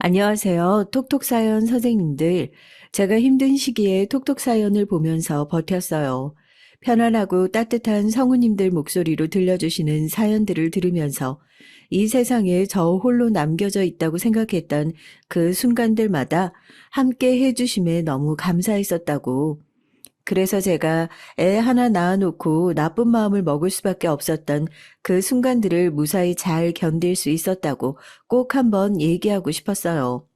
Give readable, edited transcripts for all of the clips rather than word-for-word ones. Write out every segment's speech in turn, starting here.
안녕하세요. 톡톡사연 선생님들. 제가 힘든 시기에 톡톡사연을 보면서 버텼어요. 편안하고 따뜻한 성우님들 목소리로 들려주시는 사연들을 들으면서 이 세상에 저 홀로 남겨져 있다고 생각했던 그 순간들마다 함께 해주심에 너무 감사했었다고. 그래서 제가 애 하나 낳아놓고 나쁜 마음을 먹을 수밖에 없었던 그 순간들을 무사히 잘 견딜 수 있었다고 꼭 한번 얘기하고 싶었어요.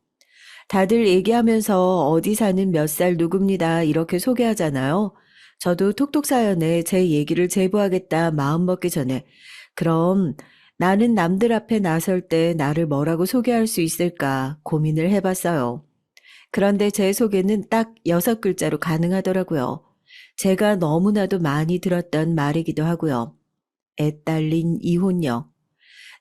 다들 얘기하면서 어디 사는 몇 살 누굽니다 이렇게 소개하잖아요. 저도 톡톡 사연에 제 얘기를 제보하겠다 마음먹기 전에 그럼 나는 남들 앞에 나설 때 나를 뭐라고 소개할 수 있을까 고민을 해봤어요. 그런데 제 소개는 딱 6글자로 가능하더라고요. 제가 너무나도 많이 들었던 말이기도 하고요. 애 딸린 이혼녀.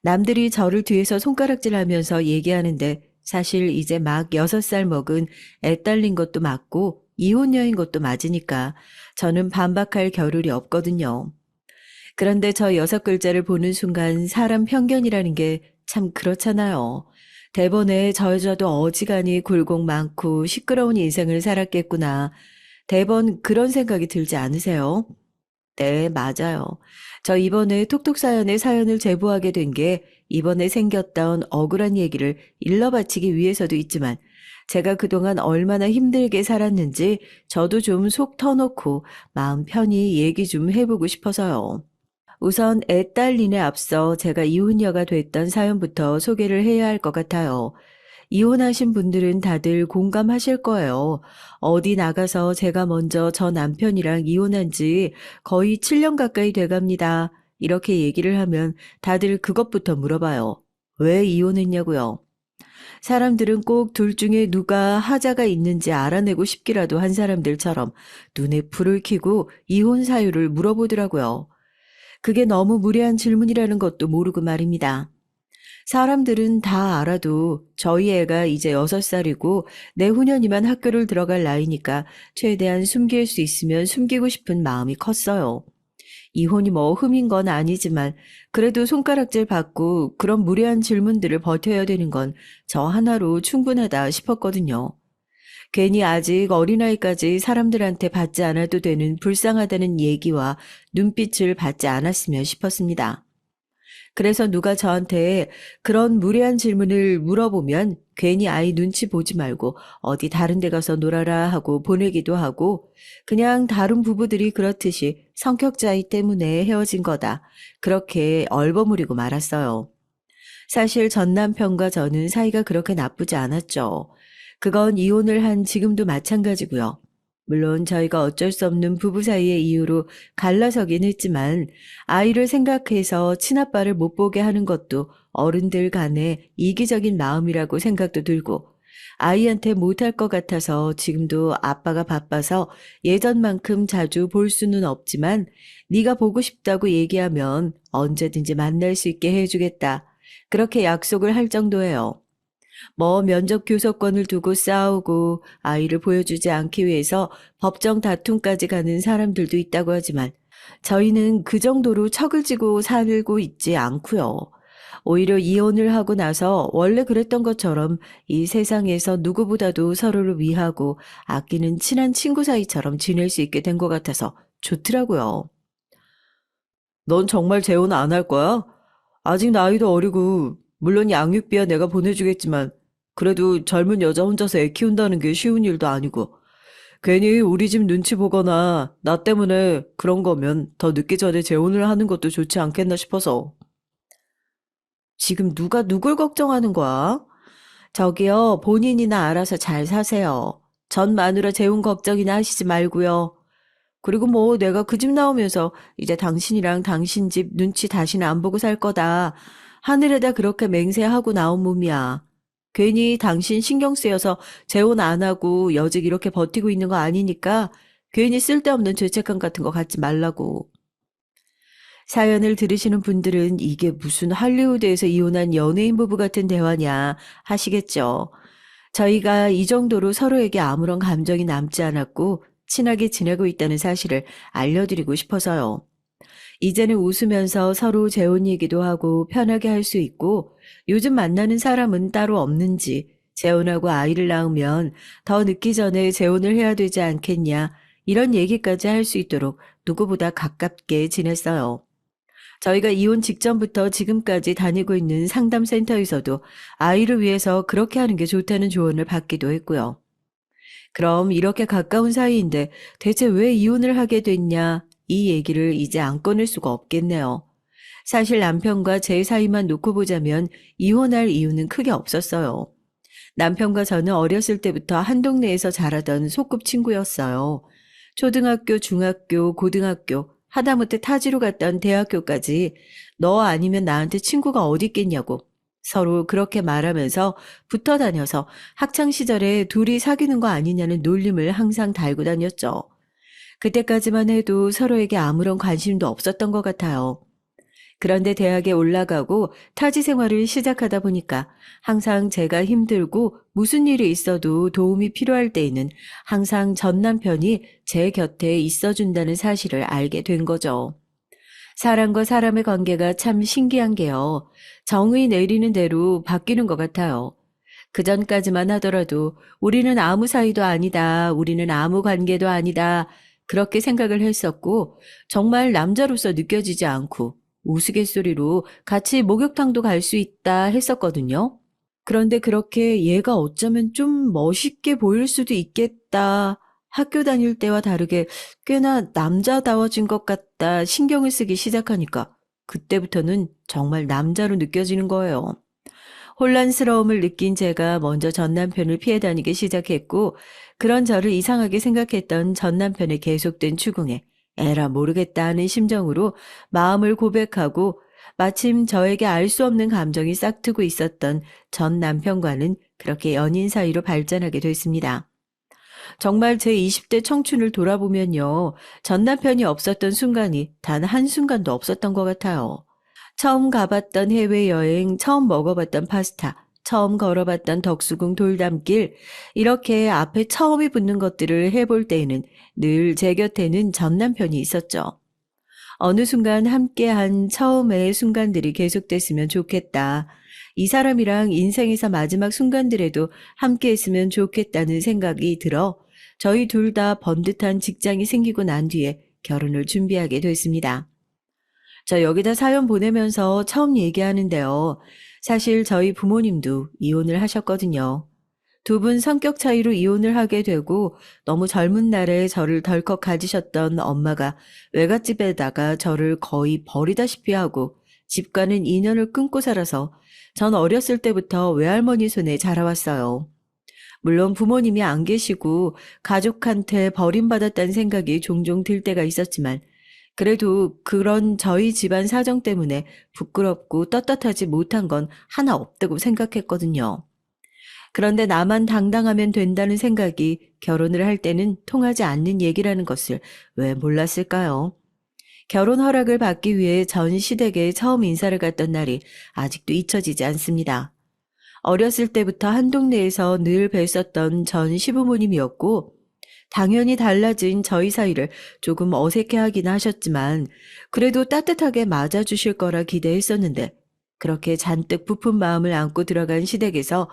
남들이 저를 뒤에서 손가락질하면서 얘기하는데 사실 이제 막 6살 먹은 애 딸린 것도 맞고 이혼녀인 것도 맞으니까 저는 반박할 겨를이 없거든요. 그런데 저 6글자를 보는 순간 사람 편견이라는 게 참 그렇잖아요. 대번에 저 여자도 어지간히 굴곡 많고 시끄러운 인생을 살았겠구나. 대번 그런 생각이 들지 않으세요? 네, 맞아요. 저 이번에 톡톡 사연에 사연을 제보하게 된 게 이번에 생겼던 억울한 얘기를 일러 바치기 위해서도 있지만 제가 그동안 얼마나 힘들게 살았는지 저도 좀 속 터놓고 마음 편히 얘기 좀 해보고 싶어서요. 우선 애 딸린에 앞서 제가 이혼녀가 됐던 사연부터 소개를 해야 할 것 같아요. 이혼하신 분들은 다들 공감하실 거예요. 어디 나가서 제가 먼저 저 남편이랑 이혼한 지 거의 7년 가까이 돼갑니다. 이렇게 얘기를 하면 다들 그것부터 물어봐요. 왜 이혼했냐고요. 사람들은 꼭 둘 중에 누가 하자가 있는지 알아내고 싶기라도 한 사람들처럼 눈에 불을 켜고 이혼 사유를 물어보더라고요. 그게 너무 무례한 질문이라는 것도 모르고 말입니다. 사람들은 다 알아도 저희 애가 이제 6살이고 내후년이면 학교를 들어갈 나이니까 최대한 숨길 수 있으면 숨기고 싶은 마음이 컸어요. 이혼이 뭐 흠인 건 아니지만 그래도 손가락질 받고 그런 무례한 질문들을 버텨야 되는 건 저 하나로 충분하다 싶었거든요. 괜히 아직 어린아이까지 사람들한테 받지 않아도 되는 불쌍하다는 얘기와 눈빛을 받지 않았으면 싶었습니다. 그래서 누가 저한테 그런 무례한 질문을 물어보면 괜히 아이 눈치 보지 말고 어디 다른 데 가서 놀아라 하고 보내기도 하고 그냥 다른 부부들이 그렇듯이 성격 차이 때문에 헤어진 거다. 그렇게 얼버무리고 말았어요. 사실 전 남편과 저는 사이가 그렇게 나쁘지 않았죠. 그건 이혼을 한 지금도 마찬가지고요. 물론 저희가 어쩔 수 없는 부부 사이의 이유로 갈라서긴 했지만 아이를 생각해서 친아빠를 못 보게 하는 것도 어른들 간의 이기적인 마음이라고 생각도 들고 아이한테 못할 것 같아서 지금도 아빠가 바빠서 예전만큼 자주 볼 수는 없지만 네가 보고 싶다고 얘기하면 언제든지 만날 수 있게 해주겠다. 그렇게 약속을 할 정도예요. 뭐 면접 교섭권을 두고 싸우고 아이를 보여주지 않기 위해서 법정 다툼까지 가는 사람들도 있다고 하지만 저희는 그 정도로 척을 지고 살고 있지 않고요. 오히려 이혼을 하고 나서 원래 그랬던 것처럼 이 세상에서 누구보다도 서로를 위하고 아끼는 친한 친구 사이처럼 지낼 수 있게 된 것 같아서 좋더라고요. 넌 정말 재혼 안 할 거야? 아직 나이도 어리고, 물론 양육비야 내가 보내주겠지만, 그래도 젊은 여자 혼자서 애 키운다는 게 쉬운 일도 아니고, 괜히 우리 집 눈치 보거나, 나 때문에 그런 거면 더 늦기 전에 재혼을 하는 것도 좋지 않겠나 싶어서. 지금 누가 누굴 걱정하는 거야? 저기요, 본인이나 알아서 잘 사세요. 전 마누라 재혼 걱정이나 하시지 말고요. 그리고 뭐 내가 그 집 나오면서 이제 당신이랑 당신 집 눈치 다시는 안 보고 살 거다. 하늘에다 그렇게 맹세하고 나온 몸이야. 괜히 당신 신경 쓰여서 재혼 안 하고 여직 이렇게 버티고 있는 거 아니니까 괜히 쓸데없는 죄책감 같은 거 갖지 말라고. 사연을 들으시는 분들은 이게 무슨 할리우드에서 이혼한 연예인 부부 같은 대화냐 하시겠죠. 저희가 이 정도로 서로에게 아무런 감정이 남지 않았고 친하게 지내고 있다는 사실을 알려드리고 싶어서요. 이제는 웃으면서 서로 재혼 얘기도 하고 편하게 할 수 있고 요즘 만나는 사람은 따로 없는지 재혼하고 아이를 낳으면 더 늦기 전에 재혼을 해야 되지 않겠냐, 이런 얘기까지 할 수 있도록 누구보다 가깝게 지냈어요. 저희가 이혼 직전부터 지금까지 다니고 있는 상담센터에서도 아이를 위해서 그렇게 하는 게 좋다는 조언을 받기도 했고요. 그럼 이렇게 가까운 사이인데 대체 왜 이혼을 하게 됐냐? 이 얘기를 이제 안 꺼낼 수가 없겠네요. 사실 남편과 제 사이만 놓고 보자면 이혼할 이유는 크게 없었어요. 남편과 저는 어렸을 때부터 한 동네에서 자라던 소꿉친구였어요. 초등학교, 중학교, 고등학교, 하다못해 타지로 갔던 대학교까지 너 아니면 나한테 친구가 어디 있겠냐고 서로 그렇게 말하면서 붙어 다녀서 학창 시절에 둘이 사귀는 거 아니냐는 놀림을 항상 달고 다녔죠. 그때까지만 해도 서로에게 아무런 관심도 없었던 것 같아요. 그런데 대학에 올라가고 타지 생활을 시작하다 보니까 항상 제가 힘들고 무슨 일이 있어도 도움이 필요할 때에는 항상 전 남편이 제 곁에 있어준다는 사실을 알게 된 거죠. 사람과 사람의 관계가 참 신기한 게요. 정의 내리는 대로 바뀌는 것 같아요. 그 전까지만 하더라도 우리는 아무 사이도 아니다. 우리는 아무 관계도 아니다. 그렇게 생각을 했었고 정말 남자로서 느껴지지 않고 우스갯소리로 같이 목욕탕도 갈 수 있다 했었거든요. 그런데 그렇게 얘가 어쩌면 좀 멋있게 보일 수도 있겠다. 학교 다닐 때와 다르게 꽤나 남자다워진 것 같다 신경을 쓰기 시작하니까 그때부터는 정말 남자로 느껴지는 거예요. 혼란스러움을 느낀 제가 먼저 전 남편을 피해 다니기 시작했고 그런 저를 이상하게 생각했던 전 남편의 계속된 추궁에 에라 모르겠다 하는 심정으로 마음을 고백하고 마침 저에게 알 수 없는 감정이 싹트고 있었던 전 남편과는 그렇게 연인 사이로 발전하게 됐습니다. 정말 제 20대 청춘을 돌아보면요. 전 남편이 없었던 순간이 단 한순간도 없었던 것 같아요. 처음 가봤던 해외여행, 처음 먹어봤던 파스타, 처음 걸어봤던 덕수궁 돌담길, 이렇게 앞에 처음이 붙는 것들을 해볼 때에는 늘 제 곁에는 전 남편이 있었죠. 어느 순간 함께한 처음의 순간들이 계속됐으면 좋겠다. 이 사람이랑 인생에서 마지막 순간들에도 함께했으면 좋겠다는 생각이 들어 저희 둘 다 번듯한 직장이 생기고 난 뒤에 결혼을 준비하게 됐습니다. 저 여기다 사연 보내면서 처음 얘기하는데요. 사실 저희 부모님도 이혼을 하셨거든요. 두 분 성격 차이로 이혼을 하게 되고 너무 젊은 날에 저를 덜컥 가지셨던 엄마가 외갓집에다가 저를 거의 버리다시피 하고 집과는 인연을 끊고 살아서 전 어렸을 때부터 외할머니 손에 자라왔어요. 물론 부모님이 안 계시고 가족한테 버림받았다는 생각이 종종 들 때가 있었지만 그래도 그런 저희 집안 사정 때문에 부끄럽고 떳떳하지 못한 건 하나 없다고 생각했거든요. 그런데 나만 당당하면 된다는 생각이 결혼을 할 때는 통하지 않는 얘기라는 것을 왜 몰랐을까요? 결혼 허락을 받기 위해 전 시댁에 처음 인사를 갔던 날이 아직도 잊혀지지 않습니다. 어렸을 때부터 한 동네에서 늘 뵀었던 전 시부모님이었고 당연히 달라진 저희 사이를 조금 어색해하긴 하셨지만 그래도 따뜻하게 맞아주실 거라 기대했었는데 그렇게 잔뜩 부푼 마음을 안고 들어간 시댁에서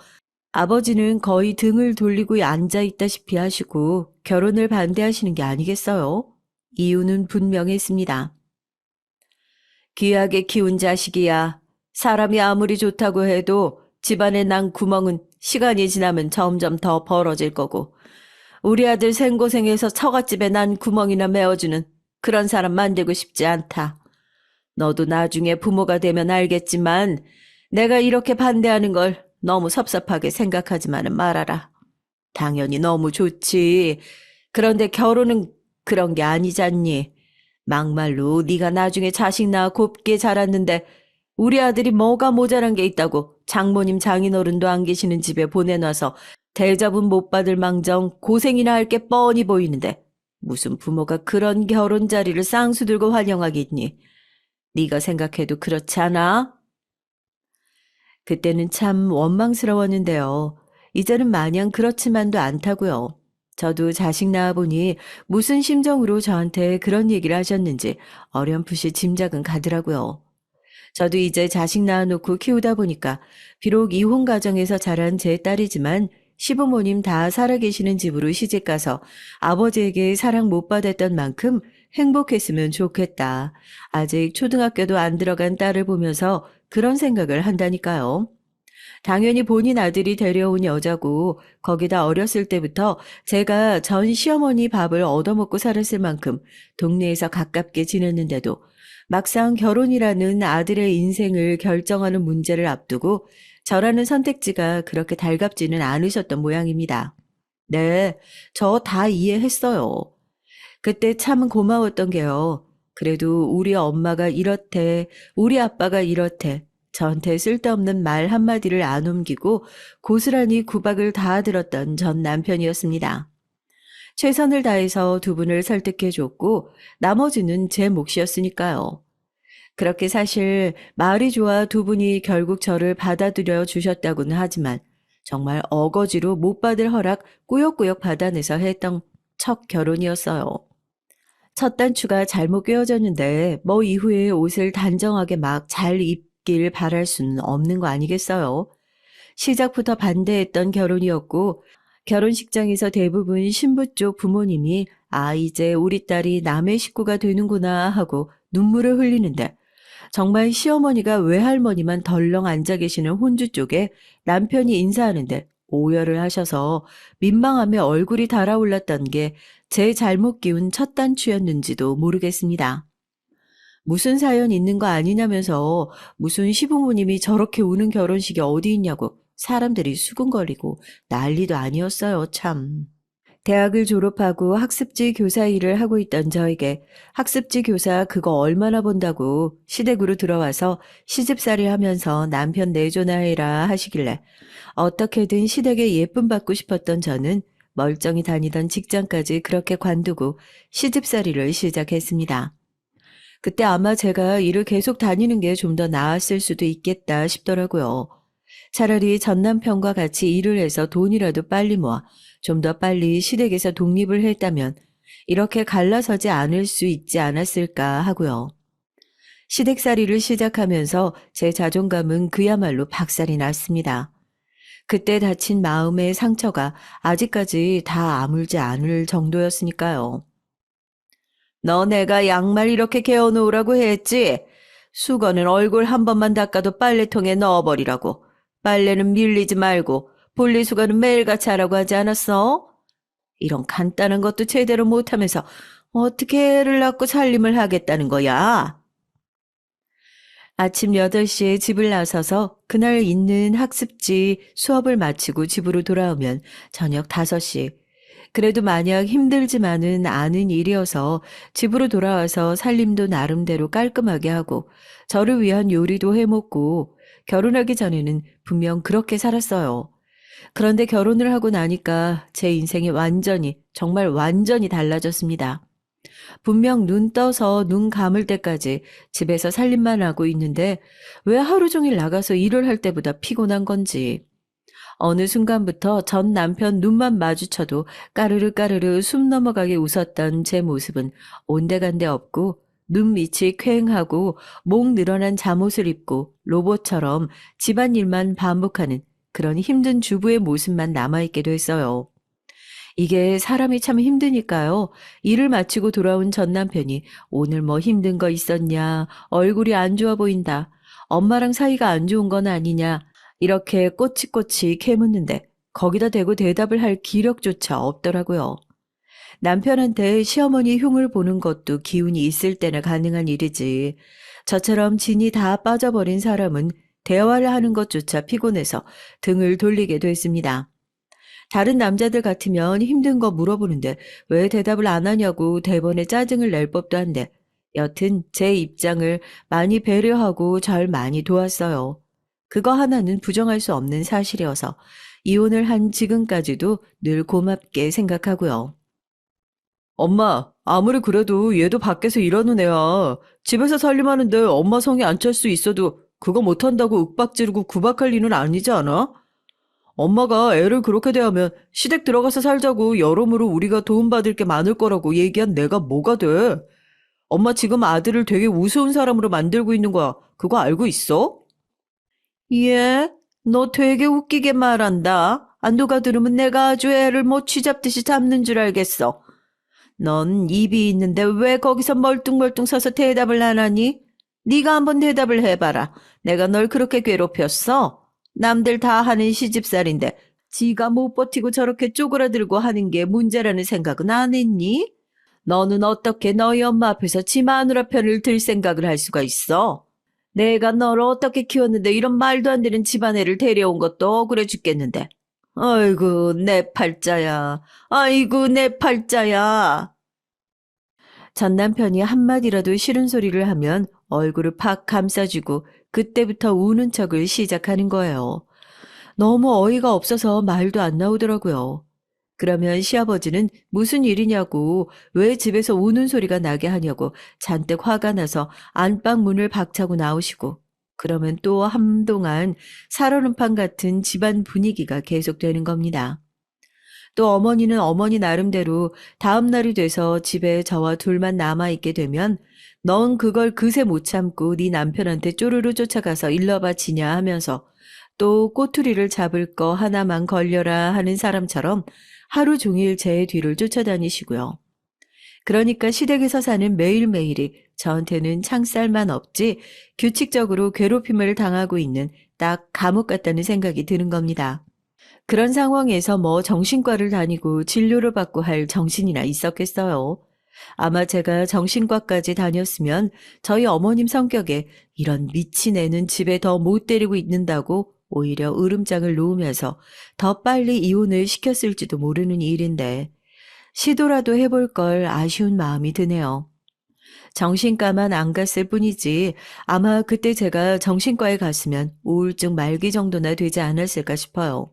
아버지는 거의 등을 돌리고 앉아있다시피 하시고 결혼을 반대하시는 게 아니겠어요? 이유는 분명했습니다. 귀하게 키운 자식이야. 사람이 아무리 좋다고 해도 집안에 난 구멍은 시간이 지나면 점점 더 벌어질 거고 우리 아들 생고생해서 처갓집에 난 구멍이나 메워주는 그런 사람 만들고 싶지 않다. 너도 나중에 부모가 되면 알겠지만 내가 이렇게 반대하는 걸 너무 섭섭하게 생각하지만은 말아라. 당연히 너무 좋지. 그런데 결혼은 그런 게 아니잖니. 막말로 네가 나중에 자식 낳아 곱게 자랐는데 우리 아들이 뭐가 모자란 게 있다고 장모님 장인어른도 안 계시는 집에 보내놔서 대접은 못 받을 망정 고생이나 할 게 뻔히 보이는데 무슨 부모가 그런 결혼 자리를 쌍수 들고 환영하겠니? 네가 생각해도 그렇지 않아? 그때는 참 원망스러웠는데요. 이제는 마냥 그렇지만도 않다고요. 저도 자식 낳아보니 무슨 심정으로 저한테 그런 얘기를 하셨는지 어렴풋이 짐작은 가더라고요. 저도 이제 자식 낳아놓고 키우다 보니까 비록 이혼 가정에서 자란 제 딸이지만 시부모님 다 살아계시는 집으로 시집가서 아버지에게 사랑 못 받았던 만큼 행복했으면 좋겠다. 아직 초등학교도 안 들어간 딸을 보면서 그런 생각을 한다니까요. 당연히 본인 아들이 데려온 여자고 거기다 어렸을 때부터 제가 전 시어머니 밥을 얻어먹고 살았을 만큼 동네에서 가깝게 지냈는데도 막상 결혼이라는 아들의 인생을 결정하는 문제를 앞두고 저라는 선택지가 그렇게 달갑지는 않으셨던 모양입니다. 네, 저 다 이해했어요. 그때 참 고마웠던 게요. 그래도 우리 엄마가 이렇대, 우리 아빠가 이렇대, 저한테 쓸데없는 말 한마디를 안 옮기고 고스란히 구박을 다 들었던 전 남편이었습니다. 최선을 다해서 두 분을 설득해줬고 나머지는 제 몫이었으니까요. 그렇게 사실 마을이 좋아 두 분이 결국 저를 받아들여 주셨다고는 하지만 정말 어거지로 못 받을 허락 꾸역꾸역 받아내서 했던 첫 결혼이었어요. 첫 단추가 잘못 꿰어졌는데 뭐 이후에 옷을 단정하게 막 잘 입길 바랄 수는 없는 거 아니겠어요? 시작부터 반대했던 결혼이었고 결혼식장에서 대부분 신부 쪽 부모님이 아 이제 우리 딸이 남의 식구가 되는구나 하고 눈물을 흘리는데 정말 시어머니가 외할머니만 덜렁 앉아 계시는 혼주 쪽에 남편이 인사하는데 오열을 하셔서 민망함에 얼굴이 달아올랐던 게 제 잘못 기운 첫 단추였는지도 모르겠습니다. 무슨 사연 있는 거 아니냐면서 무슨 시부모님이 저렇게 우는 결혼식이 어디 있냐고 사람들이 수군거리고 난리도 아니었어요, 참. 대학을 졸업하고 학습지 교사 일을 하고 있던 저에게 학습지 교사 그거 얼마나 본다고 시댁으로 들어와서 시집살이 하면서 남편 내조나 해라 하시길래 어떻게든 시댁에 예쁨 받고 싶었던 저는 멀쩡히 다니던 직장까지 그렇게 관두고 시집살이를 시작했습니다. 그때 아마 제가 일을 계속 다니는 게 좀 더 나았을 수도 있겠다 싶더라고요. 차라리 전 남편과 같이 일을 해서 돈이라도 빨리 모아 좀 더 빨리 시댁에서 독립을 했다면 이렇게 갈라서지 않을 수 있지 않았을까 하고요. 시댁살이를 시작하면서 제 자존감은 그야말로 박살이 났습니다. 그때 다친 마음의 상처가 아직까지 다 아물지 않을 정도였으니까요. 너 내가 양말 이렇게 개어놓으라고 했지? 수건은 얼굴 한 번만 닦아도 빨래통에 넣어버리라고. 빨래는 밀리지 말고 분리수거는 매일같이 하라고 하지 않았어? 이런 간단한 것도 제대로 못하면서 어떻게 애를 낳고 살림을 하겠다는 거야? 아침 8시에 집을 나서서 그날 있는 학습지 수업을 마치고 집으로 돌아오면 저녁 5시. 그래도 만약 힘들지만은 않은 일이어서 집으로 돌아와서 살림도 나름대로 깔끔하게 하고 저를 위한 요리도 해먹고 결혼하기 전에는 분명 그렇게 살았어요. 그런데 결혼을 하고 나니까 제 인생이 완전히 정말 완전히 달라졌습니다. 분명 눈 떠서 눈 감을 때까지 집에서 살림만 하고 있는데 왜 하루 종일 나가서 일을 할 때보다 피곤한 건지. 어느 순간부터 전 남편 눈만 마주쳐도 까르르 까르르 숨 넘어가게 웃었던 제 모습은 온데간데 없고 눈 밑이 퀭하고 목 늘어난 잠옷을 입고 로봇처럼 집안일만 반복하는 그런 힘든 주부의 모습만 남아있게 됐어요. 이게 사람이 참 힘드니까요. 일을 마치고 돌아온 전 남편이 오늘 뭐 힘든 거 있었냐? 얼굴이 안 좋아 보인다. 엄마랑 사이가 안 좋은 건 아니냐? 이렇게 꼬치꼬치 캐묻는데 거기다 대고 대답을 할 기력조차 없더라고요. 남편한테 시어머니 흉을 보는 것도 기운이 있을 때나 가능한 일이지. 저처럼 진이 다 빠져버린 사람은 대화를 하는 것조차 피곤해서 등을 돌리게 됐습니다. 다른 남자들 같으면 힘든 거 물어보는데 왜 대답을 안 하냐고 대번에 짜증을 낼 법도 한데 여튼 제 입장을 많이 배려하고 절 많이 도왔어요. 그거 하나는 부정할 수 없는 사실이어서 이혼을 한 지금까지도 늘 고맙게 생각하고요. 엄마, 아무리 그래도 얘도 밖에서 일하는 애야. 집에서 살림하는데 엄마 성에 안 찰 수 있어도 그거 못한다고 윽박지르고 구박할 일은 아니지 않아? 엄마가 애를 그렇게 대하면 시댁 들어가서 살자고 여러모로 우리가 도움받을 게 많을 거라고 얘기한 내가 뭐가 돼? 엄마 지금 아들을 되게 우스운 사람으로 만들고 있는 거야. 그거 알고 있어? 예? 너 되게 웃기게 말한다. 안도가 들으면 내가 아주 애를 뭐 쥐잡듯이 잡는 줄 알겠어. 넌 입이 있는데 왜 거기서 멀뚱멀뚱 서서 대답을 안 하니? 네가 한번 대답을 해봐라. 내가 널 그렇게 괴롭혔어? 남들 다 하는 시집살인데 지가 못 버티고 저렇게 쪼그라들고 하는 게 문제라는 생각은 안 했니? 너는 어떻게 너희 엄마 앞에서 지 마누라 편을 들 생각을 할 수가 있어? 내가 너를 어떻게 키웠는데 이런 말도 안 되는 집안애를 데려온 것도 억울해 죽겠는데. 아이고, 내 팔자야. 아이고, 내 팔자야. 전 남편이 한마디라도 싫은 소리를 하면 얼굴을 팍 감싸주고 그때부터 우는 척을 시작하는 거예요. 너무 어이가 없어서 말도 안 나오더라고요. 그러면 시아버지는 무슨 일이냐고, 왜 집에서 우는 소리가 나게 하냐고 잔뜩 화가 나서 안방 문을 박차고 나오시고, 그러면 또 한동안 살얼음판 같은 집안 분위기가 계속되는 겁니다. 또 어머니는 어머니 나름대로 다음 날이 돼서 집에 저와 둘만 남아있게 되면 넌 그걸 그새 못 참고 네 남편한테 쪼르르 쫓아가서 일러바치냐 하면서 또 꼬투리를 잡을 거 하나만 걸려라 하는 사람처럼 하루 종일 제 뒤를 쫓아다니시고요. 그러니까 시댁에서 사는 매일매일이 저한테는 창살만 없지 규칙적으로 괴롭힘을 당하고 있는 딱 감옥 같다는 생각이 드는 겁니다. 그런 상황에서 뭐 정신과를 다니고 진료를 받고 할 정신이나 있었겠어요. 아마 제가 정신과까지 다녔으면 저희 어머님 성격에 이런 미친 애는 집에 더 못 데리고 있는다고 오히려 으름장을 놓으면서 더 빨리 이혼을 시켰을지도 모르는 일인데 시도라도 해볼 걸 아쉬운 마음이 드네요. 정신과만 안 갔을 뿐이지 아마 그때 제가 정신과에 갔으면 우울증 말기 정도나 되지 않았을까 싶어요.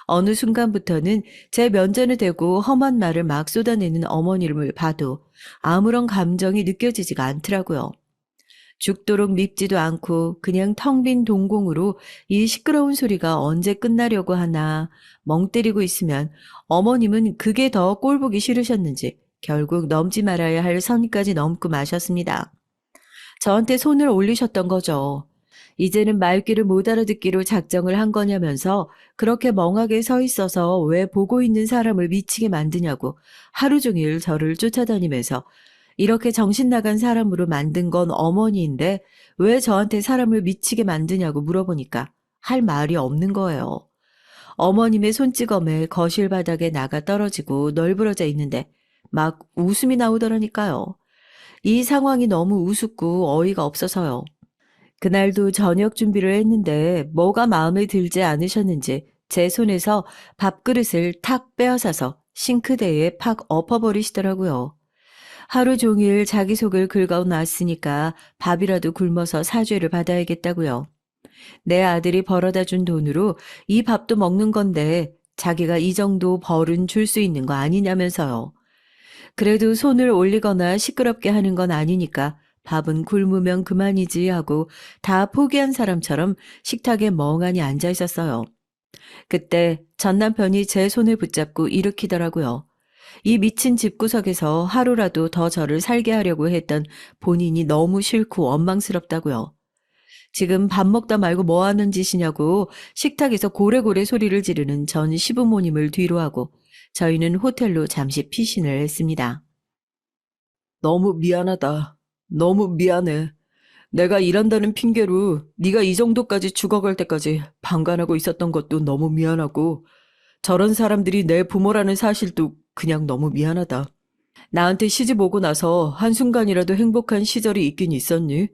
어느 순간부터는 제 면전에 대고 험한 말을 막 쏟아내는 어머니를 봐도 아무런 감정이 느껴지지가 않더라고요. 죽도록 밉지도 않고 그냥 텅 빈 동공으로 이 시끄러운 소리가 언제 끝나려고 하나 멍 때리고 있으면 어머님은 그게 더 꼴보기 싫으셨는지 결국 넘지 말아야 할 선까지 넘고 마셨습니다. 저한테 손을 올리셨던 거죠. 이제는 말귀를 못 알아듣기로 작정을 한 거냐면서 그렇게 멍하게 서 있어서 왜 보고 있는 사람을 미치게 만드냐고 하루 종일 저를 쫓아다니면서 이렇게 정신 나간 사람으로 만든 건 어머니인데 왜 저한테 사람을 미치게 만드냐고 물어보니까 할 말이 없는 거예요. 어머님의 손찌검에 거실 바닥에 나가 떨어지고 널브러져 있는데 막 웃음이 나오더라니까요. 이 상황이 너무 우습고 어이가 없어서요. 그날도 저녁 준비를 했는데 뭐가 마음에 들지 않으셨는지 제 손에서 밥그릇을 탁 빼앗아서 싱크대에 팍 엎어버리시더라고요. 하루 종일 자기 속을 긁어놨으니까 밥이라도 굶어서 사죄를 받아야겠다고요. 내 아들이 벌어다 준 돈으로 이 밥도 먹는 건데 자기가 이 정도 벌은 줄 수 있는 거 아니냐면서요. 그래도 손을 올리거나 시끄럽게 하는 건 아니니까 밥은 굶으면 그만이지 하고 다 포기한 사람처럼 식탁에 멍하니 앉아 있었어요. 그때 전 남편이 제 손을 붙잡고 일으키더라고요. 이 미친 집구석에서 하루라도 더 저를 살게 하려고 했던 본인이 너무 싫고 원망스럽다고요. 지금 밥 먹다 말고 뭐 하는 짓이냐고 식탁에서 고래고래 소리를 지르는 전 시부모님을 뒤로하고 저희는 호텔로 잠시 피신을 했습니다. 너무 미안하다. 너무 미안해. 내가 일한다는 핑계로 네가 이 정도까지 죽어갈 때까지 방관하고 있었던 것도 너무 미안하고 저런 사람들이 내 부모라는 사실도 그냥 너무 미안하다. 나한테 시집 오고 나서 한순간이라도 행복한 시절이 있긴 있었니?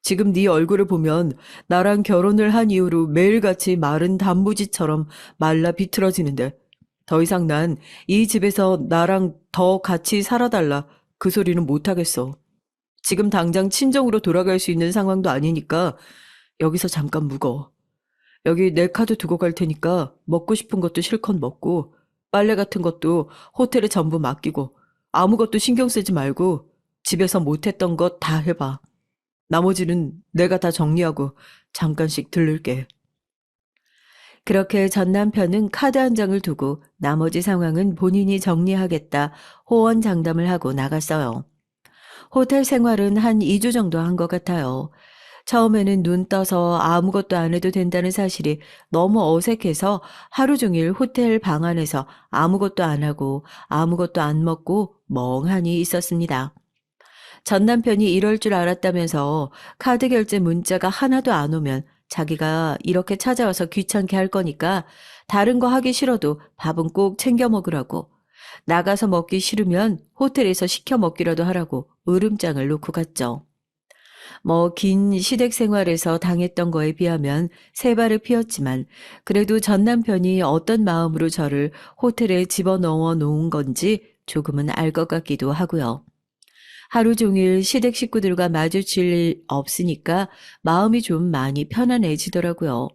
지금 네 얼굴을 보면 나랑 결혼을 한 이후로 매일같이 마른 단무지처럼 말라 비틀어지는데 더 이상 난 이 집에서 나랑 더 같이 살아달라 그 소리는 못하겠어. 지금 당장 친정으로 돌아갈 수 있는 상황도 아니니까 여기서 잠깐 묵어. 여기 내 카드 두고 갈 테니까 먹고 싶은 것도 실컷 먹고 빨래 같은 것도 호텔에 전부 맡기고 아무것도 신경 쓰지 말고 집에서 못했던 것 다 해봐. 나머지는 내가 다 정리하고 잠깐씩 들를게. 그렇게 전 남편은 카드 한 장을 두고 나머지 상황은 본인이 정리하겠다 호언장담을 하고 나갔어요. 호텔 생활은 한 2주 정도 한 것 같아요. 처음에는 눈 떠서 아무것도 안 해도 된다는 사실이 너무 어색해서 하루 종일 호텔 방 안에서 아무것도 안 하고 아무것도 안 먹고 멍하니 있었습니다. 전 남편이 이럴 줄 알았다면서 카드 결제 문자가 하나도 안 오면 자기가 이렇게 찾아와서 귀찮게 할 거니까 다른 거 하기 싫어도 밥은 꼭 챙겨 먹으라고, 나가서 먹기 싫으면 호텔에서 시켜 먹기라도 하라고 으름장을 놓고 갔죠. 뭐 긴 시댁 생활에서 당했던 거에 비하면 새 발을 피웠지만 그래도 전 남편이 어떤 마음으로 저를 호텔에 집어넣어 놓은 건지 조금은 알 것 같기도 하고요. 하루 종일 시댁 식구들과 마주칠 일 없으니까 마음이 좀 많이 편안해지더라고요.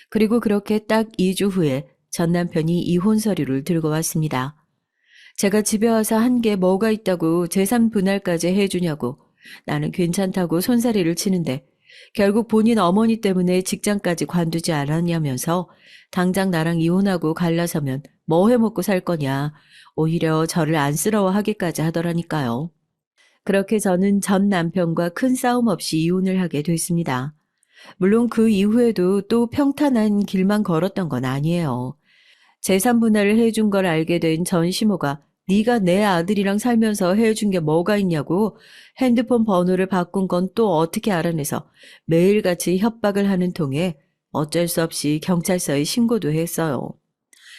그리고 그렇게 딱 2주 후에 전 남편이 이혼 서류를 들고 왔습니다. 제가 집에 와서 한 게 뭐가 있다고 재산 분할까지 해주냐고, 나는 괜찮다고 손사래를 치는데 결국 본인 어머니 때문에 직장까지 관두지 않았냐면서 당장 나랑 이혼하고 갈라서면 뭐 해먹고 살 거냐, 오히려 저를 안쓰러워하기까지 하더라니까요. 그렇게 저는 전 남편과 큰 싸움 없이 이혼을 하게 됐습니다. 물론 그 이후에도 또 평탄한 길만 걸었던 건 아니에요. 재산 분할을 해준 걸 알게 된 전 시모가 네가 내 아들이랑 살면서 해준 게 뭐가 있냐고 핸드폰 번호를 바꾼 건 또 어떻게 알아내서 매일같이 협박을 하는 통에 어쩔 수 없이 경찰서에 신고도 했어요.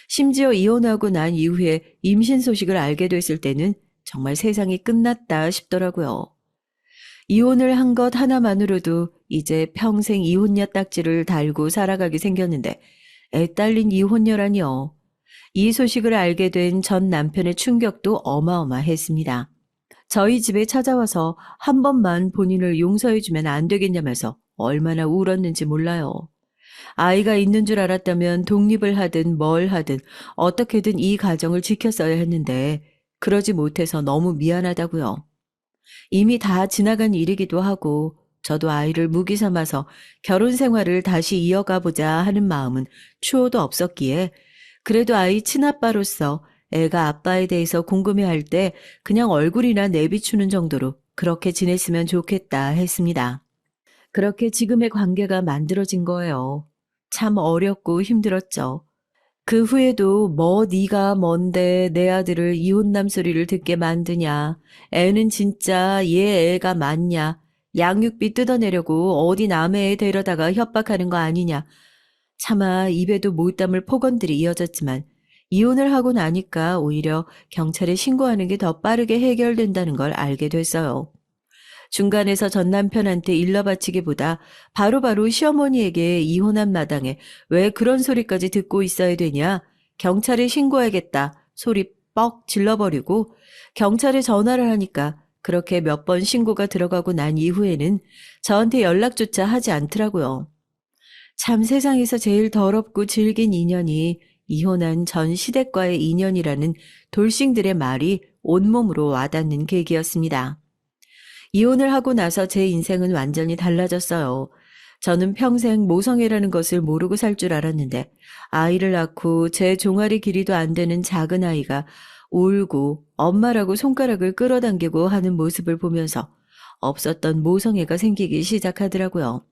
심지어 이혼하고 난 이후에 임신 소식을 알게 됐을 때는 정말 세상이 끝났다 싶더라고요. 이혼을 한 것 하나만으로도 이제 평생 이혼녀 딱지를 달고 살아가게 생겼는데 애 딸린 이혼녀라니요. 이 소식을 알게 된 전 남편의 충격도 어마어마했습니다. 저희 집에 찾아와서 한 번만 본인을 용서해주면 안 되겠냐면서 얼마나 울었는지 몰라요. 아이가 있는 줄 알았다면 독립을 하든 뭘 하든 어떻게든 이 가정을 지켰어야 했는데 그러지 못해서 너무 미안하다고요. 이미 다 지나간 일이기도 하고 저도 아이를 무기 삼아서 결혼 생활을 다시 이어가 보자 하는 마음은 추호도 없었기에 그래도 아이 친아빠로서 애가 아빠에 대해서 궁금해할 때 그냥 얼굴이나 내비추는 정도로 그렇게 지냈으면 좋겠다 했습니다. 그렇게 지금의 관계가 만들어진 거예요. 참 어렵고 힘들었죠. 그 후에도 뭐 네가 뭔데 내 아들을 이혼남 소리를 듣게 만드냐. 애는 진짜 얘 애가 맞냐. 양육비 뜯어내려고 어디 남의 애 데려다가 협박하는 거 아니냐. 차마 입에도 못 담을 폭언들이 이어졌지만 이혼을 하고 나니까 오히려 경찰에 신고하는 게 더 빠르게 해결된다는 걸 알게 됐어요. 중간에서 전 남편한테 일러 바치기보다 바로바로 시어머니에게 이혼한 마당에 왜 그런 소리까지 듣고 있어야 되냐? 경찰에 신고해야겠다. 소리 뻑 질러버리고 경찰에 전화를 하니까 그렇게 몇 번 신고가 들어가고 난 이후에는 저한테 연락조차 하지 않더라고요. 참 세상에서 제일 더럽고 질긴 인연이 이혼한 전 시댁과의 인연이라는 돌싱들의 말이 온몸으로 와닿는 계기였습니다. 이혼을 하고 나서 제 인생은 완전히 달라졌어요. 저는 평생 모성애라는 것을 모르고 살 줄 알았는데 아이를 낳고 제 종아리 길이도 안 되는 작은 아이가 울고 엄마라고 손가락을 끌어당기고 하는 모습을 보면서 없었던 모성애가 생기기 시작하더라고요.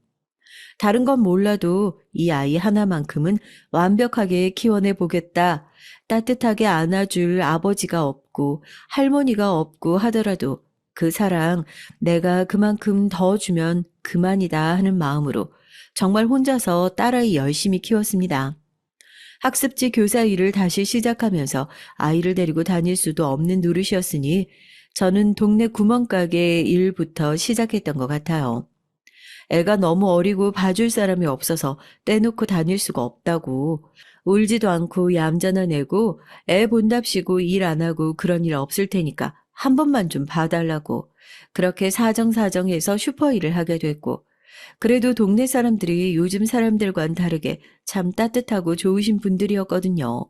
다른 건 몰라도 이 아이 하나만큼은 완벽하게 키워내 보겠다. 따뜻하게 안아줄 아버지가 없고 할머니가 없고 하더라도 그 사랑 내가 그만큼 더 주면 그만이다 하는 마음으로 정말 혼자서 딸아이 열심히 키웠습니다. 학습지 교사 일을 다시 시작하면서 아이를 데리고 다닐 수도 없는 노릇이었으니 저는 동네 구멍가게 일부터 시작했던 것 같아요. 애가 너무 어리고 봐줄 사람이 없어서 떼놓고 다닐 수가 없다고. 울지도 않고 얌전한 애고 애 본답시고 일 안 하고 그런 일 없을 테니까 한 번만 좀 봐달라고. 그렇게 사정사정해서 슈퍼 일을 하게 됐고 그래도 동네 사람들이 요즘 사람들과는 다르게 참 따뜻하고 좋으신 분들이었거든요.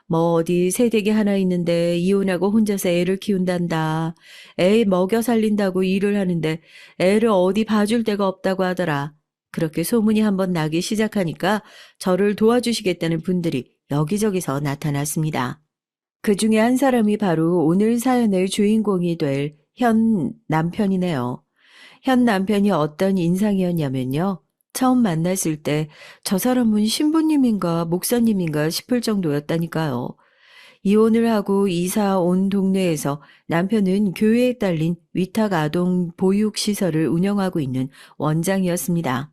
뭐 어디 새댁이 하나 있는데 이혼하고 혼자서 애를 키운단다. 애 먹여 살린다고 일을 하는데 애를 어디 봐줄 데가 없다고 하더라. 그렇게 소문이 한번 나기 시작하니까 저를 도와주시겠다는 분들이 여기저기서 나타났습니다. 그 중에 한 사람이 바로 오늘 사연의 주인공이 될 현 남편이네요. 현 남편이 어떤 인상이었냐면요. 처음 만났을 때 저 사람은 신부님인가 목사님인가 싶을 정도였다니까요. 이혼을 하고 이사 온 동네에서 남편은 교회에 딸린 위탁 아동 보육시설을 운영하고 있는 원장이었습니다.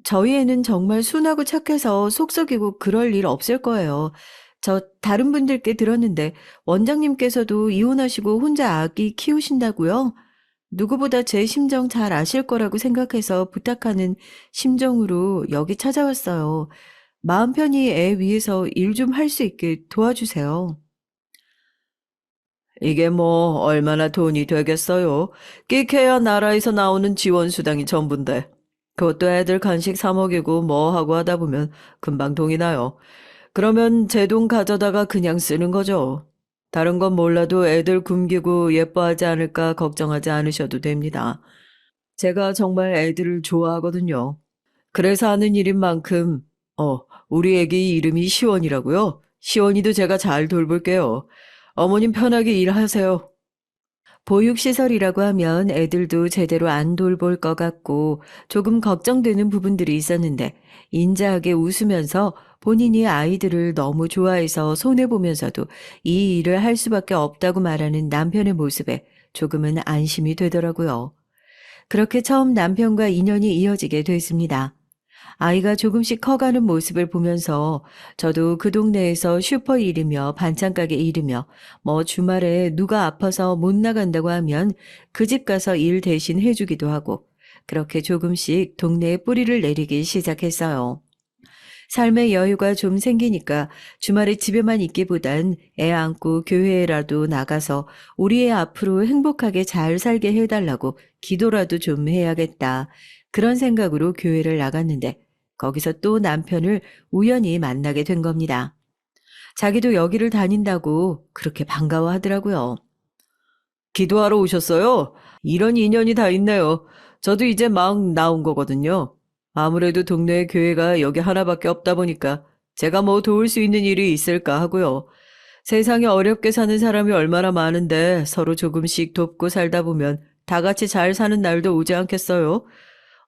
저희 애는 정말 순하고 착해서 속 썩이고 그럴 일 없을 거예요. 저 다른 분들께 들었는데 원장님께서도 이혼하시고 혼자 아기 키우신다고요? 누구보다 제 심정 잘 아실 거라고 생각해서 부탁하는 심정으로 여기 찾아왔어요. 마음 편히 애 위해서 일 좀 할 수 있게 도와주세요. 이게 뭐 얼마나 돈이 되겠어요? 끼케야 나라에서 나오는 지원 수당이 전부인데. 그것도 애들 간식 사 먹이고 뭐 하고 하다 보면 금방 돈이 나요. 그러면 제 돈 가져다가 그냥 쓰는 거죠. 다른 건 몰라도 애들 굶기고 예뻐하지 않을까 걱정하지 않으셔도 됩니다. 제가 정말 애들을 좋아하거든요. 그래서 하는 일인 만큼, 우리 애기 이름이 시원이라고요? 시원이도 제가 잘 돌볼게요. 어머님 편하게 일하세요. 보육시설이라고 하면 애들도 제대로 안 돌볼 것 같고 조금 걱정되는 부분들이 있었는데 인자하게 웃으면서 본인이 아이들을 너무 좋아해서 손해보면서도 이 일을 할 수밖에 없다고 말하는 남편의 모습에 조금은 안심이 되더라고요. 그렇게 처음 남편과 인연이 이어지게 됐습니다. 아이가 조금씩 커가는 모습을 보면서 저도 그 동네에서 슈퍼 일이며 반찬가게 일이며 뭐 주말에 누가 아파서 못 나간다고 하면 그 집 가서 일 대신 해주기도 하고 그렇게 조금씩 동네에 뿌리를 내리기 시작했어요. 삶의 여유가 좀 생기니까 주말에 집에만 있기보단 애 안고 교회라도 나가서 우리 애 앞으로 행복하게 잘 살게 해달라고 기도라도 좀 해야겠다. 그런 생각으로 교회를 나갔는데 거기서 또 남편을 우연히 만나게 된 겁니다. 자기도 여기를 다닌다고 그렇게 반가워하더라고요. 기도하러 오셨어요? 이런 인연이 다 있네요. 저도 이제 막 나온 거거든요. 아무래도 동네에 교회가 여기 하나밖에 없다 보니까 제가 뭐 도울 수 있는 일이 있을까 하고요. 세상에 어렵게 사는 사람이 얼마나 많은데 서로 조금씩 돕고 살다 보면 다 같이 잘 사는 날도 오지 않겠어요?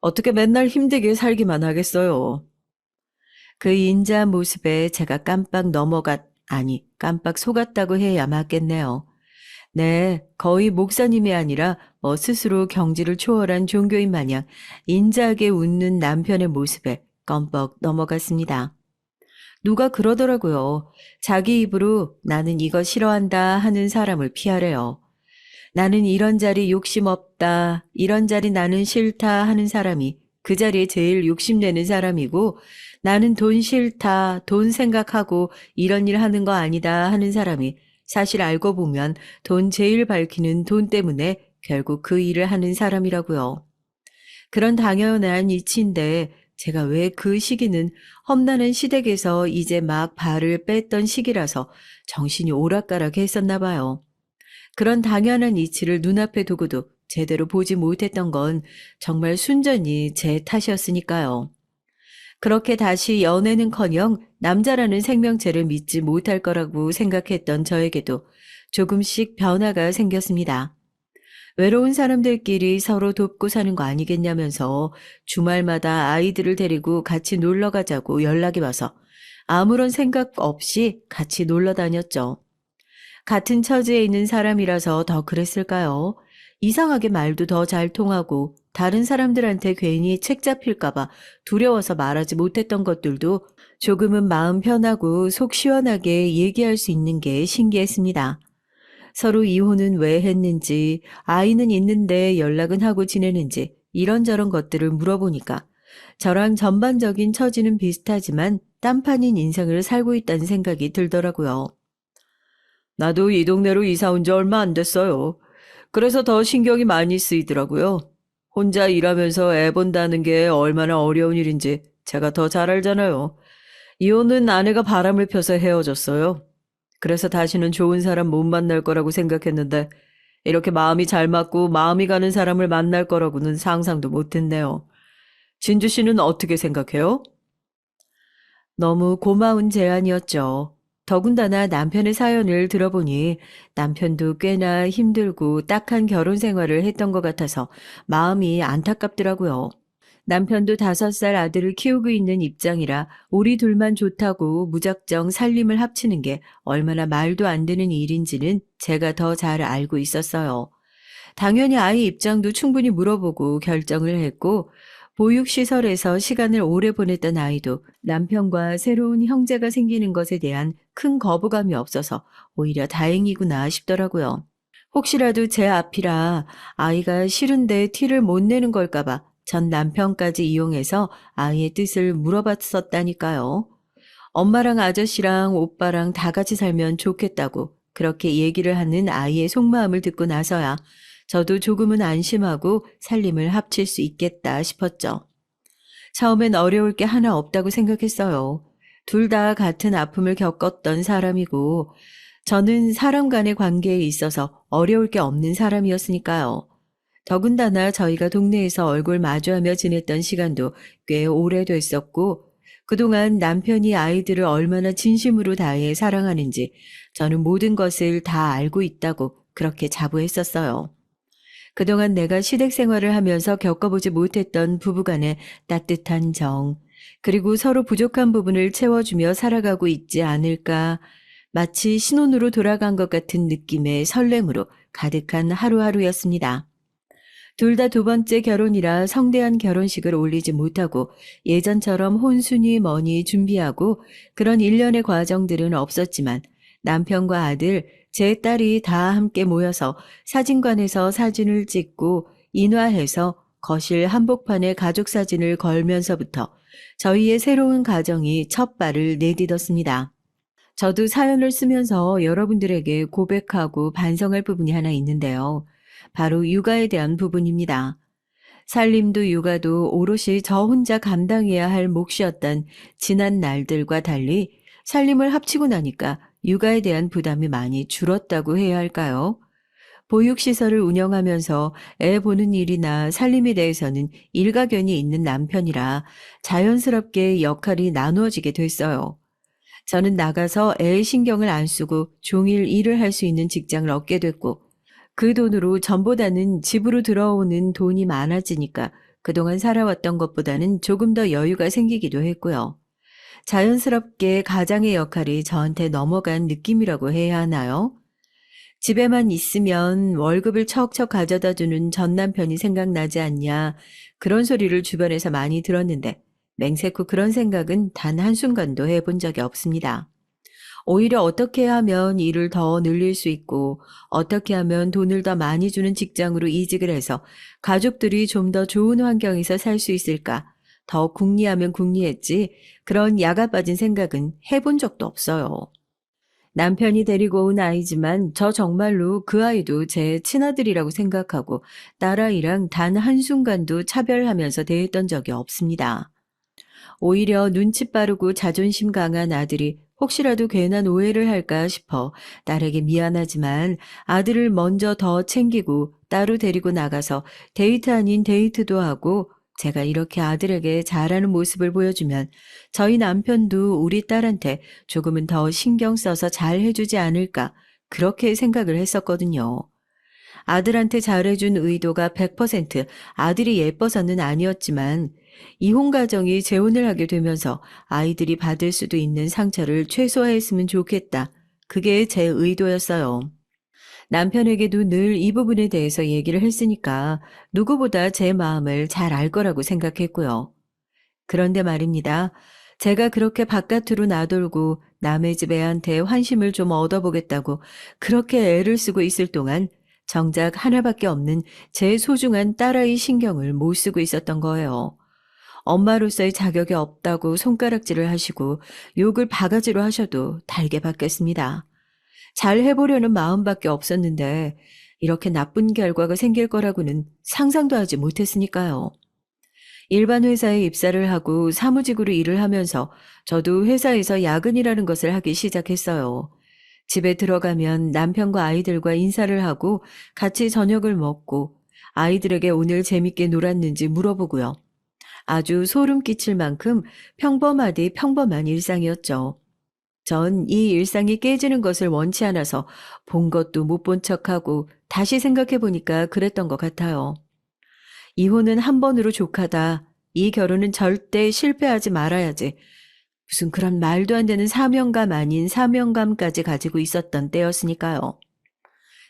어떻게 맨날 힘들게 살기만 하겠어요. 그 인자한 모습에 제가 깜빡 속았다고 해야 맞겠네요. 네, 거의 목사님이 아니라 스스로 경지를 초월한 종교인 마냥 인자하게 웃는 남편의 모습에 껌뻑 넘어갔습니다. 누가 그러더라고요. 자기 입으로 나는 이거 싫어한다 하는 사람을 피하래요. 나는 이런 자리 욕심 없다, 이런 자리 나는 싫다 하는 사람이 그 자리에 제일 욕심내는 사람이고 나는 돈 싫다, 돈 생각하고 이런 일 하는 거 아니다 하는 사람이 사실 알고 보면 돈 제일 밝히는 돈 때문에 결국 그 일을 하는 사람이라고요. 그런 당연한 이치인데 제가 왜 그 시기는 험난한 시댁에서 이제 막 발을 뺐던 시기라서 정신이 오락가락했었나 봐요. 그런 당연한 이치를 눈앞에 두고도 제대로 보지 못했던 건 정말 순전히 제 탓이었으니까요. 그렇게 다시 연애는커녕 남자라는 생명체를 믿지 못할 거라고 생각했던 저에게도 조금씩 변화가 생겼습니다. 외로운 사람들끼리 서로 돕고 사는 거 아니겠냐면서 주말마다 아이들을 데리고 같이 놀러 가자고 연락이 와서 아무런 생각 없이 같이 놀러 다녔죠. 같은 처지에 있는 사람이라서 더 그랬을까요? 이상하게 말도 더 잘 통하고 다른 사람들한테 괜히 책 잡힐까봐 두려워서 말하지 못했던 것들도 조금은 마음 편하고 속 시원하게 얘기할 수 있는 게 신기했습니다. 서로 이혼은 왜 했는지, 아이는 있는데 연락은 하고 지내는지 이런저런 것들을 물어보니까 저랑 전반적인 처지는 비슷하지만 딴판인 인생을 살고 있다는 생각이 들더라고요. 나도 이 동네로 이사 온 지 얼마 안 됐어요. 그래서 더 신경이 많이 쓰이더라고요. 혼자 일하면서 애 본다는 게 얼마나 어려운 일인지 제가 더 잘 알잖아요. 이혼은 아내가 바람을 펴서 헤어졌어요. 그래서 다시는 좋은 사람 못 만날 거라고 생각했는데 이렇게 마음이 잘 맞고 마음이 가는 사람을 만날 거라고는 상상도 못했네요. 진주 씨는 어떻게 생각해요? 너무 고마운 제안이었죠. 더군다나 남편의 사연을 들어보니 남편도 꽤나 힘들고 딱한 결혼 생활을 했던 것 같아서 마음이 안타깝더라고요. 남편도 5살 아들을 키우고 있는 입장이라 우리 둘만 좋다고 무작정 살림을 합치는 게 얼마나 말도 안 되는 일인지는 제가 더 잘 알고 있었어요. 당연히 아이 입장도 충분히 물어보고 결정을 했고, 보육시설에서 시간을 오래 보냈던 아이도 남편과 새로운 형제가 생기는 것에 대한 큰 거부감이 없어서 오히려 다행이구나 싶더라고요. 혹시라도 제 앞이라 아이가 싫은데 티를 못 내는 걸까봐 전 남편까지 이용해서 아이의 뜻을 물어봤었다니까요. 엄마랑 아저씨랑 오빠랑 다 같이 살면 좋겠다고 그렇게 얘기를 하는 아이의 속마음을 듣고 나서야 저도 조금은 안심하고 살림을 합칠 수 있겠다 싶었죠. 처음엔 어려울 게 하나 없다고 생각했어요. 둘 다 같은 아픔을 겪었던 사람이고, 저는 사람 간의 관계에 있어서 어려울 게 없는 사람이었으니까요. 더군다나 저희가 동네에서 얼굴 마주하며 지냈던 시간도 꽤 오래됐었고, 그동안 남편이 아이들을 얼마나 진심으로 다해 사랑하는지 저는 모든 것을 다 알고 있다고 그렇게 자부했었어요. 그동안 내가 시댁 생활을 하면서 겪어보지 못했던 부부간의 따뜻한 정, 그리고 서로 부족한 부분을 채워주며 살아가고 있지 않을까, 마치 신혼으로 돌아간 것 같은 느낌의 설렘으로 가득한 하루하루였습니다. 둘 다 2번째 결혼이라 성대한 결혼식을 올리지 못하고 예전처럼 혼수니 뭐니 준비하고 그런 일련의 과정들은 없었지만 남편과 아들, 제 딸이 다 함께 모여서 사진관에서 사진을 찍고 인화해서 거실 한복판에 가족 사진을 걸면서부터 저희의 새로운 가정이 첫 발을 내딛었습니다. 저도 사연을 쓰면서 여러분들에게 고백하고 반성할 부분이 하나 있는데요. 바로 육아에 대한 부분입니다. 살림도 육아도 오롯이 저 혼자 감당해야 할 몫이었던 지난 날들과 달리 살림을 합치고 나니까 육아에 대한 부담이 많이 줄었다고 해야 할까요? 보육시설을 운영하면서 애 보는 일이나 살림에 대해서는 일가견이 있는 남편이라 자연스럽게 역할이 나누어지게 됐어요. 저는 나가서 애의 신경을 안 쓰고 종일 일을 할 수 있는 직장을 얻게 됐고, 그 돈으로 전보다는 집으로 들어오는 돈이 많아지니까 그동안 살아왔던 것보다는 조금 더 여유가 생기기도 했고요. 자연스럽게 가장의 역할이 저한테 넘어간 느낌이라고 해야 하나요? 집에만 있으면 월급을 척척 가져다 주는 전 남편이 생각나지 않냐, 그런 소리를 주변에서 많이 들었는데 맹세코 그런 생각은 단 한순간도 해본 적이 없습니다. 오히려 어떻게 하면 일을 더 늘릴 수 있고 어떻게 하면 돈을 더 많이 주는 직장으로 이직을 해서 가족들이 좀 더 좋은 환경에서 살 수 있을까? 더 궁리하면 궁리했지 그런 야가 빠진 생각은 해본 적도 없어요. 남편이 데리고 온 아이지만 저 정말로 그 아이도 제 친아들이라고 생각하고 딸아이랑 단 한순간도 차별하면서 대했던 적이 없습니다. 오히려 눈치 빠르고 자존심 강한 아들이 혹시라도 괜한 오해를 할까 싶어 딸에게 미안하지만 아들을 먼저 더 챙기고 따로 데리고 나가서 데이트 아닌 데이트도 하고 제가 이렇게 아들에게 잘하는 모습을 보여주면 저희 남편도 우리 딸한테 조금은 더 신경 써서 잘 해주지 않을까 그렇게 생각을 했었거든요. 아들한테 잘해준 의도가 100% 아들이 예뻐서는 아니었지만 이혼 가정이 재혼을 하게 되면서 아이들이 받을 수도 있는 상처를 최소화했으면 좋겠다. 그게 제 의도였어요. 남편에게도 늘 이 부분에 대해서 얘기를 했으니까 누구보다 제 마음을 잘 알 거라고 생각했고요. 그런데 말입니다. 제가 그렇게 바깥으로 나돌고 남의 집 애한테 환심을 좀 얻어보겠다고 그렇게 애를 쓰고 있을 동안 정작 하나밖에 없는 제 소중한 딸아이 신경을 못 쓰고 있었던 거예요. 엄마로서의 자격이 없다고 손가락질을 하시고 욕을 바가지로 하셔도 달게 받겠습니다. 잘 해보려는 마음밖에 없었는데 이렇게 나쁜 결과가 생길 거라고는 상상도 하지 못했으니까요. 일반 회사에 입사를 하고 사무직으로 일을 하면서 저도 회사에서 야근이라는 것을 하기 시작했어요. 집에 들어가면 남편과 아이들과 인사를 하고 같이 저녁을 먹고 아이들에게 오늘 재밌게 놀았는지 물어보고요. 아주 소름 끼칠 만큼 평범하디 평범한 일상이었죠. 전 이 일상이 깨지는 것을 원치 않아서 본 것도 못 본 척하고 다시 생각해 보니까 그랬던 것 같아요. 이혼은 한 번으로 족하다. 이 결혼은 절대 실패하지 말아야지. 무슨 그런 말도 안 되는 사명감 아닌 사명감까지 가지고 있었던 때였으니까요.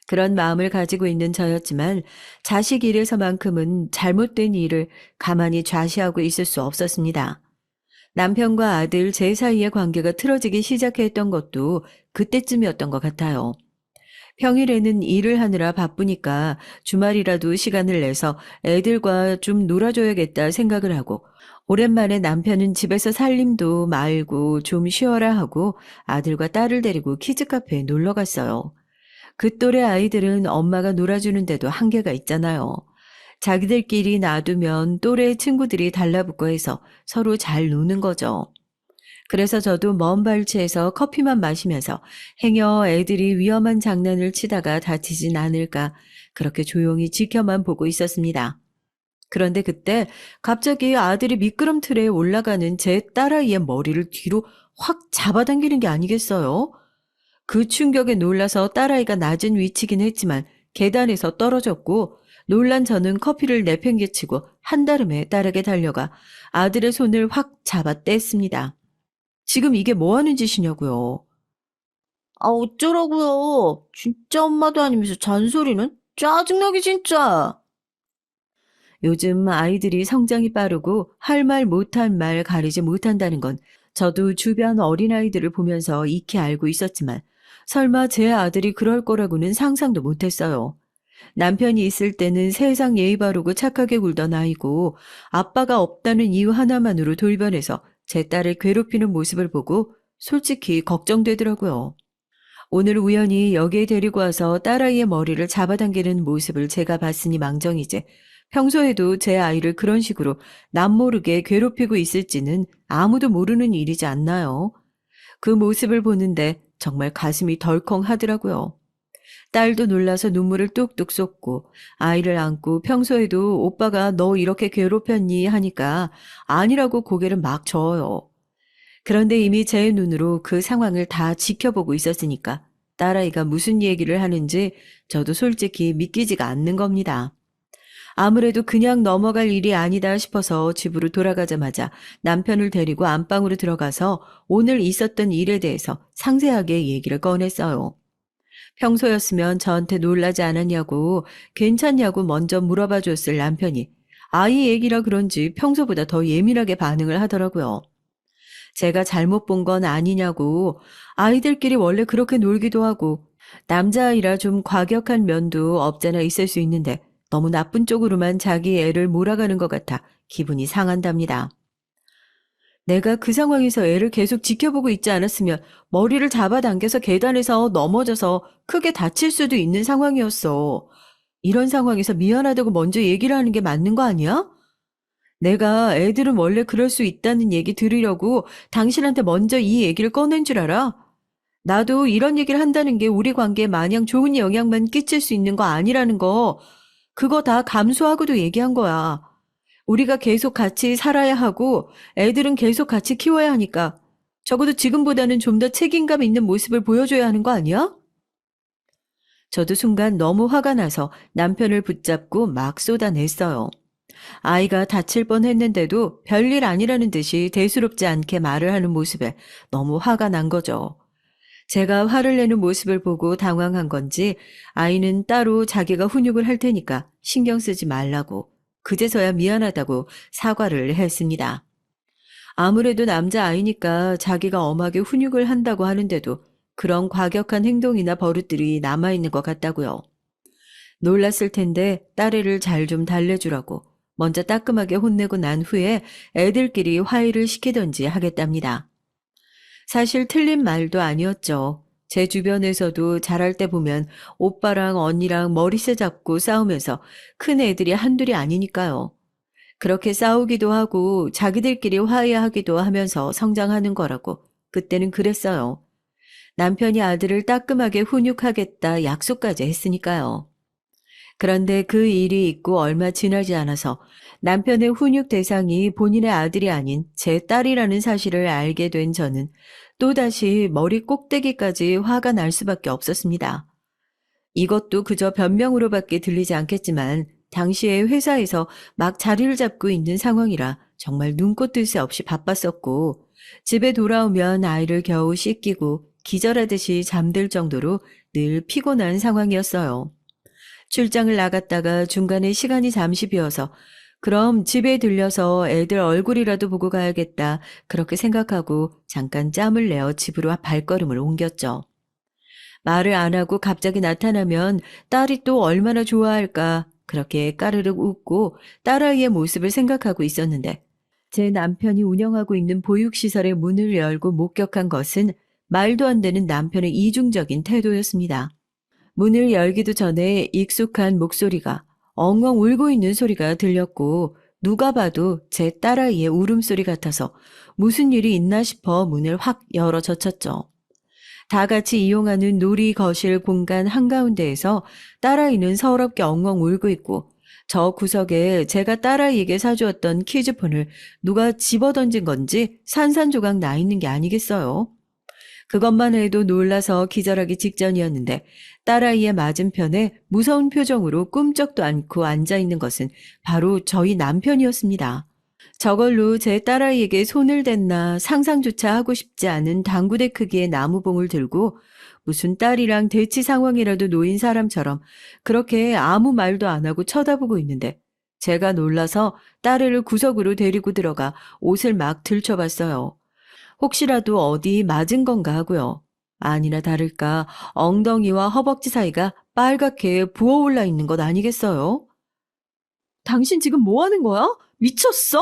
그런 마음을 가지고 있는 저였지만 자식 일에서만큼은 잘못된 일을 가만히 좌시하고 있을 수 없었습니다. 남편과 아들 제 사이의 관계가 틀어지기 시작했던 것도 그때쯤이었던 것 같아요. 평일에는 일을 하느라 바쁘니까 주말이라도 시간을 내서 애들과 좀 놀아줘야겠다 생각을 하고 오랜만에 남편은 집에서 살림도 말고 좀 쉬어라 하고 아들과 딸을 데리고 키즈카페에 놀러 갔어요. 그 또래 아이들은 엄마가 놀아주는데도 한계가 있잖아요. 자기들끼리 놔두면 또래 친구들이 달라붙고 해서 서로 잘 노는 거죠. 그래서 저도 먼 발치에서 커피만 마시면서 행여 애들이 위험한 장난을 치다가 다치진 않을까 그렇게 조용히 지켜만 보고 있었습니다. 그런데 그때 갑자기 아들이 미끄럼틀에 올라가는 제 딸아이의 머리를 뒤로 확 잡아당기는 게 아니겠어요? 그 충격에 놀라서 딸아이가 낮은 위치긴 했지만 계단에서 떨어졌고 놀란 저는 커피를 내팽개치고 한달음에 딸에게 달려가 아들의 손을 확 잡아 뗐습니다. 지금 이게 뭐 하는 짓이냐고요. 아, 어쩌라고요. 진짜 엄마도 아니면서 잔소리는? 짜증나게 진짜. 요즘 아이들이 성장이 빠르고 할 말 못할 말 가리지 못한다는 건 저도 주변 어린아이들을 보면서 익히 알고 있었지만 설마 제 아들이 그럴 거라고는 상상도 못했어요. 남편이 있을 때는 세상 예의 바르고 착하게 굴던 아이고 아빠가 없다는 이유 하나만으로 돌변해서 제 딸을 괴롭히는 모습을 보고 솔직히 걱정되더라고요. 오늘 우연히 여기에 데리고 와서 딸아이의 머리를 잡아당기는 모습을 제가 봤으니 망정이지. 평소에도 제 아이를 그런 식으로 남모르게 괴롭히고 있을지는 아무도 모르는 일이지 않나요? 그 모습을 보는데 정말 가슴이 덜컹 하더라고요. 딸도 놀라서 눈물을 뚝뚝 쏟고 아이를 안고 평소에도 오빠가 너 이렇게 괴롭혔니 하니까 아니라고 고개를 막 저어요. 그런데 이미 제 눈으로 그 상황을 다 지켜보고 있었으니까 딸아이가 무슨 얘기를 하는지 저도 솔직히 믿기지가 않는 겁니다. 아무래도 그냥 넘어갈 일이 아니다 싶어서 집으로 돌아가자마자 남편을 데리고 안방으로 들어가서 오늘 있었던 일에 대해서 상세하게 얘기를 꺼냈어요. 평소였으면 저한테 놀라지 않았냐고 괜찮냐고 먼저 물어봐 줬을 남편이 아이 얘기라 그런지 평소보다 더 예민하게 반응을 하더라고요. 제가 잘못 본 건 아니냐고 아이들끼리 원래 그렇게 놀기도 하고 남자아이라 좀 과격한 면도 없잖아 있을 수 있는데 너무 나쁜 쪽으로만 자기 애를 몰아가는 것 같아 기분이 상한답니다. 내가 그 상황에서 애를 계속 지켜보고 있지 않았으면 머리를 잡아당겨서 계단에서 넘어져서 크게 다칠 수도 있는 상황이었어. 이런 상황에서 미안하다고 먼저 얘기를 하는 게 맞는 거 아니야? 내가 애들은 원래 그럴 수 있다는 얘기 들으려고 당신한테 먼저 이 얘기를 꺼낸 줄 알아? 나도 이런 얘기를 한다는 게 우리 관계에 마냥 좋은 영향만 끼칠 수 있는 거 아니라는 거, 그거 다 감수하고도 얘기한 거야. 우리가 계속 같이 살아야 하고 애들은 계속 같이 키워야 하니까 적어도 지금보다는 좀 더 책임감 있는 모습을 보여줘야 하는 거 아니야? 저도 순간 너무 화가 나서 남편을 붙잡고 막 쏟아냈어요. 아이가 다칠 뻔했는데도 별일 아니라는 듯이 대수롭지 않게 말을 하는 모습에 너무 화가 난 거죠. 제가 화를 내는 모습을 보고 당황한 건지 아이는 따로 자기가 훈육을 할 테니까 신경 쓰지 말라고 그제서야 미안하다고 사과를 했습니다. 아무래도 남자아이니까 자기가 엄하게 훈육을 한다고 하는데도 그런 과격한 행동이나 버릇들이 남아있는 것 같다고요. 놀랐을 텐데 딸애를 잘 좀 달래주라고 먼저 따끔하게 혼내고 난 후에 애들끼리 화해를 시키던지 하겠답니다. 사실 틀린 말도 아니었죠. 제 주변에서도 잘할 때 보면 오빠랑 언니랑 머리세 잡고 싸우면서 큰 애들이 한둘이 아니니까요. 그렇게 싸우기도 하고 자기들끼리 화해하기도 하면서 성장하는 거라고 그때는 그랬어요. 남편이 아들을 따끔하게 훈육하겠다 약속까지 했으니까요. 그런데 그 일이 있고 얼마 지나지 않아서 남편의 훈육 대상이 본인의 아들이 아닌 제 딸이라는 사실을 알게 된 저는 또다시 머리 꼭대기까지 화가 날 수밖에 없었습니다. 이것도 그저 변명으로밖에 들리지 않겠지만 당시에 회사에서 막 자리를 잡고 있는 상황이라 정말 눈꽃 뜰 새 없이 바빴었고 집에 돌아오면 아이를 겨우 씻기고 기절하듯이 잠들 정도로 늘 피곤한 상황이었어요. 출장을 나갔다가 중간에 시간이 잠시 비어서 그럼 집에 들려서 애들 얼굴이라도 보고 가야겠다 그렇게 생각하고 잠깐 짬을 내어 집으로 발걸음을 옮겼죠. 말을 안 하고 갑자기 나타나면 딸이 또 얼마나 좋아할까 그렇게 까르륵 웃고 딸아이의 모습을 생각하고 있었는데 제 남편이 운영하고 있는 보육시설의 문을 열고 목격한 것은 말도 안 되는 남편의 이중적인 태도였습니다. 문을 열기도 전에 익숙한 목소리가 엉엉 울고 있는 소리가 들렸고 누가 봐도 제 딸아이의 울음소리 같아서 무슨 일이 있나 싶어 문을 확 열어 젖혔죠. 다 같이 이용하는 놀이 거실 공간 한가운데에서 딸아이는 서럽게 엉엉 울고 있고 저 구석에 제가 딸아이에게 사주었던 키즈폰을 누가 집어던진 건지 산산조각 나 있는 게 아니겠어요. 그것만 해도 놀라서 기절하기 직전이었는데 딸아이의 맞은편에 무서운 표정으로 꿈쩍도 않고 앉아있는 것은 바로 저희 남편이었습니다. 저걸로 제 딸아이에게 손을 댔나 상상조차 하고 싶지 않은 당구대 크기의 나무봉을 들고 무슨 딸이랑 대치 상황이라도 놓인 사람처럼 그렇게 아무 말도 안 하고 쳐다보고 있는데 제가 놀라서 딸을 구석으로 데리고 들어가 옷을 막 들춰봤어요. 혹시라도 어디 맞은 건가 하고요. 아니나 다를까 엉덩이와 허벅지 사이가 빨갛게 부어올라 있는 것 아니겠어요? 당신 지금 뭐 하는 거야? 미쳤어?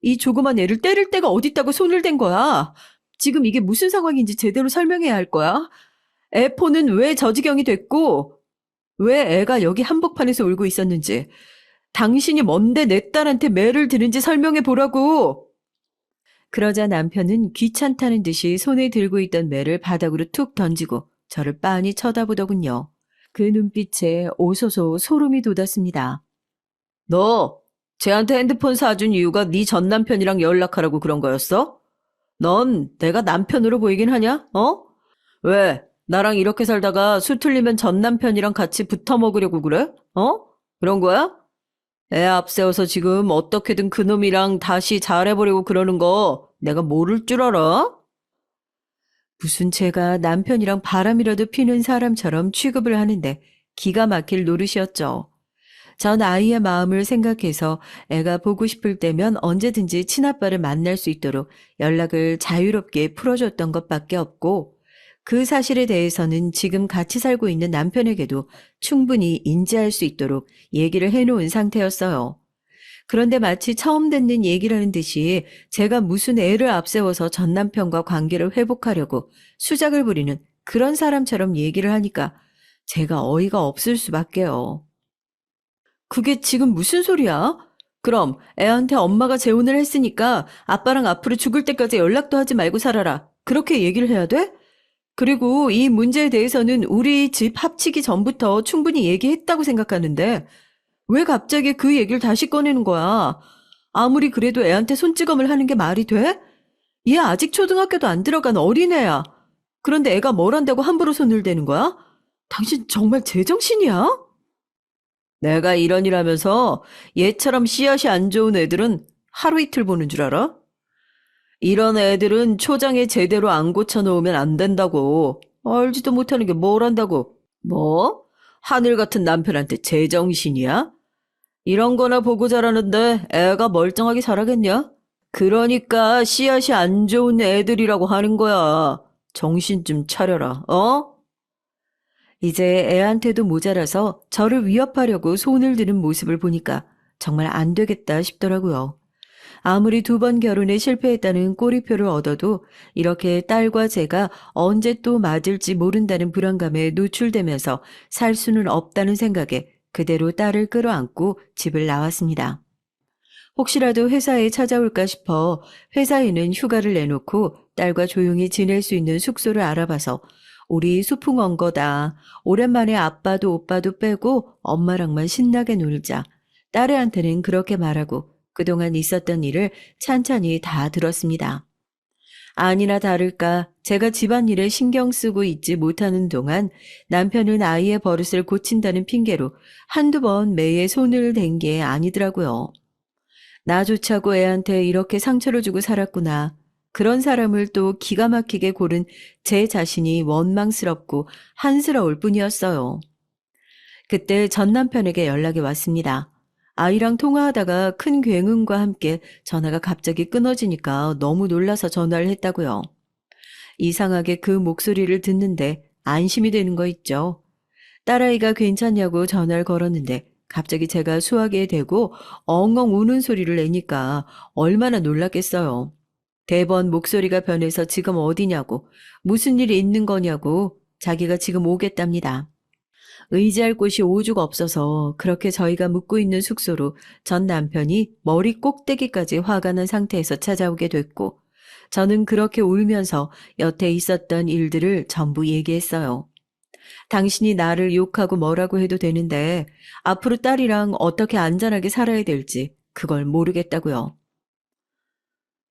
이 조그만 애를 때릴 데가 어딨다고 손을 댄 거야? 지금 이게 무슨 상황인지 제대로 설명해야 할 거야? 애 폰은 왜 저 지경이 됐고, 왜 애가 여기 한복판에서 울고 있었는지, 당신이 뭔데 내 딸한테 매를 드는지 설명해 보라고! 그러자 남편은 귀찮다는 듯이 손에 들고 있던 매를 바닥으로 툭 던지고 저를 빤히 쳐다보더군요. 그 눈빛에 오소소 소름이 돋았습니다. 너 쟤한테 핸드폰 사준 이유가 네 전 남편이랑 연락하라고 그런 거였어? 넌 내가 남편으로 보이긴 하냐? 어? 왜? 나랑 이렇게 살다가 수 틀리면 전 남편이랑 같이 붙어 먹으려고 그래? 어? 그런 거야? 애 앞세워서 지금 어떻게든 그놈이랑 다시 잘해보려고 그러는 거 내가 모를 줄 알아? 무슨 제가 남편이랑 바람이라도 피는 사람처럼 취급을 하는데 기가 막힐 노릇이었죠. 전 아이의 마음을 생각해서 애가 보고 싶을 때면 언제든지 친아빠를 만날 수 있도록 연락을 자유롭게 풀어줬던 것밖에 없고 그 사실에 대해서는 지금 같이 살고 있는 남편에게도 충분히 인지할 수 있도록 얘기를 해놓은 상태였어요. 그런데 마치 처음 듣는 얘기라는 듯이 제가 무슨 애를 앞세워서 전 남편과 관계를 회복하려고 수작을 부리는 그런 사람처럼 얘기를 하니까 제가 어이가 없을 수밖에요. 그게 지금 무슨 소리야? 그럼 애한테 엄마가 재혼을 했으니까 아빠랑 앞으로 죽을 때까지 연락도 하지 말고 살아라. 그렇게 얘기를 해야 돼? 그리고 이 문제에 대해서는 우리 집 합치기 전부터 충분히 얘기했다고 생각하는데 왜 갑자기 그 얘기를 다시 꺼내는 거야? 아무리 그래도 애한테 손찌검을 하는 게 말이 돼? 얘 아직 초등학교도 안 들어간 어린애야. 그런데 애가 뭘 한다고 함부로 손을 대는 거야? 당신 정말 제정신이야? 내가 이런 일 하면서 얘처럼 씨앗이 안 좋은 애들은 하루 이틀 보는 줄 알아? 이런 애들은 초장에 제대로 안 고쳐놓으면 안 된다고. 알지도 못하는 게 뭘 한다고. 뭐? 하늘 같은 남편한테 제정신이야? 이런 거나 보고 자라는데 애가 멀쩡하게 자라겠냐? 그러니까 씨앗이 안 좋은 애들이라고 하는 거야. 정신 좀 차려라, 어? 이제 애한테도 모자라서 저를 위협하려고 손을 드는 모습을 보니까 정말 안 되겠다 싶더라고요. 아무리 2번 결혼에 실패했다는 꼬리표를 얻어도 이렇게 딸과 제가 언제 또 맞을지 모른다는 불안감에 노출되면서 살 수는 없다는 생각에 그대로 딸을 끌어안고 집을 나왔습니다. 혹시라도 회사에 찾아올까 싶어 회사에는 휴가를 내놓고 딸과 조용히 지낼 수 있는 숙소를 알아봐서 우리 소풍 온 거다. 오랜만에 아빠도 오빠도 빼고 엄마랑만 신나게 놀자. 딸애한테는 그렇게 말하고 그동안 있었던 일을 찬찬히 다 들었습니다. 아니나 다를까 제가 집안일에 신경 쓰고 있지 못하는 동안 남편은 아이의 버릇을 고친다는 핑계로 한두 번 매에 손을 댄 게 아니더라고요. 나조차고 애한테 이렇게 상처를 주고 살았구나. 그런 사람을 또 기가 막히게 고른 제 자신이 원망스럽고 한스러울 뿐이었어요. 그때 전 남편에게 연락이 왔습니다. 아이랑 통화하다가 큰 굉음과 함께 전화가 갑자기 끊어지니까 너무 놀라서 전화를 했다고요. 이상하게 그 목소리를 듣는데 안심이 되는 거 있죠. 딸아이가 괜찮냐고 전화를 걸었는데 갑자기 제가 수화기에 대고 엉엉 우는 소리를 내니까 얼마나 놀랐겠어요. 대번 목소리가 변해서 지금 어디냐고, 무슨 일이 있는 거냐고 자기가 지금 오겠답니다. 의지할 곳이 오죽 없어서 그렇게 저희가 묵고 있는 숙소로 전 남편이 머리 꼭대기까지 화가 난 상태에서 찾아오게 됐고, 저는 그렇게 울면서 여태 있었던 일들을 전부 얘기했어요. 당신이 나를 욕하고 뭐라고 해도 되는데 앞으로 딸이랑 어떻게 안전하게 살아야 될지 그걸 모르겠다고요.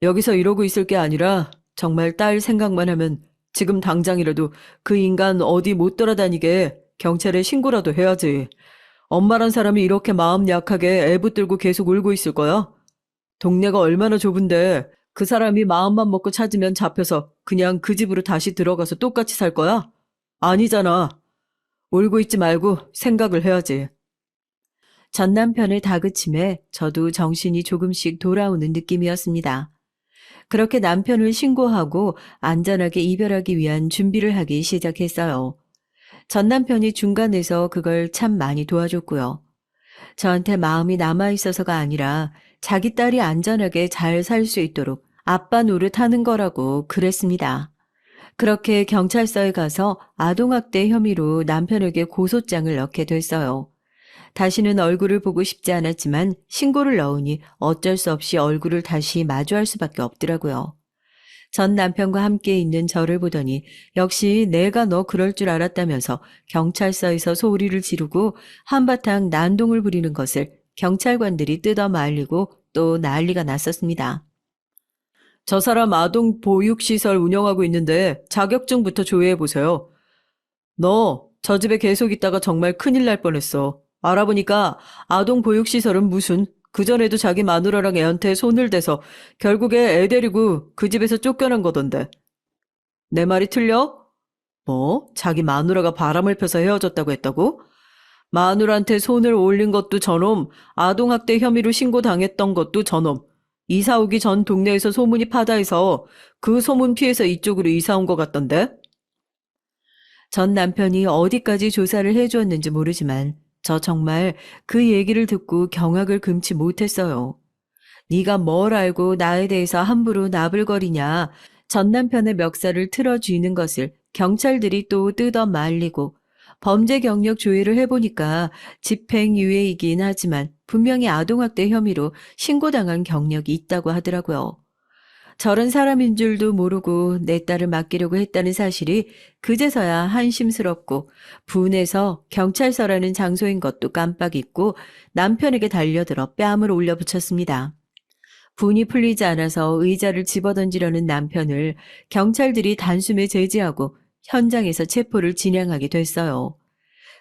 여기서 이러고 있을 게 아니라 정말 딸 생각만 하면 지금 당장이라도 그 인간 어디 못 돌아다니게 경찰에 신고라도 해야지. 엄마란 사람이 이렇게 마음 약하게 애 붙들고 계속 울고 있을 거야? 동네가 얼마나 좁은데 그 사람이 마음만 먹고 찾으면 잡혀서 그냥 그 집으로 다시 들어가서 똑같이 살 거야? 아니잖아. 울고 있지 말고 생각을 해야지. 전 남편의 다그침에 저도 정신이 조금씩 돌아오는 느낌이었습니다. 그렇게 남편을 신고하고 안전하게 이별하기 위한 준비를 하기 시작했어요. 전 남편이 중간에서 그걸 참 많이 도와줬고요. 저한테 마음이 남아있어서가 아니라 자기 딸이 안전하게 잘 살 수 있도록 아빠 노릇하는 거라고 그랬습니다. 그렇게 경찰서에 가서 아동학대 혐의로 남편에게 고소장을 넣게 됐어요. 다시는 얼굴을 보고 싶지 않았지만 신고를 넣으니 어쩔 수 없이 얼굴을 다시 마주할 수밖에 없더라고요. 전 남편과 함께 있는 저를 보더니 역시 내가 너 그럴 줄 알았다면서 경찰서에서 소리를 지르고 한바탕 난동을 부리는 것을 경찰관들이 뜯어 말리고 또 난리가 났었습니다. 저 사람 아동 보육시설 운영하고 있는데 자격증부터 조회해보세요. 너 저 집에 계속 있다가 정말 큰일 날 뻔했어. 알아보니까 아동 보육시설은 무슨 그전에도 자기 마누라랑 애한테 손을 대서 결국에 애 데리고 그 집에서 쫓겨난 거던데. 내 말이 틀려? 뭐? 자기 마누라가 바람을 펴서 헤어졌다고 했다고? 마누라한테 손을 올린 것도 저놈, 아동학대 혐의로 신고당했던 것도 저놈. 이사 오기 전 동네에서 소문이 파다해서 그 소문 피해서 이쪽으로 이사 온 것 같던데? 전 남편이 어디까지 조사를 해주었는지 모르지만 저 정말 그 얘기를 듣고 경악을 금치 못했어요. 네가 뭘 알고 나에 대해서 함부로 나불거리냐. 전 남편의 멱살을 틀어쥐는 것을 경찰들이 또 뜯어 말리고 범죄 경력 조회를 해보니까 집행유예이긴 하지만 분명히 아동학대 혐의로 신고당한 경력이 있다고 하더라고요. 저런 사람인 줄도 모르고 내 딸을 맡기려고 했다는 사실이 그제서야 한심스럽고 분해서 경찰서라는 장소인 것도 깜빡 잊고 남편에게 달려들어 뺨을 올려붙였습니다. 분이 풀리지 않아서 의자를 집어던지려는 남편을 경찰들이 단숨에 제지하고 현장에서 체포를 진행하게 됐어요.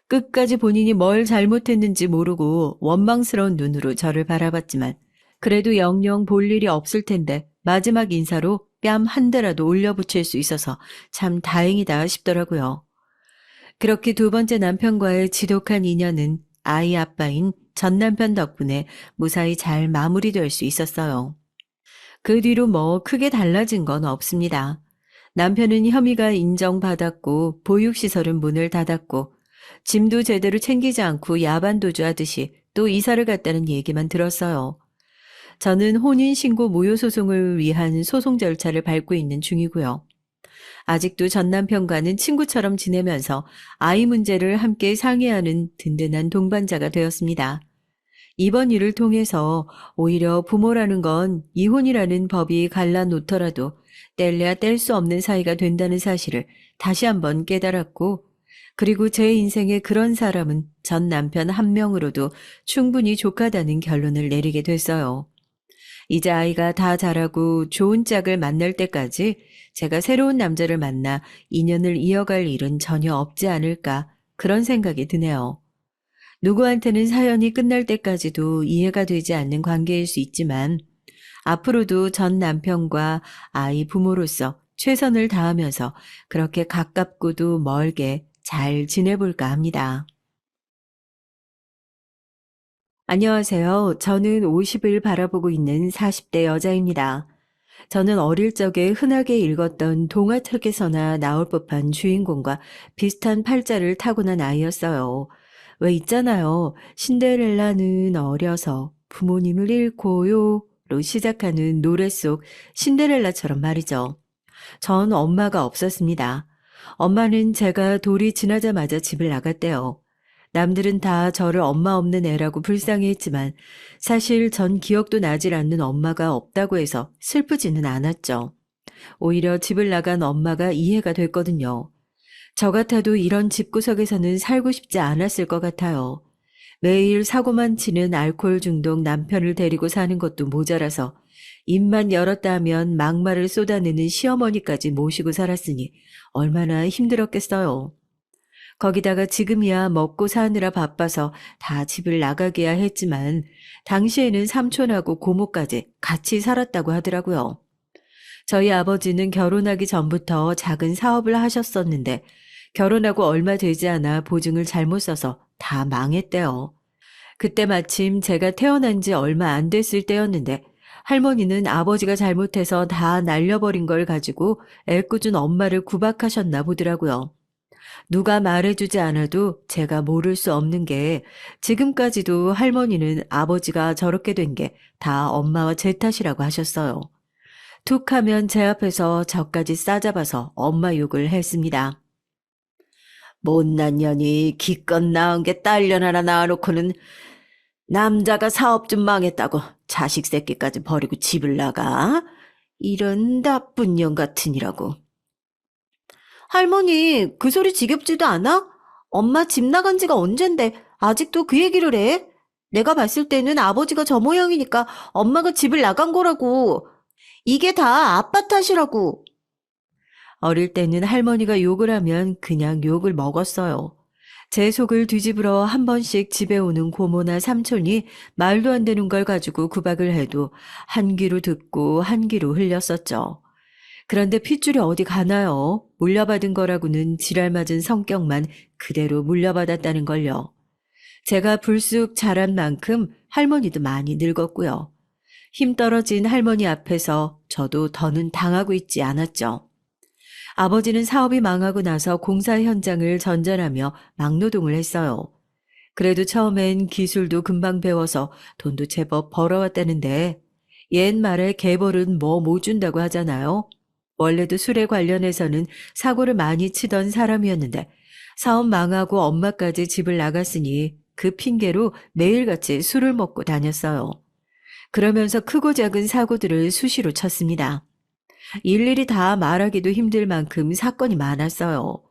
끝까지 본인이 뭘 잘못했는지 모르고 원망스러운 눈으로 저를 바라봤지만 그래도 영영 볼 일이 없을 텐데 마지막 인사로 뺨 한 대라도 올려붙일 수 있어서 참 다행이다 싶더라고요. 그렇게 두 번째 남편과의 지독한 인연은 아이 아빠인 전 남편 덕분에 무사히 잘 마무리될 수 있었어요. 그 뒤로 뭐 크게 달라진 건 없습니다. 남편은 혐의가 인정받았고 보육시설은 문을 닫았고 짐도 제대로 챙기지 않고 야반도주하듯이 또 이사를 갔다는 얘기만 들었어요. 저는 혼인신고 무효소송을 위한 소송 절차를 밟고 있는 중이고요. 아직도 전 남편과는 친구처럼 지내면서 아이 문제를 함께 상의하는 든든한 동반자가 되었습니다. 이번 일을 통해서 오히려 부모라는 건 이혼이라는 법이 갈라놓더라도 뗄래야 뗄 수 없는 사이가 된다는 사실을 다시 한번 깨달았고, 그리고 제 인생에 그런 사람은 전 남편 한 명으로도 충분히 족하다는 결론을 내리게 됐어요. 이제 아이가 다 자라고 좋은 짝을 만날 때까지 제가 새로운 남자를 만나 인연을 이어갈 일은 전혀 없지 않을까, 그런 생각이 드네요. 누구한테는 사연이 끝날 때까지도 이해가 되지 않는 관계일 수 있지만 앞으로도 전 남편과 아이 부모로서 최선을 다하면서 그렇게 가깝고도 멀게 잘 지내볼까 합니다. 안녕하세요. 저는 50을 바라보고 있는 40대 여자입니다. 저는 어릴 적에 흔하게 읽었던 동화책에서나 나올 법한 주인공과 비슷한 팔자를 타고난 아이였어요. 왜 있잖아요. 신데렐라는 어려서 부모님을 잃고요. 로 시작하는 노래 속 신데렐라처럼 말이죠. 전 엄마가 없었습니다. 엄마는 제가 돌이 지나자마자 집을 나갔대요. 남들은 다 저를 엄마 없는 애라고 불쌍해했지만 사실 전 기억도 나질 않는 엄마가 없다고 해서 슬프지는 않았죠. 오히려 집을 나간 엄마가 이해가 됐거든요. 저 같아도 이런 집구석에서는 살고 싶지 않았을 것 같아요. 매일 사고만 치는 알코올 중독 남편을 데리고 사는 것도 모자라서 입만 열었다 하면 막말을 쏟아내는 시어머니까지 모시고 살았으니 얼마나 힘들었겠어요. 거기다가 지금이야 먹고 사느라 바빠서 다 집을 나가게야 했지만 당시에는 삼촌하고 고모까지 같이 살았다고 하더라고요. 저희 아버지는 결혼하기 전부터 작은 사업을 하셨었는데 결혼하고 얼마 되지 않아 보증을 잘못 써서 다 망했대요. 그때 마침 제가 태어난 지 얼마 안 됐을 때였는데 할머니는 아버지가 잘못해서 다 날려버린 걸 가지고 애꿎은 엄마를 구박하셨나 보더라고요. 누가 말해주지 않아도 제가 모를 수 없는 게 지금까지도 할머니는 아버지가 저렇게 된 게 다 엄마와 제 탓이라고 하셨어요. 툭 하면 제 앞에서 저까지 싸잡아서 엄마 욕을 했습니다. 못난 년이 기껏 낳은 게 딸년 하나 낳아놓고는 남자가 사업 좀 망했다고 자식 새끼까지 버리고 집을 나가? 이런 나쁜 년 같으니라고. 할머니, 그 소리 지겹지도 않아? 엄마 집 나간 지가 언젠데 아직도 그 얘기를 해? 내가 봤을 때는 아버지가 저 모양이니까 엄마가 집을 나간 거라고. 이게 다 아빠 탓이라고. 어릴 때는 할머니가 욕을 하면 그냥 욕을 먹었어요. 제 속을 뒤집으러 한 번씩 집에 오는 고모나 삼촌이 말도 안 되는 걸 가지고 구박을 해도 한 귀로 듣고 한 귀로 흘렸었죠. 그런데 핏줄이 어디 가나요? 물려받은 거라고는 지랄 맞은 성격만 그대로 물려받았다는 걸요. 제가 불쑥 자란 만큼 할머니도 많이 늙었고요. 힘 떨어진 할머니 앞에서 저도 더는 당하고 있지 않았죠. 아버지는 사업이 망하고 나서 공사 현장을 전전하며 막노동을 했어요. 그래도 처음엔 기술도 금방 배워서 돈도 제법 벌어왔다는데 옛말에 개벌은 뭐 못 준다고 하잖아요. 원래도 술에 관련해서는 사고를 많이 치던 사람이었는데 사업 망하고 엄마까지 집을 나갔으니 그 핑계로 매일같이 술을 먹고 다녔어요. 그러면서 크고 작은 사고들을 수시로 쳤습니다. 일일이 다 말하기도 힘들 만큼 사건이 많았어요.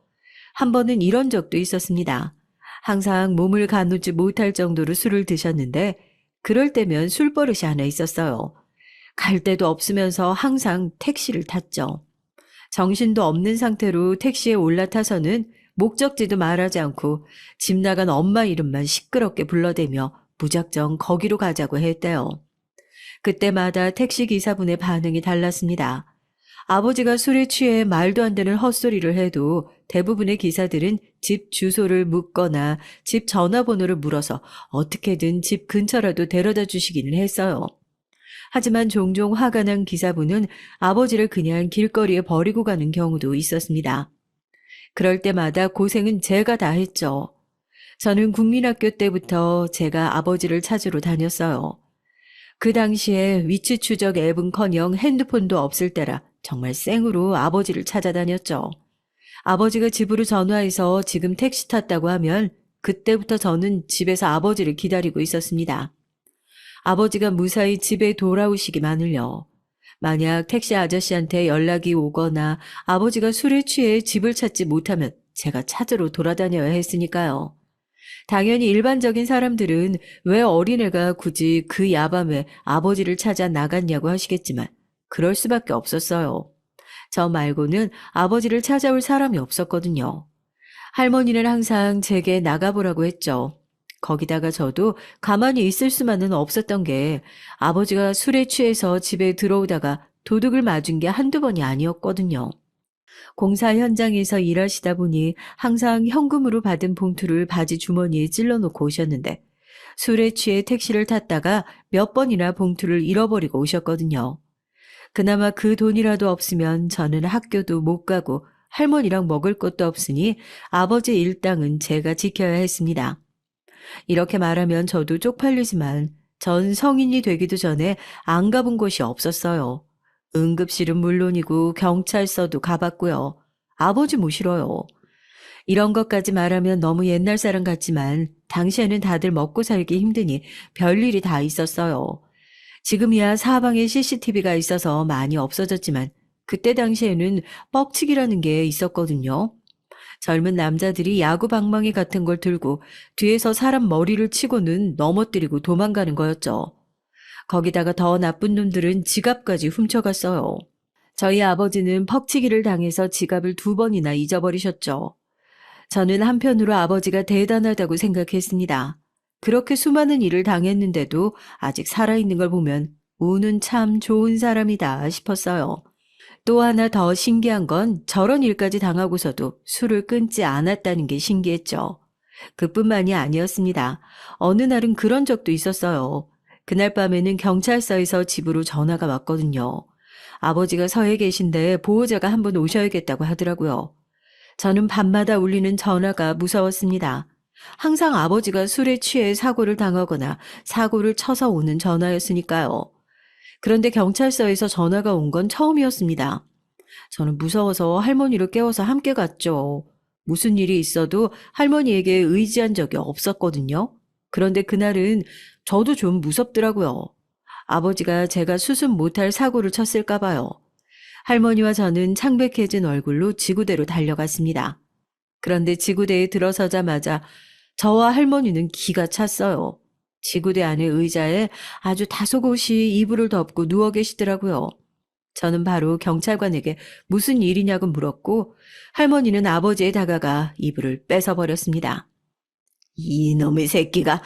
한 번은 이런 적도 있었습니다. 항상 몸을 가누지 못할 정도로 술을 드셨는데 그럴 때면 술버릇이 하나 있었어요. 갈 데도 없으면서 항상 택시를 탔죠. 정신도 없는 상태로 택시에 올라타서는 목적지도 말하지 않고 집 나간 엄마 이름만 시끄럽게 불러대며 무작정 거기로 가자고 했대요. 그때마다 택시기사분의 반응이 달랐습니다. 아버지가 술에 취해 말도 안 되는 헛소리를 해도 대부분의 기사들은 집 주소를 묻거나 집 전화번호를 물어서 어떻게든 집 근처라도 데려다 주시기는 했어요. 하지만 종종 화가 난 기사분은 아버지를 그냥 길거리에 버리고 가는 경우도 있었습니다. 그럴 때마다 고생은 제가 다 했죠. 저는 국민학교 때부터 제가 아버지를 찾으러 다녔어요. 그 당시에 위치 추적 앱은커녕 핸드폰도 없을 때라 정말 생으로 아버지를 찾아다녔죠. 아버지가 집으로 전화해서 지금 택시 탔다고 하면 그때부터 저는 집에서 아버지를 기다리고 있었습니다. 아버지가 무사히 집에 돌아오시기만을요. 만약 택시 아저씨한테 연락이 오거나 아버지가 술에 취해 집을 찾지 못하면 제가 찾으러 돌아다녀야 했으니까요. 당연히 일반적인 사람들은 왜 어린애가 굳이 그 야밤에 아버지를 찾아 나갔냐고 하시겠지만 그럴 수밖에 없었어요. 저 말고는 아버지를 찾아올 사람이 없었거든요. 할머니는 항상 제게 나가보라고 했죠. 거기다가 저도 가만히 있을 수만은 없었던 게 아버지가 술에 취해서 집에 들어오다가 도둑을 맞은 게 한두 번이 아니었거든요. 공사 현장에서 일하시다 보니 항상 현금으로 받은 봉투를 바지 주머니에 찔러놓고 오셨는데 술에 취해 택시를 탔다가 몇 번이나 봉투를 잃어버리고 오셨거든요. 그나마 그 돈이라도 없으면 저는 학교도 못 가고 할머니랑 먹을 것도 없으니 아버지 일당은 제가 지켜야 했습니다. 이렇게 말하면 저도 쪽팔리지만 전 성인이 되기도 전에 안 가본 곳이 없었어요. 응급실은 물론이고 경찰서도 가봤고요. 아버지 모시러요. 이런 것까지 말하면 너무 옛날 사람 같지만 당시에는 다들 먹고 살기 힘드니 별일이 다 있었어요. 지금이야 사방에 CCTV가 있어서 많이 없어졌지만 그때 당시에는 뻑치기라는 게 있었거든요. 젊은 남자들이 야구 방망이 같은 걸 들고 뒤에서 사람 머리를 치고는 넘어뜨리고 도망가는 거였죠. 거기다가 더 나쁜 놈들은 지갑까지 훔쳐갔어요. 저희 아버지는 퍽치기를 당해서 지갑을 2번이나 잊어버리셨죠. 저는 한편으로 아버지가 대단하다고 생각했습니다. 그렇게 수많은 일을 당했는데도 아직 살아있는 걸 보면 운은 참 좋은 사람이다 싶었어요. 또 하나 더 신기한 건 저런 일까지 당하고서도 술을 끊지 않았다는 게 신기했죠. 그뿐만이 아니었습니다. 어느 날은 그런 적도 있었어요. 그날 밤에는 경찰서에서 집으로 전화가 왔거든요. 아버지가 서해 계신데 보호자가 한번 오셔야겠다고 하더라고요. 저는 밤마다 울리는 전화가 무서웠습니다. 항상 아버지가 술에 취해 사고를 당하거나 사고를 쳐서 오는 전화였으니까요. 그런데 경찰서에서 전화가 온 건 처음이었습니다. 저는 무서워서 할머니를 깨워서 함께 갔죠. 무슨 일이 있어도 할머니에게 의지한 적이 없었거든요. 그런데 그날은 저도 좀 무섭더라고요. 아버지가 제가 수습 못할 사고를 쳤을까 봐요. 할머니와 저는 창백해진 얼굴로 지구대로 달려갔습니다. 그런데 지구대에 들어서자마자 저와 할머니는 기가 찼어요. 지구대 안의 의자에 아주 다소곳이 이불을 덮고 누워 계시더라고요. 저는 바로 경찰관에게 무슨 일이냐고 물었고 할머니는 아버지에 다가가 이불을 뺏어버렸습니다. 이놈의 새끼가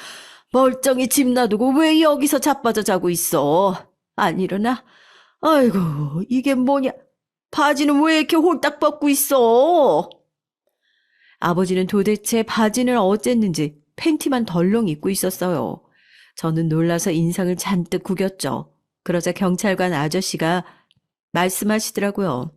멀쩡히 집 놔두고 왜 여기서 자빠져 자고 있어? 안 일어나? 아이고, 이게 뭐냐? 바지는 왜 이렇게 홀딱 벗고 있어? 아버지는 도대체 바지는 어쨌는지 팬티만 덜렁 입고 있었어요. 저는 놀라서 인상을 잔뜩 구겼죠. 그러자 경찰관 아저씨가 말씀하시더라고요.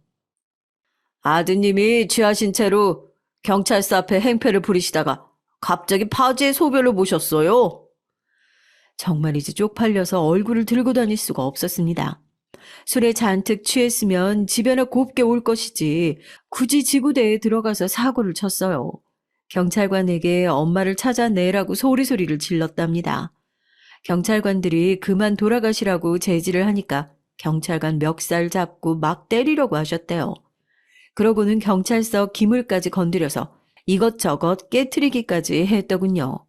아드님이 취하신 채로 경찰서 앞에 행패를 부리시다가 갑자기 바지에 소변을 보셨어요. 정말 이제 쪽팔려서 얼굴을 들고 다닐 수가 없었습니다. 술에 잔뜩 취했으면 집에나 곱게 올 것이지 굳이 지구대에 들어가서 사고를 쳤어요. 경찰관에게 엄마를 찾아내라고 소리소리를 질렀답니다. 경찰관들이 그만 돌아가시라고 제지를 하니까 경찰관 멱살 잡고 막 때리려고 하셨대요. 그러고는 경찰서 기물까지 건드려서 이것저것 깨트리기까지 했더군요.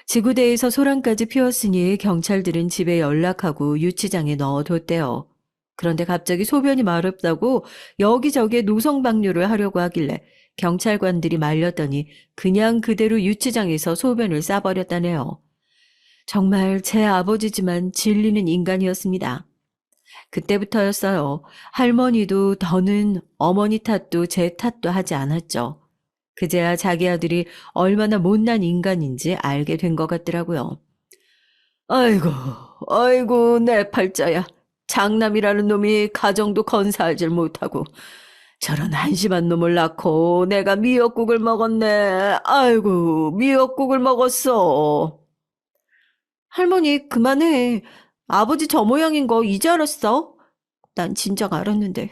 지구대에서 소란까지 피웠으니 경찰들은 집에 연락하고 유치장에 넣어뒀대요. 그런데 갑자기 소변이 마렵다고 여기저기에 노성방뇨를 하려고 하길래 경찰관들이 말렸더니 그냥 그대로 유치장에서 소변을 싸버렸다네요. 정말 제 아버지지만 질리는 인간이었습니다. 그때부터였어요. 할머니도 더는 어머니 탓도 제 탓도 하지 않았죠. 그제야 자기 아들이 얼마나 못난 인간인지 알게 된 것 같더라고요. 아이고, 아이고, 내 팔자야. 장남이라는 놈이 가정도 건사하질 못하고 저런 한심한 놈을 낳고 내가 미역국을 먹었네. 아이고, 미역국을 먹었어. 할머니, 그만해. 아버지 저 모양인 거 이제 알았어? 난 진작 알았는데.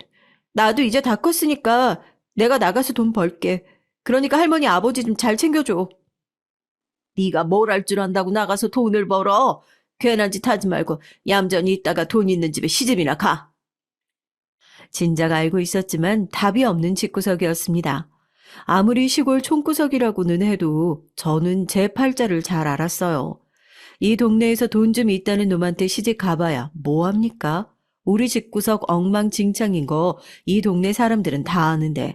나도 이제 다 컸으니까 내가 나가서 돈 벌게. 그러니까 할머니 아버지 좀 잘 챙겨줘. 네가 뭘 할 줄 안다고 나가서 돈을 벌어? 괜한 짓 하지 말고 얌전히 있다가 돈 있는 집에 시집이나 가. 진작 알고 있었지만 답이 없는 집구석이었습니다. 아무리 시골 촌구석이라고는 해도 저는 제 팔자를 잘 알았어요. 이 동네에서 돈 좀 있다는 놈한테 시집 가봐야 뭐합니까? 우리 집구석 엉망진창인 거 이 동네 사람들은 다 아는데.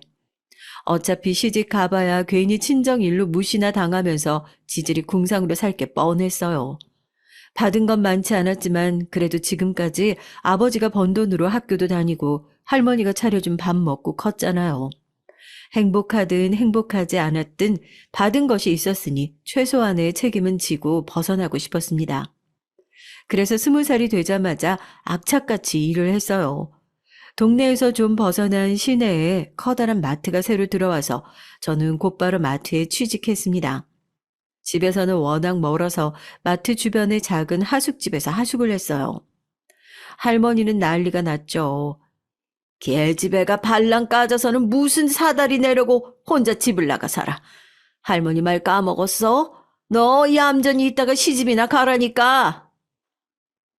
어차피 시집 가봐야 괜히 친정 일로 무시나 당하면서 지질이 궁상으로 살 게 뻔했어요. 받은 건 많지 않았지만 그래도 지금까지 아버지가 번 돈으로 학교도 다니고 할머니가 차려준 밥 먹고 컸잖아요. 행복하든 행복하지 않았든 받은 것이 있었으니 최소한의 책임은 지고 벗어나고 싶었습니다. 그래서 20살이 되자마자 악착같이 일을 했어요. 동네에서 좀 벗어난 시내에 커다란 마트가 새로 들어와서 저는 곧바로 마트에 취직했습니다. 집에서는 워낙 멀어서 마트 주변의 작은 하숙집에서 하숙을 했어요. 할머니는 난리가 났죠. 계집애가 발랑 까져서는 무슨 사다리 내려고 혼자 집을 나가 살아. 할머니 말 까먹었어? 너 얌전히 있다가 시집이나 가라니까.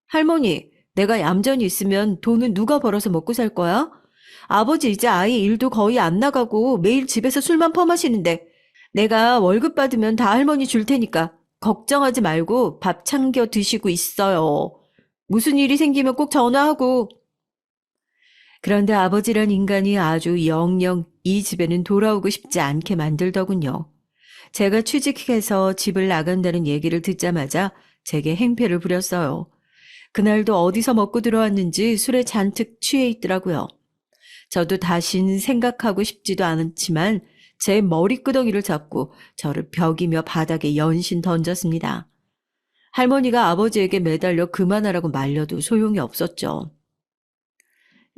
할머니, 내가 얌전히 있으면 돈은 누가 벌어서 먹고 살 거야? 아버지 이제 아이 일도 거의 안 나가고 매일 집에서 술만 퍼마시는데 내가 월급 받으면 다 할머니 줄 테니까 걱정하지 말고 밥 참겨 드시고 있어요. 무슨 일이 생기면 꼭 전화하고. 그런데 아버지란 인간이 아주 영영 이 집에는 돌아오고 싶지 않게 만들더군요. 제가 취직해서 집을 나간다는 얘기를 듣자마자 제게 행패를 부렸어요. 그날도 어디서 먹고 들어왔는지 술에 잔뜩 취해 있더라고요. 저도 다신 생각하고 싶지도 않았지만 제 머리끄덩이를 잡고 저를 벽이며 바닥에 연신 던졌습니다. 할머니가 아버지에게 매달려 그만하라고 말려도 소용이 없었죠.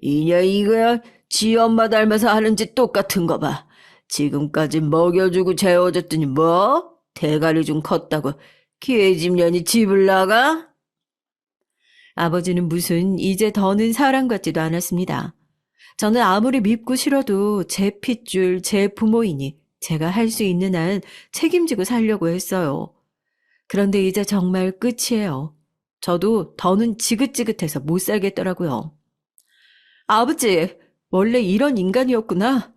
이냐 이거야 지 엄마 닮아서 하는 짓 똑같은 거 봐. 지금까지 먹여주고 재워줬더니 뭐? 대가리 좀 컸다고 계집년이 집을 나가? 아버지는 무슨 이제 더는 사람 같지도 않았습니다. 저는 아무리 밉고 싫어도 제 핏줄, 제 부모이니 제가 할 수 있는 한 책임지고 살려고 했어요. 그런데 이제 정말 끝이에요. 저도 더는 지긋지긋해서 못 살겠더라고요. 아버지, 원래 이런 인간이었구나.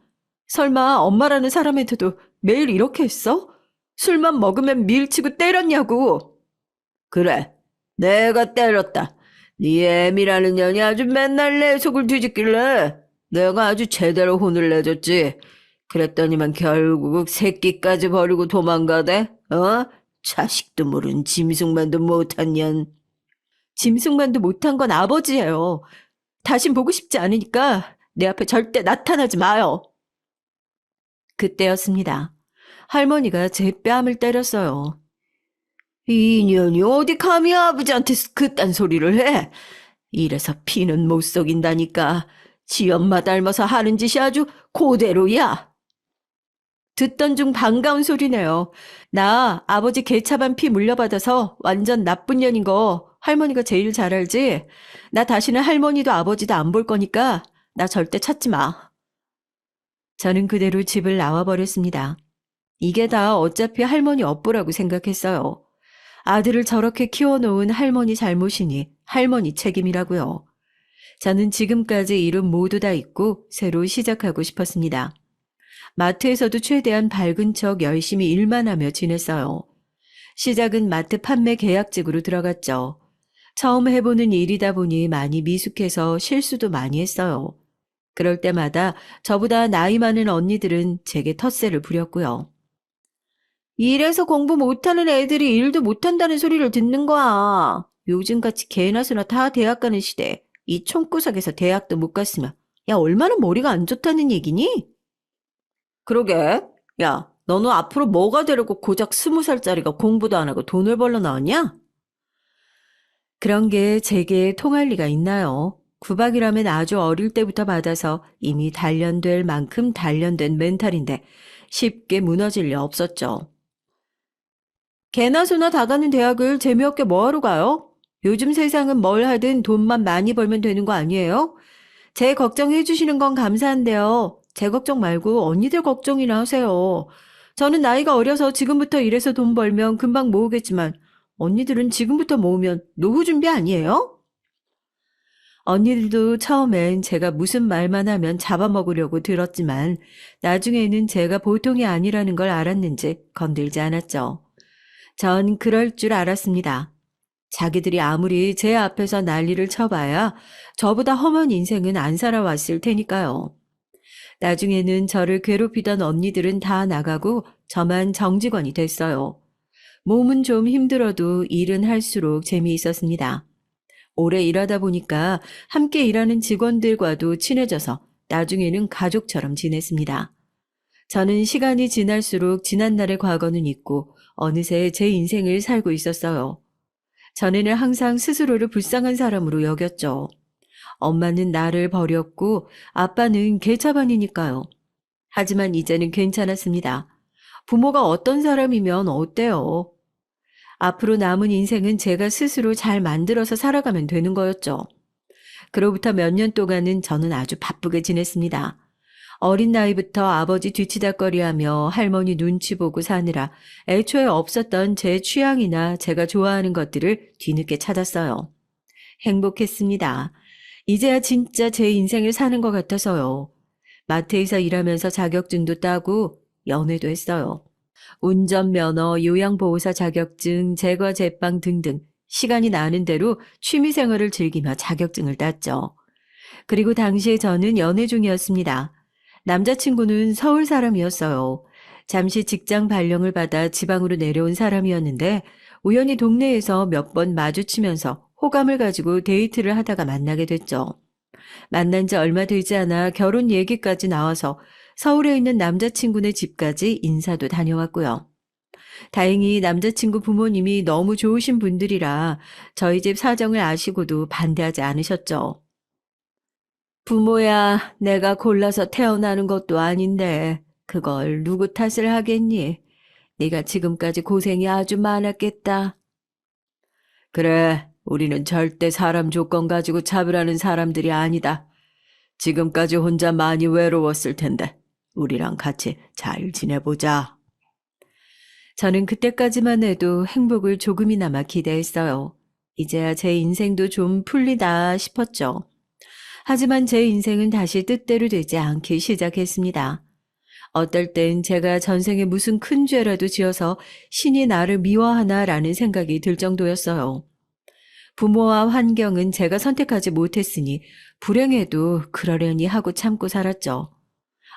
설마 엄마라는 사람한테도 매일 이렇게 했어? 술만 먹으면 밀치고 때렸냐고. 그래, 내가 때렸다. 네 애미라는 년이 아주 맨날 내 속을 뒤집길래 내가 아주 제대로 혼을 내줬지. 그랬더니만 결국 새끼까지 버리고 도망가대. 자식도 모른 짐승만도 못한 년. 짐승만도 못한 건 아버지예요. 다신 보고 싶지 않으니까 내 앞에 절대 나타나지 마요. 그때였습니다. 할머니가 제 뺨을 때렸어요. 이 년이 어디 감히 아버지한테 그딴 소리를 해? 이래서 피는 못 속인다니까. 지 엄마 닮아서 하는 짓이 아주 그대로야. 듣던 중 반가운 소리네요. 나 아버지 개차반 피 물려받아서 완전 나쁜 년인 거 할머니가 제일 잘 알지? 나 다시는 할머니도 아버지도 안 볼 거니까 나 절대 찾지 마. 저는 그대로 집을 나와버렸습니다. 이게 다 어차피 할머니 업보라고 생각했어요. 아들을 저렇게 키워놓은 할머니 잘못이니 할머니 책임이라고요. 저는 지금까지 일은 모두 다 잊고 새로 시작하고 싶었습니다. 마트에서도 최대한 밝은 척 열심히 일만 하며 지냈어요. 시작은 마트 판매 계약직으로 들어갔죠. 처음 해보는 일이다 보니 많이 미숙해서 실수도 많이 했어요. 그럴 때마다 저보다 나이 많은 언니들은 제게 텃세를 부렸고요. 이래서 공부 못하는 애들이 일도 못한다는 소리를 듣는 거야. 요즘같이 개나 소나 다 대학 가는 시대에 이 총구석에서 대학도 못 갔으면 야 얼마나 머리가 안 좋다는 얘기니? 그러게. 야, 너는 앞으로 뭐가 되려고 고작 20살짜리가 공부도 안 하고 돈을 벌러 나왔냐? 그런 게 제게 통할 리가 있나요? 구박이라면 아주 어릴 때부터 받아서 이미 단련될 만큼 단련된 멘탈인데 쉽게 무너질 리 없었죠. 개나 소나 다 가는 대학을 재미없게 뭐하러 가요? 요즘 세상은 뭘 하든 돈만 많이 벌면 되는 거 아니에요? 제 걱정해 주시는 건 감사한데요. 제 걱정 말고 언니들 걱정이나 하세요. 저는 나이가 어려서 지금부터 일해서 돈 벌면 금방 모으겠지만 언니들은 지금부터 모으면 노후 준비 아니에요? 언니들도 처음엔 제가 무슨 말만 하면 잡아먹으려고 들었지만 나중에는 제가 보통이 아니라는 걸 알았는지 건들지 않았죠. 전 그럴 줄 알았습니다. 자기들이 아무리 제 앞에서 난리를 쳐봐야 저보다 험한 인생은 안 살아왔을 테니까요. 나중에는 저를 괴롭히던 언니들은 다 나가고 저만 정직원이 됐어요. 몸은 좀 힘들어도 일은 할수록 재미있었습니다. 오래 일하다 보니까 함께 일하는 직원들과도 친해져서 나중에는 가족처럼 지냈습니다. 저는 시간이 지날수록 지난날의 과거는 잊고 어느새 제 인생을 살고 있었어요. 전에는 항상 스스로를 불쌍한 사람으로 여겼죠. 엄마는 나를 버렸고 아빠는 개차반이니까요. 하지만 이제는 괜찮았습니다. 부모가 어떤 사람이면 어때요? 앞으로 남은 인생은 제가 스스로 잘 만들어서 살아가면 되는 거였죠. 그로부터 몇 년 동안은 저는 아주 바쁘게 지냈습니다. 어린 나이부터 아버지 뒤치다꺼리하며 할머니 눈치 보고 사느라 애초에 없었던 제 취향이나 제가 좋아하는 것들을 뒤늦게 찾았어요. 행복했습니다. 이제야 진짜 제 인생을 사는 것 같아서요. 마트에서 일하면서 자격증도 따고 연애도 했어요. 운전면허, 요양보호사 자격증, 제과 제빵 등등 시간이 나는 대로 취미생활을 즐기며 자격증을 땄죠. 그리고 당시에 저는 연애 중이었습니다. 남자친구는 서울 사람이었어요. 잠시 직장 발령을 받아 지방으로 내려온 사람이었는데 우연히 동네에서 몇 번 마주치면서 호감을 가지고 데이트를 하다가 만나게 됐죠. 만난 지 얼마 되지 않아 결혼 얘기까지 나와서 서울에 있는 남자친구네 집까지 인사도 다녀왔고요. 다행히 남자친구 부모님이 너무 좋으신 분들이라 저희 집 사정을 아시고도 반대하지 않으셨죠. 부모야, 내가 골라서 태어나는 것도 아닌데 그걸 누구 탓을 하겠니? 네가 지금까지 고생이 아주 많았겠다. 그래, 우리는 절대 사람 조건 가지고 잡으라는 사람들이 아니다. 지금까지 혼자 많이 외로웠을 텐데 우리랑 같이 잘 지내보자. 저는 그때까지만 해도 행복을 조금이나마 기대했어요. 이제야 제 인생도 좀 풀리다 싶었죠. 하지만 제 인생은 다시 뜻대로 되지 않기 시작했습니다. 어떨 땐 제가 전생에 무슨 큰 죄라도 지어서 신이 나를 미워하나라는 생각이 들 정도였어요. 부모와 환경은 제가 선택하지 못했으니 불행해도 그러려니 하고 참고 살았죠.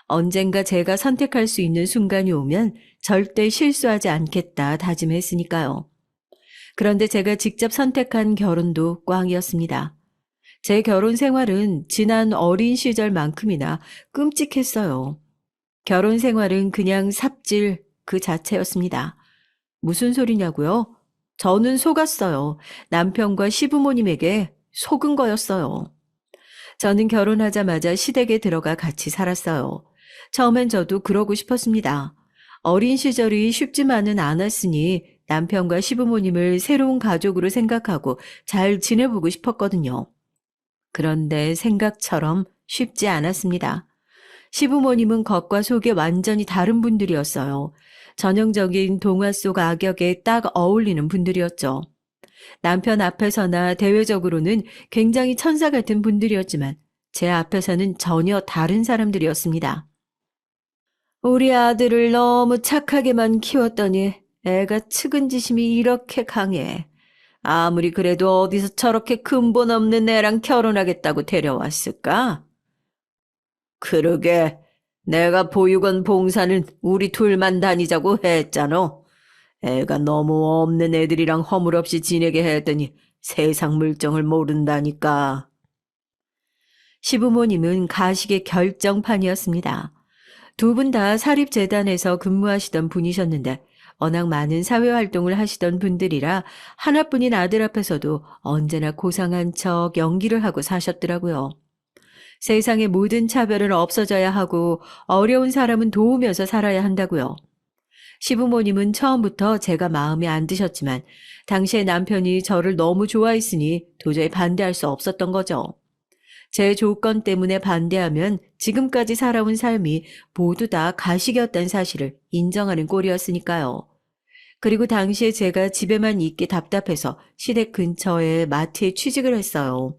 언젠가 제가 선택할 수 있는 순간이 오면 절대 실수하지 않겠다 다짐했으니까요. 그런데 제가 직접 선택한 결혼도 꽝이었습니다. 제 결혼 생활은 지난 어린 시절만큼이나 끔찍했어요. 결혼 생활은 그냥 삽질 그 자체였습니다. 무슨 소리냐고요? 저는 속았어요. 남편과 시부모님에게 속은 거였어요. 저는 결혼하자마자 시댁에 들어가 같이 살았어요. 처음엔 저도 그러고 싶었습니다. 어린 시절이 쉽지만은 않았으니 남편과 시부모님을 새로운 가족으로 생각하고 잘 지내보고 싶었거든요. 그런데 생각처럼 쉽지 않았습니다. 시부모님은 겉과 속이 완전히 다른 분들이었어요. 전형적인 동화 속 악역에 딱 어울리는 분들이었죠. 남편 앞에서나 대외적으로는 굉장히 천사 같은 분들이었지만 제 앞에서는 전혀 다른 사람들이었습니다. 우리 아들을 너무 착하게만 키웠더니 애가 측은지심이 이렇게 강해. 아무리 그래도 어디서 저렇게 근본 없는 애랑 결혼하겠다고 데려왔을까? 그러게, 내가 보육원 봉사는 우리 둘만 다니자고 했잖아. 애가 너무 없는 애들이랑 허물없이 지내게 했더니 세상 물정을 모른다니까. 시부모님은 가식의 결정판이었습니다. 두 분 다 사립재단에서 근무하시던 분이셨는데 워낙 많은 사회활동을 하시던 분들이라 하나뿐인 아들 앞에서도 언제나 고상한 척 연기를 하고 사셨더라고요. 세상의 모든 차별은 없어져야 하고 어려운 사람은 도우면서 살아야 한다고요. 시부모님은 처음부터 제가 마음에 안 드셨지만 당시에 남편이 저를 너무 좋아했으니 도저히 반대할 수 없었던 거죠. 제 조건 때문에 반대하면 지금까지 살아온 삶이 모두 다 가식이었다는 사실을 인정하는 꼴이었으니까요. 그리고 당시에 제가 집에만 있기 답답해서 시댁 근처에 마트에 취직을 했어요.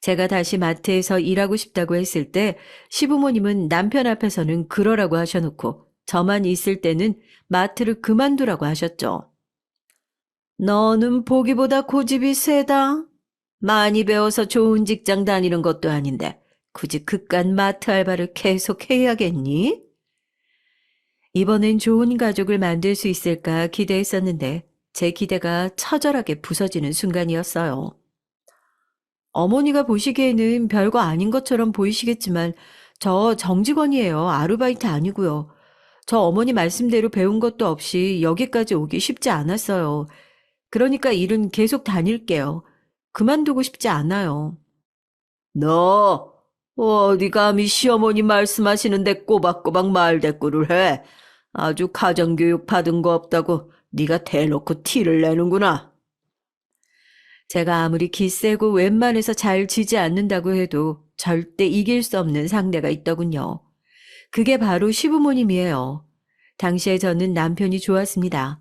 제가 다시 마트에서 일하고 싶다고 했을 때 시부모님은 남편 앞에서는 그러라고 하셔놓고 저만 있을 때는 마트를 그만두라고 하셨죠. 너는 보기보다 고집이 세다. 많이 배워서 좋은 직장 다니는 것도 아닌데 굳이 그깟 마트 알바를 계속 해야겠니? 이번엔 좋은 가족을 만들 수 있을까 기대했었는데 제 기대가 처절하게 부서지는 순간이었어요. 어머니가 보시기에는 별거 아닌 것처럼 보이시겠지만 저 정직원이에요. 아르바이트 아니고요. 저 어머니 말씀대로 배운 것도 없이 여기까지 오기 쉽지 않았어요. 그러니까 일은 계속 다닐게요. 그만두고 싶지 않아요. 너 어디 감히 시어머니 말씀하시는데 꼬박꼬박 말대꾸를 해. 아주 가정교육 받은 거 없다고 네가 대놓고 티를 내는구나. 제가 아무리 기세고 웬만해서 잘 지지 않는다고 해도 절대 이길 수 없는 상대가 있더군요. 그게 바로 시부모님이에요. 당시에 저는 남편이 좋았습니다.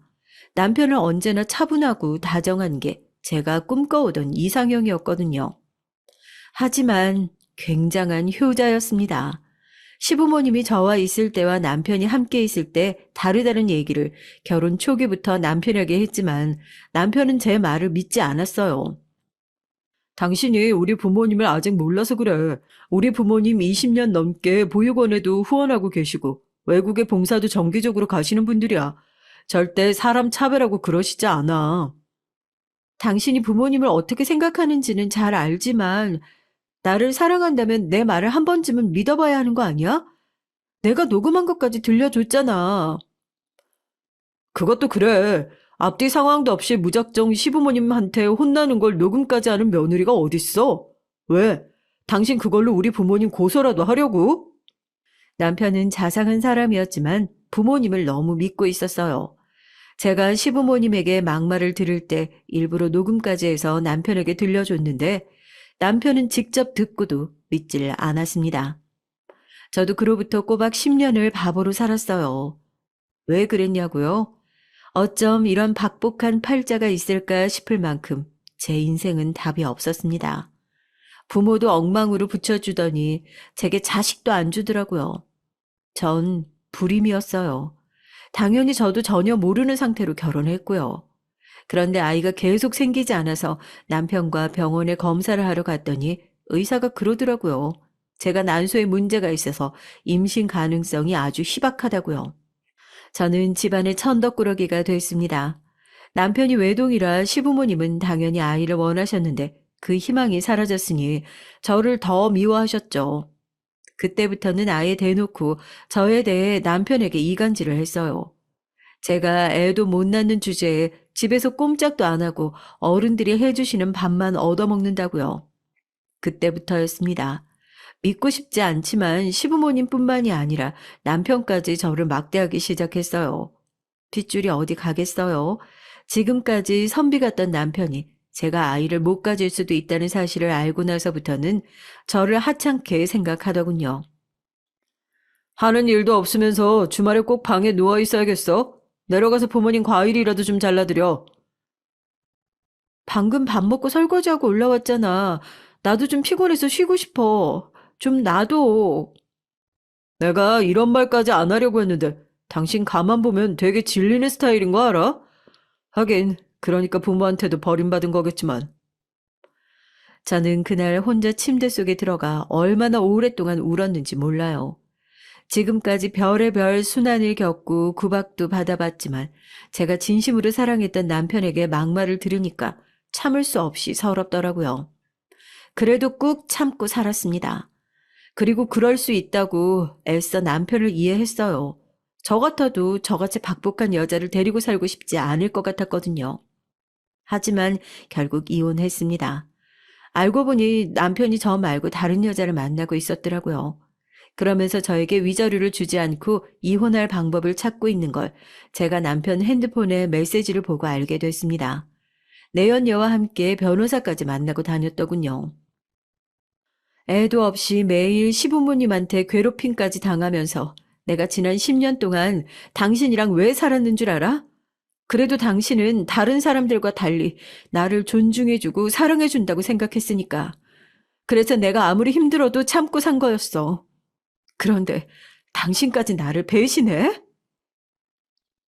남편은 언제나 차분하고 다정한 게 제가 꿈꿔오던 이상형이었거든요. 하지만 굉장한 효자였습니다. 시부모님이 저와 있을 때와 남편이 함께 있을 때 다르다는 얘기를 결혼 초기부터 남편에게 했지만 남편은 제 말을 믿지 않았어요. 당신이 우리 부모님을 아직 몰라서 그래. 우리 부모님 20년 넘게 보육원에도 후원하고 계시고 외국에 봉사도 정기적으로 가시는 분들이야. 절대 사람 차별하고 그러시지 않아. 당신이 부모님을 어떻게 생각하는지는 잘 알지만 나를 사랑한다면 내 말을 한 번쯤은 믿어봐야 하는 거 아니야? 내가 녹음한 것까지 들려줬잖아. 그것도 그래. 앞뒤 상황도 없이 무작정 시부모님한테 혼나는 걸 녹음까지 하는 며느리가 어딨어? 왜? 당신 그걸로 우리 부모님 고소라도 하려고? 남편은 자상한 사람이었지만 부모님을 너무 믿고 있었어요. 제가 시부모님에게 막말을 들을 때 일부러 녹음까지 해서 남편에게 들려줬는데 남편은 직접 듣고도 믿질 않았습니다. 저도 그로부터 꼬박 10년을 바보로 살았어요. 왜 그랬냐고요? 어쩜 이런 박복한 팔자가 있을까 싶을 만큼 제 인생은 답이 없었습니다. 부모도 엉망으로 붙여주더니 제게 자식도 안 주더라고요. 전 불임이었어요. 당연히 저도 전혀 모르는 상태로 결혼했고요. 그런데 아이가 계속 생기지 않아서 남편과 병원에 검사를 하러 갔더니 의사가 그러더라고요. 제가 난소에 문제가 있어서 임신 가능성이 아주 희박하다고요. 저는 집안의 천덕꾸러기가 됐습니다. 남편이 외동이라 시부모님은 당연히 아이를 원하셨는데 그 희망이 사라졌으니 저를 더 미워하셨죠. 그때부터는 아예 대놓고 저에 대해 남편에게 이간질을 했어요. 제가 애도 못 낳는 주제에 집에서 꼼짝도 안 하고 어른들이 해주시는 밥만 얻어먹는다고요. 그때부터였습니다. 믿고 싶지 않지만 시부모님뿐만이 아니라 남편까지 저를 막대하기 시작했어요. 핏줄이 어디 가겠어요? 지금까지 선비 같던 남편이 제가 아이를 못 가질 수도 있다는 사실을 알고 나서부터는 저를 하찮게 생각하더군요. 하는 일도 없으면서 주말에 꼭 방에 누워 있어야겠어? 내려가서 부모님 과일이라도 좀 잘라드려. 방금 밥 먹고 설거지하고 올라왔잖아. 나도 좀 피곤해서 쉬고 싶어. 좀 놔둬. 내가 이런 말까지 안 하려고 했는데 당신 가만 보면 되게 질리는 스타일인 거 알아? 하긴 그러니까 부모한테도 버림받은 거겠지만. 저는 그날 혼자 침대 속에 들어가 얼마나 오랫동안 울었는지 몰라요. 지금까지 별의별 순환을 겪고 구박도 받아봤지만 제가 진심으로 사랑했던 남편에게 막말을 들으니까 참을 수 없이 서럽더라고요. 그래도 꾹 참고 살았습니다. 그리고 그럴 수 있다고 애써 남편을 이해했어요. 저 같아도 저같이 박복한 여자를 데리고 살고 싶지 않을 것 같았거든요. 하지만 결국 이혼했습니다. 알고 보니 남편이 저 말고 다른 여자를 만나고 있었더라고요. 그러면서 저에게 위자료를 주지 않고 이혼할 방법을 찾고 있는 걸 제가 남편 핸드폰에 메시지를 보고 알게 됐습니다. 내연녀와 함께 변호사까지 만나고 다녔더군요. 애도 없이 매일 시부모님한테 괴롭힘까지 당하면서 내가 지난 10년 동안 당신이랑 왜 살았는 줄 알아? 그래도 당신은 다른 사람들과 달리 나를 존중해주고 사랑해준다고 생각했으니까. 그래서 내가 아무리 힘들어도 참고 산 거였어. 그런데 당신까지 나를 배신해?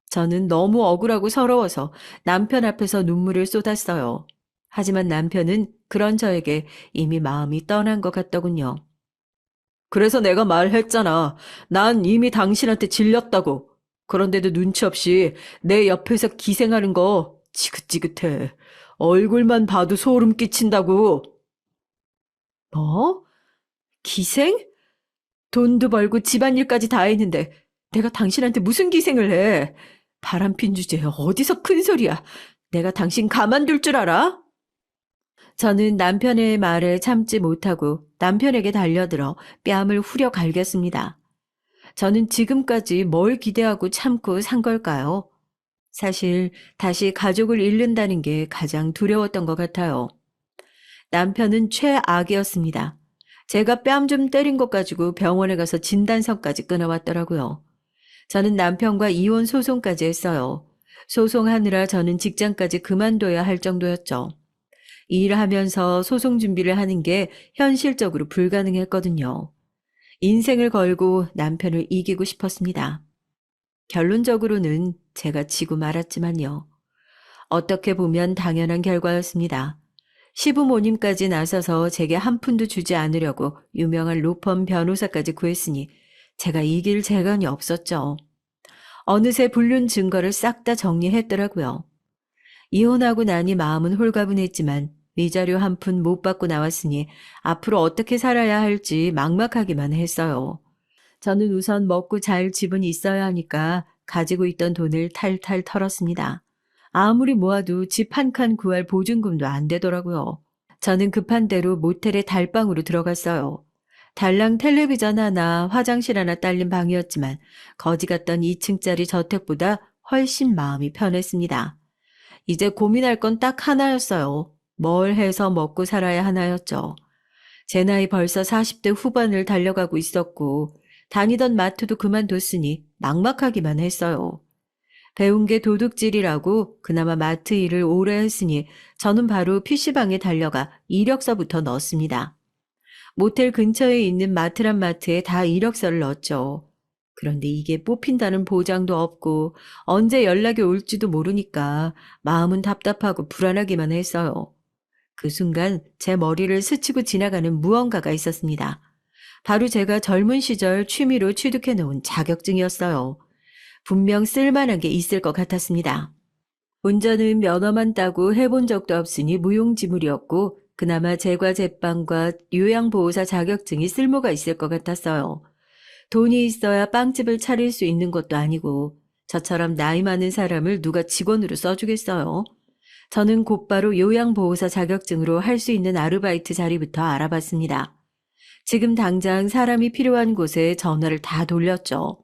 저는 너무 억울하고 서러워서 남편 앞에서 눈물을 쏟았어요. 하지만 남편은 그런 저에게 이미 마음이 떠난 것 같더군요. 그래서 내가 말했잖아. 난 이미 당신한테 질렸다고. 그런데도 눈치 없이 내 옆에서 기생하는 거 지긋지긋해. 얼굴만 봐도 소름 끼친다고. 뭐? 기생? 돈도 벌고 집안일까지 다 했는데 내가 당신한테 무슨 기생을 해? 바람핀 주제에 어디서 큰 소리야. 내가 당신 가만둘 줄 알아? 저는 남편의 말에 참지 못하고 남편에게 달려들어 뺨을 후려 갈겼습니다. 저는 지금까지 뭘 기대하고 참고 산 걸까요? 사실 다시 가족을 잃는다는 게 가장 두려웠던 것 같아요. 남편은 최악이었습니다. 제가 뺨 좀 때린 것 가지고 병원에 가서 진단서까지 끊어왔더라고요. 저는 남편과 이혼 소송까지 했어요. 소송하느라 저는 직장까지 그만둬야 할 정도였죠. 일하면서 소송 준비를 하는 게 현실적으로 불가능했거든요. 인생을 걸고 남편을 이기고 싶었습니다. 결론적으로는 제가 지고 말았지만요. 어떻게 보면 당연한 결과였습니다. 시부모님까지 나서서 제게 한 푼도 주지 않으려고 유명한 로펌 변호사까지 구했으니 제가 이길 재간이 없었죠. 어느새 불륜 증거를 싹 다 정리했더라고요. 이혼하고 나니 마음은 홀가분했지만 위자료 한 푼 못 받고 나왔으니 앞으로 어떻게 살아야 할지 막막하기만 했어요. 저는 우선 먹고 잘 집은 있어야 하니까 가지고 있던 돈을 탈탈 털었습니다. 아무리 모아도 집 한 칸 구할 보증금도 안 되더라고요. 저는 급한 대로 모텔에 달방으로 들어갔어요. 달랑 텔레비전 하나, 화장실 하나 딸린 방이었지만 거지 같던 2층짜리 저택보다 훨씬 마음이 편했습니다. 이제 고민할 건 딱 하나였어요. 뭘 해서 먹고 살아야 하나였죠. 제 나이 벌써 40대 후반을 달려가고 있었고 다니던 마트도 그만뒀으니 막막하기만 했어요. 배운 게 도둑질이라고 그나마 마트 일을 오래 했으니 저는 바로 PC방에 달려가 이력서부터 넣었습니다. 모텔 근처에 있는 마트란 마트에 다 이력서를 넣었죠. 그런데 이게 뽑힌다는 보장도 없고 언제 연락이 올지도 모르니까 마음은 답답하고 불안하기만 했어요. 그 순간 제 머리를 스치고 지나가는 무언가가 있었습니다. 바로 제가 젊은 시절 취미로 취득해 놓은 자격증이었어요. 분명 쓸만한 게 있을 것 같았습니다. 운전은 면허만 따고 해본 적도 없으니 무용지물이었고 그나마 제과 제빵과 요양보호사 자격증이 쓸모가 있을 것 같았어요. 돈이 있어야 빵집을 차릴 수 있는 것도 아니고 저처럼 나이 많은 사람을 누가 직원으로 써주겠어요. 저는 곧바로 요양보호사 자격증으로 할 수 있는 아르바이트 자리부터 알아봤습니다. 지금 당장 사람이 필요한 곳에 전화를 다 돌렸죠.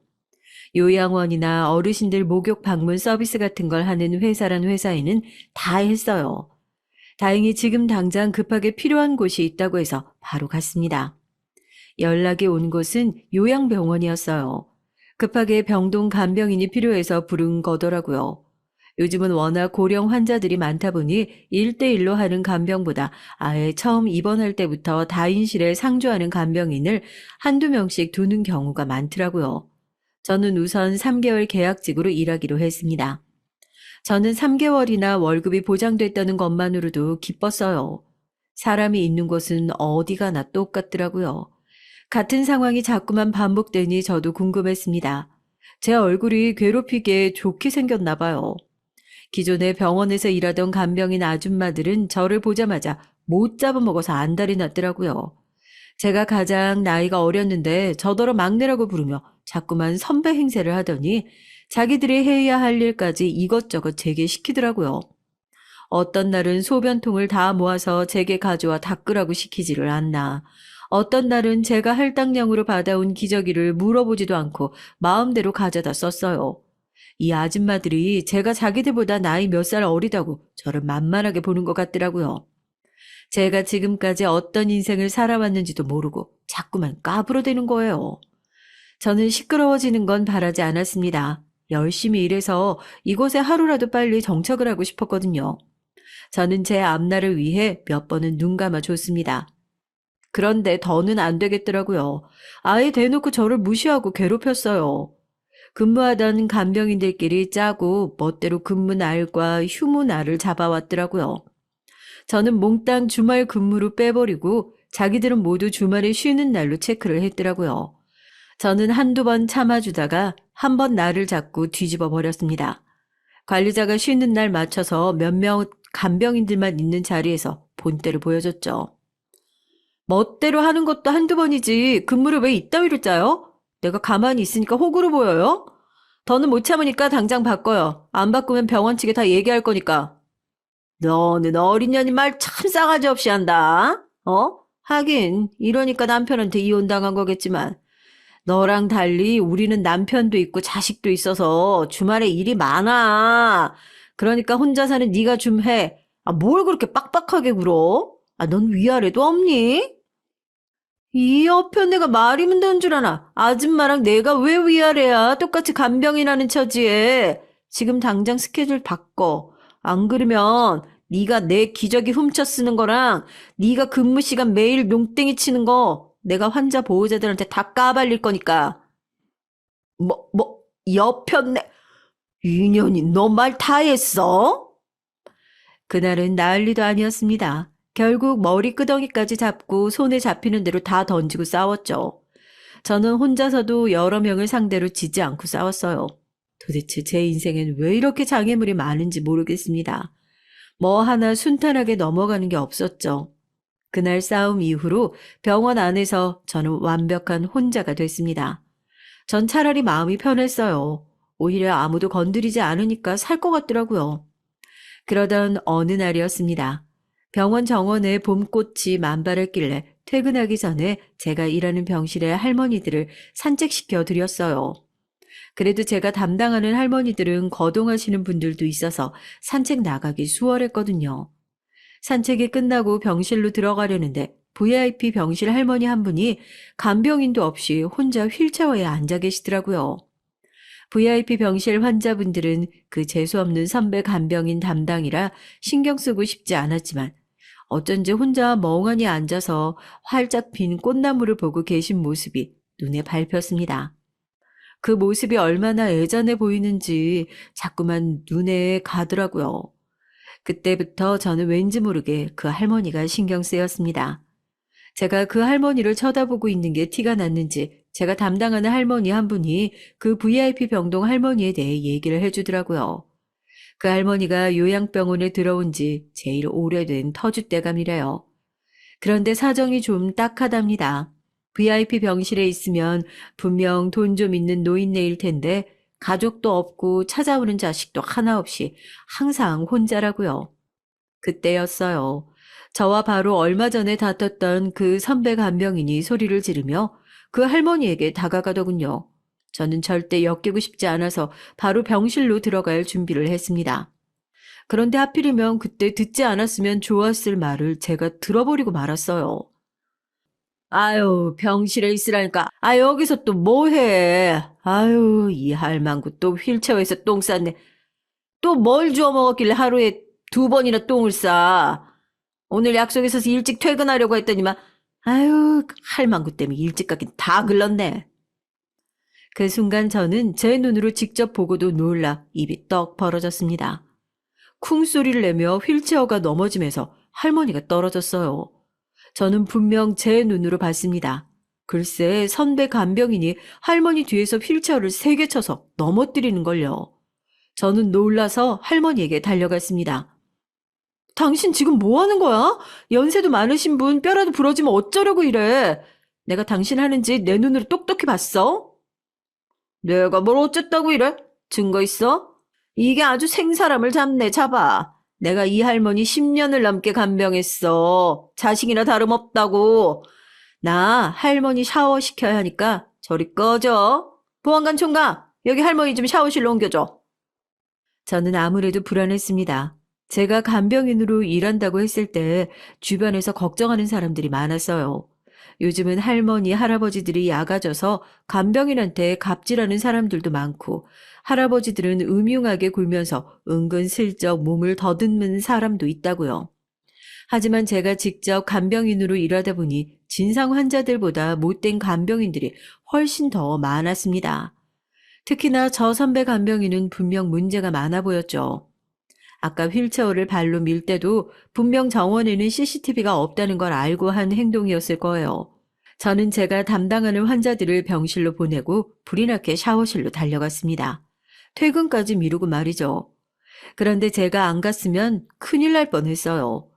요양원이나 어르신들 목욕 방문 서비스 같은 걸 하는 회사란 회사에는 다 했어요. 다행히 지금 당장 급하게 필요한 곳이 있다고 해서 바로 갔습니다. 연락이 온 곳은 요양병원이었어요. 급하게 병동 간병인이 필요해서 부른 거더라고요. 요즘은 워낙 고령 환자들이 많다 보니 1대1로 하는 간병보다 아예 처음 입원할 때부터 다인실에 상주하는 간병인을 한두 명씩 두는 경우가 많더라고요. 저는 우선 3개월 계약직으로 일하기로 했습니다. 저는 3개월이나 월급이 보장됐다는 것만으로도 기뻤어요. 사람이 있는 곳은 어디 가나 똑같더라고요. 같은 상황이 자꾸만 반복되니 저도 궁금했습니다. 제 얼굴이 괴롭히게 좋게 생겼나 봐요. 기존에 병원에서 일하던 간병인 아줌마들은 저를 보자마자 못 잡아먹어서 안달이 났더라고요. 제가 가장 나이가 어렸는데 저더러 막내라고 부르며 자꾸만 선배 행세를 하더니 자기들이 해야 할 일까지 이것저것 제게 시키더라고요. 어떤 날은 소변통을 다 모아서 제게 가져와 닦으라고 시키지를 않나. 어떤 날은 제가 할당량으로 받아온 기저귀를 물어보지도 않고 마음대로 가져다 썼어요. 이 아줌마들이 제가 자기들보다 나이 몇 살 어리다고 저를 만만하게 보는 것 같더라고요. 제가 지금까지 어떤 인생을 살아왔는지도 모르고 자꾸만 까불어대는 거예요. 저는 시끄러워지는 건 바라지 않았습니다. 열심히 일해서 이곳에 하루라도 빨리 정착을 하고 싶었거든요. 저는 제 앞날을 위해 몇 번은 눈 감아 줬습니다. 그런데 더는 안 되겠더라고요. 아예 대놓고 저를 무시하고 괴롭혔어요. 근무하던 간병인들끼리 짜고 멋대로 근무 날과 휴무 날을 잡아왔더라고요. 저는 몽땅 주말 근무로 빼버리고 자기들은 모두 주말에 쉬는 날로 체크를 했더라고요. 저는 한두 번 참아주다가 한 번 날을 잡고 뒤집어 버렸습니다. 관리자가 쉬는 날 맞춰서 몇 명 간병인들만 있는 자리에서 본때를 보여줬죠. 멋대로 하는 것도 한두 번이지 근무를 왜 이따위로 짜요? 내가 가만히 있으니까 호구로 보여요? 더는 못 참으니까 당장 바꿔요. 안 바꾸면 병원 측에 다 얘기할 거니까. 너는 어린 년이 말 참 싸가지 없이 한다. 하긴 이러니까 남편한테 이혼당한 거겠지만 너랑 달리 우리는 남편도 있고 자식도 있어서 주말에 일이 많아. 그러니까 혼자 사는 네가 좀 해. 뭘 그렇게 빡빡하게 굴어? 넌 위아래도 없니? 이 여편 내가 말이면 되는 줄 아나. 아줌마랑 내가 왜 위아래야. 똑같이 간병인하는 처지에. 지금 당장 스케줄 바꿔. 안 그러면 네가 내 기저귀 훔쳐 쓰는 거랑 네가 근무 시간 매일 농땡이 치는 거 내가 환자 보호자들한테 다 까발릴 거니까. 여편 내 인연이 너 말 다 했어? 그날은 난리도 아니었습니다. 결국 머리 끄덩이까지 잡고 손에 잡히는 대로 다 던지고 싸웠죠. 저는 혼자서도 여러 명을 상대로 지지 않고 싸웠어요. 도대체 제 인생엔 왜 이렇게 장애물이 많은지 모르겠습니다. 뭐 하나 순탄하게 넘어가는 게 없었죠. 그날 싸움 이후로 병원 안에서 저는 완벽한 혼자가 됐습니다. 전 차라리 마음이 편했어요. 오히려 아무도 건드리지 않으니까 살 것 같더라고요. 그러던 어느 날이었습니다. 병원 정원에 봄꽃이 만발했길래 퇴근하기 전에 제가 일하는 병실에 할머니들을 산책시켜 드렸어요. 그래도 제가 담당하는 할머니들은 거동하시는 분들도 있어서 산책 나가기 수월했거든요. 산책이 끝나고 병실로 들어가려는데 VIP 병실 할머니 한 분이 간병인도 없이 혼자 휠체어에 앉아 계시더라고요. VIP 병실 환자분들은 그 재수없는 선배 간병인 담당이라 신경 쓰고 싶지 않았지만 어쩐지 혼자 멍하니 앉아서 활짝 핀 꽃나무를 보고 계신 모습이 눈에 밟혔습니다. 그 모습이 얼마나 애잔해 보이는지 자꾸만 눈에 가더라고요. 그때부터 저는 왠지 모르게 그 할머니가 신경 쓰였습니다. 제가 그 할머니를 쳐다보고 있는 게 티가 났는지 제가 담당하는 할머니 한 분이 그 VIP 병동 할머니에 대해 얘기를 해주더라고요. 그 할머니가 요양병원에 들어온 지 제일 오래된 터줏대감이래요. 그런데 사정이 좀 딱하답니다. VIP 병실에 있으면 분명 돈 좀 있는 노인네일 텐데 가족도 없고 찾아오는 자식도 하나 없이 항상 혼자라고요. 그때였어요. 저와 바로 얼마 전에 다퉜던 그 선배 간병인이 소리를 지르며 그 할머니에게 다가가더군요. 저는 절대 엮이고 싶지 않아서 바로 병실로 들어갈 준비를 했습니다. 그런데 하필이면 그때 듣지 않았으면 좋았을 말을 제가 들어버리고 말았어요. 아유, 병실에 있으라니까. 여기서 또 뭐해. 아유, 이 할망구 또 휠체어에서 똥 쌌네. 또 뭘 주워 먹었길래 하루에 2번이나 똥을 싸. 오늘 약속 있어서 일찍 퇴근하려고 했더니만 아유, 할망구 때문에 일찍 가긴 다 글렀네. 그 순간 저는 제 눈으로 직접 보고도 놀라 입이 떡 벌어졌습니다. 쿵 소리를 내며 휠체어가 넘어지면서 할머니가 떨어졌어요. 저는 분명 제 눈으로 봤습니다. 글쎄 선배 간병인이 할머니 뒤에서 휠체어를 3개 쳐서 넘어뜨리는걸요. 저는 놀라서 할머니에게 달려갔습니다. 당신 지금 뭐 하는 거야? 연세도 많으신 분 뼈라도 부러지면 어쩌려고 이래. 내가 당신 하는지 내 눈으로 똑똑히 봤어? 내가 뭘 어쨌다고 이래? 증거 있어? 이게 아주 생사람을 잡아. 내가 이 할머니 10년을 넘게 간병했어. 자식이나 다름없다고. 나 할머니 샤워시켜야 하니까 저리 꺼져. 보안관 총각, 여기 할머니 좀 샤워실로 옮겨줘. 저는 아무래도 불안했습니다. 제가 간병인으로 일한다고 했을 때 주변에서 걱정하는 사람들이 많았어요. 요즘은 할머니, 할아버지들이 약아져서 간병인한테 갑질하는 사람들도 많고 할아버지들은 음흉하게 굴면서 은근슬쩍 몸을 더듬는 사람도 있다고요. 하지만 제가 직접 간병인으로 일하다 보니 진상 환자들보다 못된 간병인들이 훨씬 더 많았습니다. 특히나 저 선배 간병인은 분명 문제가 많아 보였죠. 아까 휠체어를 발로 밀 때도 분명 정원에는 CCTV가 없다는 걸 알고 한 행동이었을 거예요. 저는 제가 담당하는 환자들을 병실로 보내고 불이 나게 샤워실로 달려갔습니다. 퇴근까지 미루고 말이죠. 그런데 제가 안 갔으면 큰일 날 뻔했어요.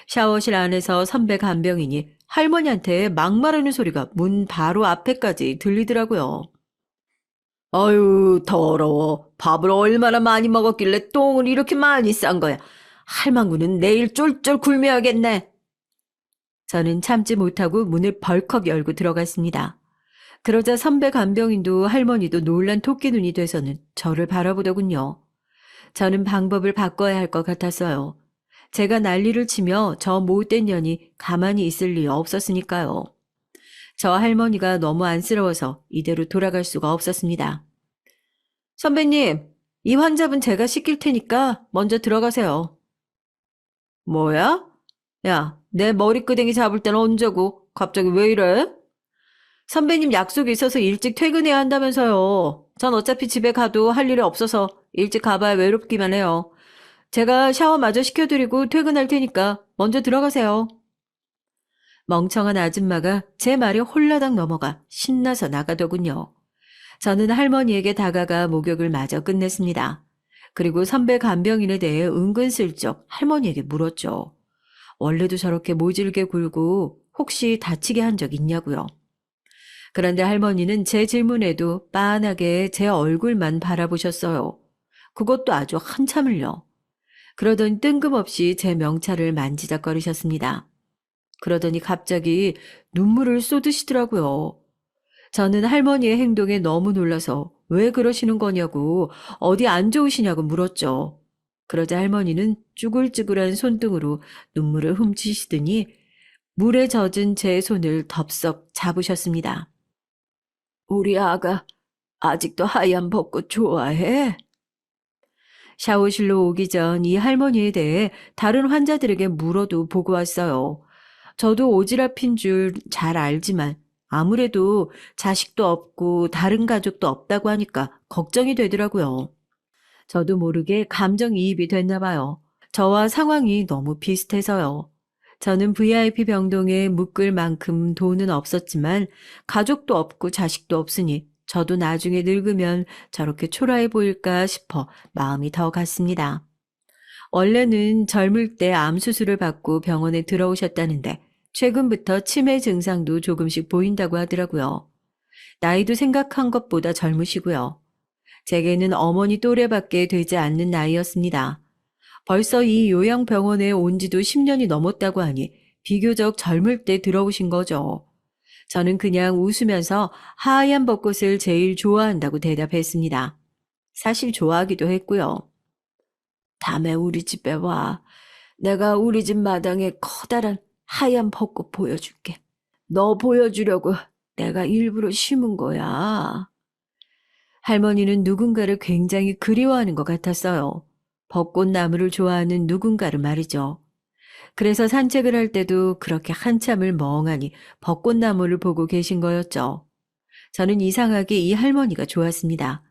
샤워실 안에서 선배 간병인이 할머니한테 막말하는 소리가 문 바로 앞에까지 들리더라고요. 아유, 더러워. 밥을 얼마나 많이 먹었길래 똥을 이렇게 많이 싼 거야. 할망구는 내일 쫄쫄 굶어야겠네. 저는 참지 못하고 문을 벌컥 열고 들어갔습니다. 그러자 선배 간병인도 할머니도 놀란 토끼 눈이 돼서는 저를 바라보더군요. 저는 방법을 바꿔야 할 것 같았어요. 제가 난리를 치며 저 못된 년이 가만히 있을 리 없었으니까요. 저 할머니가 너무 안쓰러워서 이대로 돌아갈 수가 없었습니다. 선배님, 이 환자분 제가 시킬 테니까 먼저 들어가세요. 뭐야? 야, 내 머리끄댕이 잡을 땐 언제고 갑자기 왜 이래? 선배님 약속이 있어서 일찍 퇴근해야 한다면서요. 전 어차피 집에 가도 할 일이 없어서 일찍 가봐야 외롭기만 해요. 제가 샤워 마저 시켜드리고 퇴근할 테니까 먼저 들어가세요. 멍청한 아줌마가 제 말에 홀라당 넘어가 신나서 나가더군요. 저는 할머니에게 다가가 목욕을 마저 끝냈습니다. 그리고 선배 간병인에 대해 은근슬쩍 할머니에게 물었죠. 원래도 저렇게 모질게 굴고 혹시 다치게 한 적 있냐고요. 그런데 할머니는 제 질문에도 빤하게 제 얼굴만 바라보셨어요. 그것도 아주 한참을요. 그러더니 뜬금없이 제 명찰을 만지작거리셨습니다. 그러더니 갑자기 눈물을 쏟으시더라고요. 저는 할머니의 행동에 너무 놀라서 왜 그러시는 거냐고 어디 안 좋으시냐고 물었죠. 그러자 할머니는 쭈글쭈글한 손등으로 눈물을 훔치시더니 물에 젖은 제 손을 덥석 잡으셨습니다. 우리 아가 아직도 하얀 벚꽃 좋아해? 샤워실로 오기 전 이 할머니에 대해 다른 환자들에게 물어도 보고 왔어요. 저도 오지랖인 줄 잘 알지만 아무래도 자식도 없고 다른 가족도 없다고 하니까 걱정이 되더라고요. 저도 모르게 감정이입이 됐나 봐요. 저와 상황이 너무 비슷해서요. 저는 VIP 병동에 묶을 만큼 돈은 없었지만 가족도 없고 자식도 없으니 저도 나중에 늙으면 저렇게 초라해 보일까 싶어 마음이 더 갔습니다. 원래는 젊을 때 암 수술을 받고 병원에 들어오셨다는데 최근부터 치매 증상도 조금씩 보인다고 하더라고요. 나이도 생각한 것보다 젊으시고요. 제게는 어머니 또래밖에 되지 않는 나이였습니다. 벌써 이 요양병원에 온 지도 10년이 넘었다고 하니 비교적 젊을 때 들어오신 거죠. 저는 그냥 웃으면서 하얀 벚꽃을 제일 좋아한다고 대답했습니다. 사실 좋아하기도 했고요. 다음에 우리 집에 와. 내가 우리 집 마당에 커다란 하얀 벚꽃 보여줄게. 너 보여주려고 내가 일부러 심은 거야. 할머니는 누군가를 굉장히 그리워하는 것 같았어요. 벚꽃나무를 좋아하는 누군가를 말이죠. 그래서 산책을 할 때도 그렇게 한참을 멍하니 벚꽃나무를 보고 계신 거였죠. 저는 이상하게 이 할머니가 좋았습니다.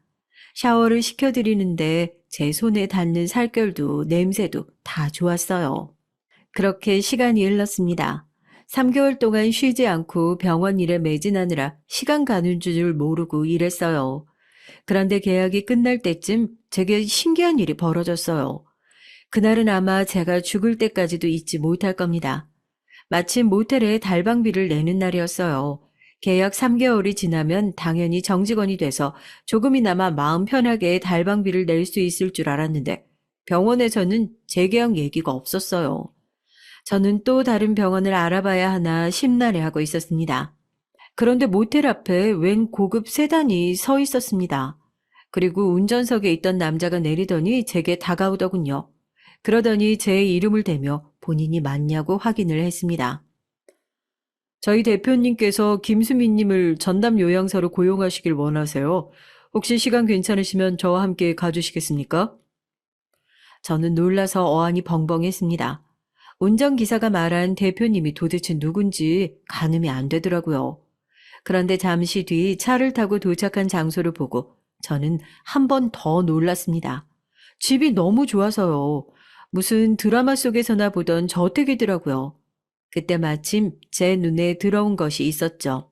샤워를 시켜드리는데 제 손에 닿는 살결도 냄새도 다 좋았어요. 그렇게 시간이 흘렀습니다. 3개월 동안 쉬지 않고 병원 일에 매진하느라 시간 가는 줄 모르고 일했어요. 그런데 계약이 끝날 때쯤 제게 신기한 일이 벌어졌어요. 그날은 아마 제가 죽을 때까지도 잊지 못할 겁니다. 마침 모텔에 달방비를 내는 날이었어요. 계약 3개월이 지나면 당연히 정직원이 돼서 조금이나마 마음 편하게 달방비를 낼 수 있을 줄 알았는데 병원에서는 재계약 얘기가 없었어요. 저는 또 다른 병원을 알아봐야 하나 심란해하고 있었습니다. 그런데 모텔 앞에 웬 고급 세단이 서 있었습니다. 그리고 운전석에 있던 남자가 내리더니 제게 다가오더군요. 그러더니 제 이름을 대며 본인이 맞냐고 확인을 했습니다. 저희 대표님께서 김수민님을 전담 요양사로 고용하시길 원하세요. 혹시 시간 괜찮으시면 저와 함께 가주시겠습니까? 저는 놀라서 어안이 벙벙했습니다. 운전기사가 말한 대표님이 도대체 누군지 가늠이 안 되더라고요. 그런데 잠시 뒤 차를 타고 도착한 장소를 보고 저는 한 번 더 놀랐습니다. 집이 너무 좋아서요. 무슨 드라마 속에서나 보던 저택이더라고요. 그때 마침 제 눈에 들어온 것이 있었죠.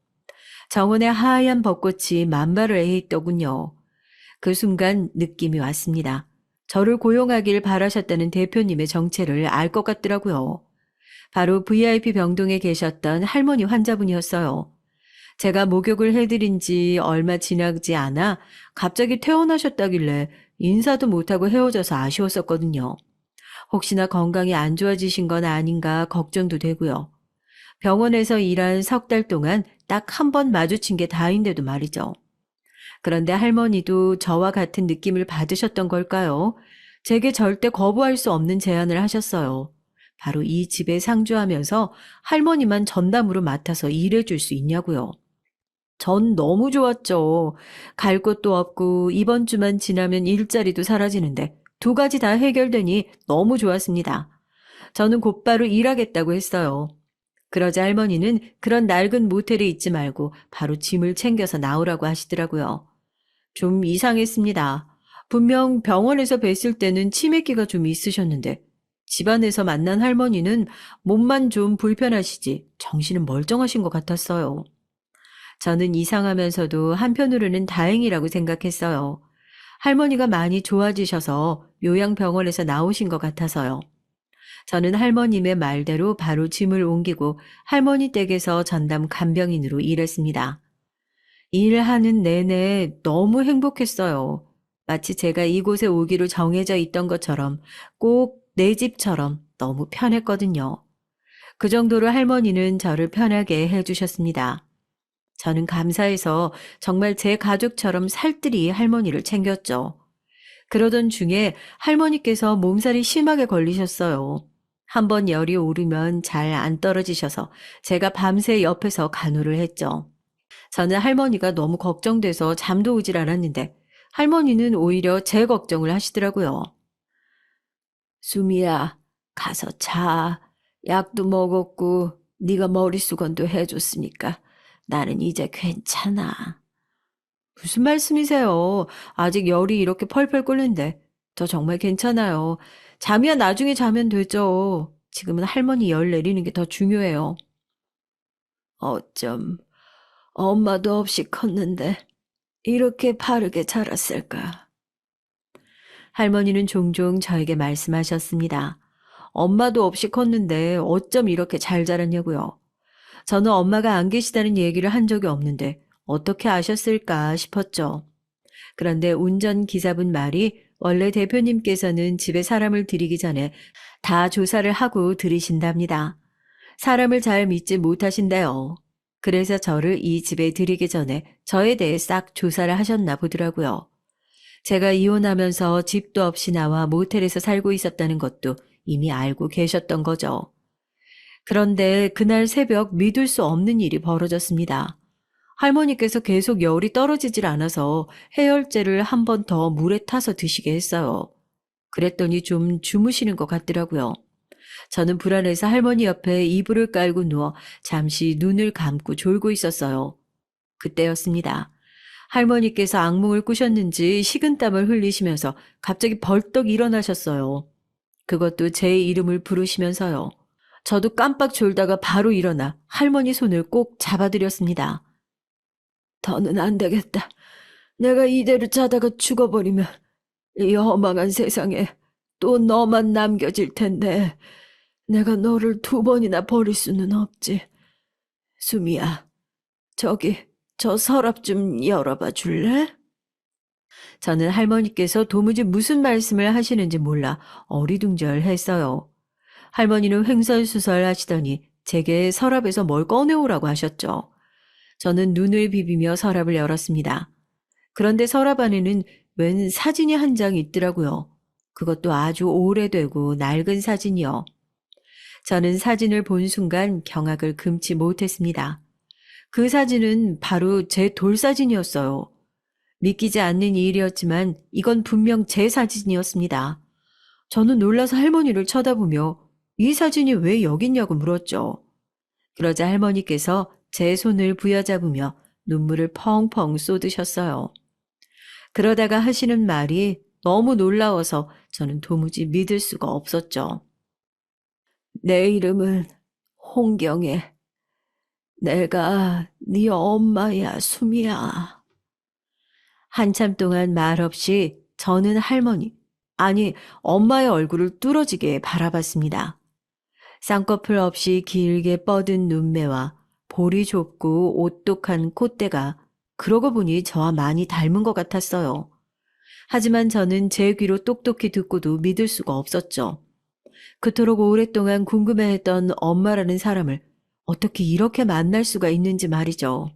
정원의 하얀 벚꽃이 만발을 해 있더군요. 그 순간 느낌이 왔습니다. 저를 고용하길 바라셨다는 대표님의 정체를 알 것 같더라고요. 바로 VIP 병동에 계셨던 할머니 환자분이었어요. 제가 목욕을 해드린 지 얼마 지나지 않아 갑자기 퇴원하셨다길래 인사도 못하고 헤어져서 아쉬웠었거든요. 혹시나 건강이 안 좋아지신 건 아닌가 걱정도 되고요. 병원에서 일한 석 달 동안 딱 한 번 마주친 게 다인데도 말이죠. 그런데 할머니도 저와 같은 느낌을 받으셨던 걸까요? 제게 절대 거부할 수 없는 제안을 하셨어요. 바로 이 집에 상주하면서 할머니만 전담으로 맡아서 일해줄 수 있냐고요. 전 너무 좋았죠. 갈 곳도 없고 이번 주만 지나면 일자리도 사라지는데 두 가지 다 해결되니 너무 좋았습니다. 저는 곧바로 일하겠다고 했어요. 그러자 할머니는 그런 낡은 모텔에 있지 말고 바로 짐을 챙겨서 나오라고 하시더라고요. 좀 이상했습니다. 분명 병원에서 뵀을 때는 치매기가 좀 있으셨는데 집안에서 만난 할머니는 몸만 좀 불편하시지 정신은 멀쩡하신 것 같았어요. 저는 이상하면서도 한편으로는 다행이라고 생각했어요. 할머니가 많이 좋아지셔서 요양병원에서 나오신 것 같아서요. 저는 할머님의 말대로 바로 짐을 옮기고 할머니 댁에서 전담 간병인으로 일했습니다. 일하는 내내 너무 행복했어요. 마치 제가 이곳에 오기로 정해져 있던 것처럼 꼭 내 집처럼 너무 편했거든요. 그 정도로 할머니는 저를 편하게 해주셨습니다. 저는 감사해서 정말 제 가족처럼 살뜰히 할머니를 챙겼죠. 그러던 중에 할머니께서 몸살이 심하게 걸리셨어요. 한번 열이 오르면 잘 안 떨어지셔서 제가 밤새 옆에서 간호를 했죠. 저는 할머니가 너무 걱정돼서 잠도 오질 않았는데 할머니는 오히려 제 걱정을 하시더라고요. 수미야, 가서 자. 약도 먹었고 네가 머리수건도 해줬으니까 나는 이제 괜찮아. 무슨 말씀이세요? 아직 열이 이렇게 펄펄 끓는데 저 정말 괜찮아요. 잠이야 나중에 자면 되죠. 지금은 할머니 열 내리는 게 더 중요해요. 어쩜 엄마도 없이 컸는데 이렇게 바르게 자랐을까? 할머니는 종종 저에게 말씀하셨습니다. 엄마도 없이 컸는데 어쩜 이렇게 잘 자랐냐고요. 저는 엄마가 안 계시다는 얘기를 한 적이 없는데 어떻게 아셨을까 싶었죠. 그런데 운전기사분 말이 원래 대표님께서는 집에 사람을 들이기 전에 다 조사를 하고 들이신답니다. 사람을 잘 믿지 못하신대요. 그래서 저를 이 집에 들이기 전에 저에 대해 싹 조사를 하셨나 보더라고요. 제가 이혼하면서 집도 없이 나와 모텔에서 살고 있었다는 것도 이미 알고 계셨던 거죠. 그런데 그날 새벽 믿을 수 없는 일이 벌어졌습니다. 할머니께서 계속 열이 떨어지질 않아서 해열제를 한 번 더 물에 타서 드시게 했어요. 그랬더니 좀 주무시는 것 같더라고요. 저는 불안해서 할머니 옆에 이불을 깔고 누워 잠시 눈을 감고 졸고 있었어요. 그때였습니다. 할머니께서 악몽을 꾸셨는지 식은땀을 흘리시면서 갑자기 벌떡 일어나셨어요. 그것도 제 이름을 부르시면서요. 저도 깜빡 졸다가 바로 일어나 할머니 손을 꼭 잡아드렸습니다. 더는 안 되겠다. 내가 이대로 자다가 죽어버리면 이 험악한 세상에 또 너만 남겨질 텐데 내가 너를 두 번이나 버릴 수는 없지. 수미야, 저기 저 서랍 좀 열어봐 줄래? 저는 할머니께서 도무지 무슨 말씀을 하시는지 몰라 어리둥절했어요. 할머니는 횡설수설 하시더니 제게 서랍에서 뭘 꺼내오라고 하셨죠. 저는 눈을 비비며 서랍을 열었습니다. 그런데 서랍 안에는 웬 사진이 한 장 있더라고요. 그것도 아주 오래되고 낡은 사진이요. 저는 사진을 본 순간 경악을 금치 못했습니다. 그 사진은 바로 제 돌사진이었어요. 믿기지 않는 일이었지만 이건 분명 제 사진이었습니다. 저는 놀라서 할머니를 쳐다보며 이 사진이 왜 여기 있냐고 물었죠. 그러자 할머니께서 제 손을 부여잡으며 눈물을 펑펑 쏟으셨어요. 그러다가 하시는 말이 너무 놀라워서 저는 도무지 믿을 수가 없었죠. 내 이름은 홍경애. 내가 네 엄마야, 수미야. 한참 동안 말없이 저는 할머니, 아니 엄마의 얼굴을 뚫어지게 바라봤습니다. 쌍꺼풀 없이 길게 뻗은 눈매와 볼이 좁고 오똑한 콧대가 그러고 보니 저와 많이 닮은 것 같았어요. 하지만 저는 제 귀로 똑똑히 듣고도 믿을 수가 없었죠. 그토록 오랫동안 궁금해했던 엄마라는 사람을 어떻게 이렇게 만날 수가 있는지 말이죠.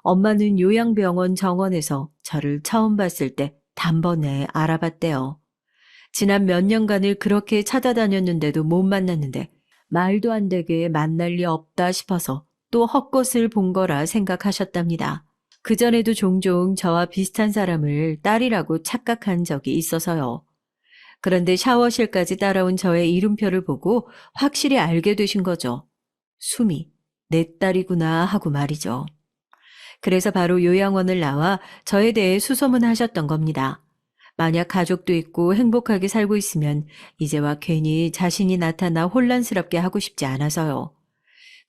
엄마는 요양병원 정원에서 저를 처음 봤을 때 단번에 알아봤대요. 지난 몇 년간을 그렇게 찾아다녔는데도 못 만났는데 말도 안 되게 만날 리 없다 싶어서 또 헛것을 본 거라 생각하셨답니다. 그전에도 종종 저와 비슷한 사람을 딸이라고 착각한 적이 있어서요. 그런데 샤워실까지 따라온 저의 이름표를 보고 확실히 알게 되신 거죠. 수미, 내 딸이구나 하고 말이죠. 그래서 바로 요양원을 나와 저에 대해 수소문하셨던 겁니다. 만약 가족도 있고 행복하게 살고 있으면 이제와 괜히 자신이 나타나 혼란스럽게 하고 싶지 않아서요.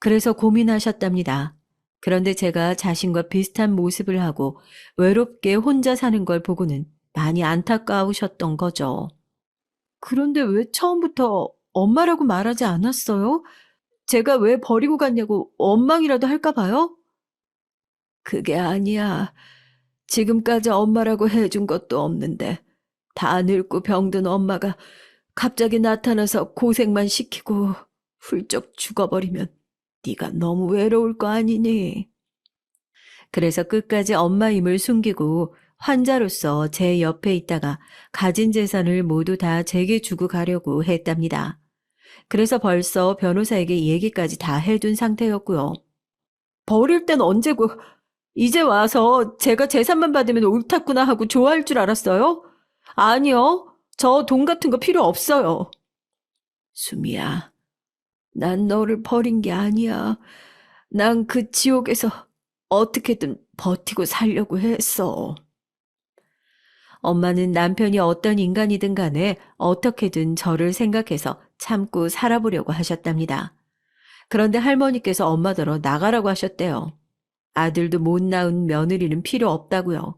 그래서 고민하셨답니다. 그런데 제가 자신과 비슷한 모습을 하고 외롭게 혼자 사는 걸 보고는 많이 안타까우셨던 거죠. 그런데 왜 처음부터 엄마라고 말하지 않았어요? 제가 왜 버리고 갔냐고 원망이라도 할까 봐요? 그게 아니야. 지금까지 엄마라고 해준 것도 없는데 다 늙고 병든 엄마가 갑자기 나타나서 고생만 시키고 훌쩍 죽어버리면 네가 너무 외로울 거 아니니? 그래서 끝까지 엄마임을 숨기고 환자로서 제 옆에 있다가 가진 재산을 모두 다 제게 주고 가려고 했답니다. 그래서 벌써 변호사에게 얘기까지 다 해둔 상태였고요. 버릴 땐 언제고 이제 와서 제가 재산만 받으면 옳았구나 하고 좋아할 줄 알았어요? 아니요. 저 돈 같은 거 필요 없어요. 수미야, 난 너를 버린 게 아니야. 난 그 지옥에서 어떻게든 버티고 살려고 했어. 엄마는 남편이 어떤 인간이든 간에 어떻게든 저를 생각해서 참고 살아보려고 하셨답니다. 그런데 할머니께서 엄마더러 나가라고 하셨대요. 아들도 못 낳은 며느리는 필요 없다고요.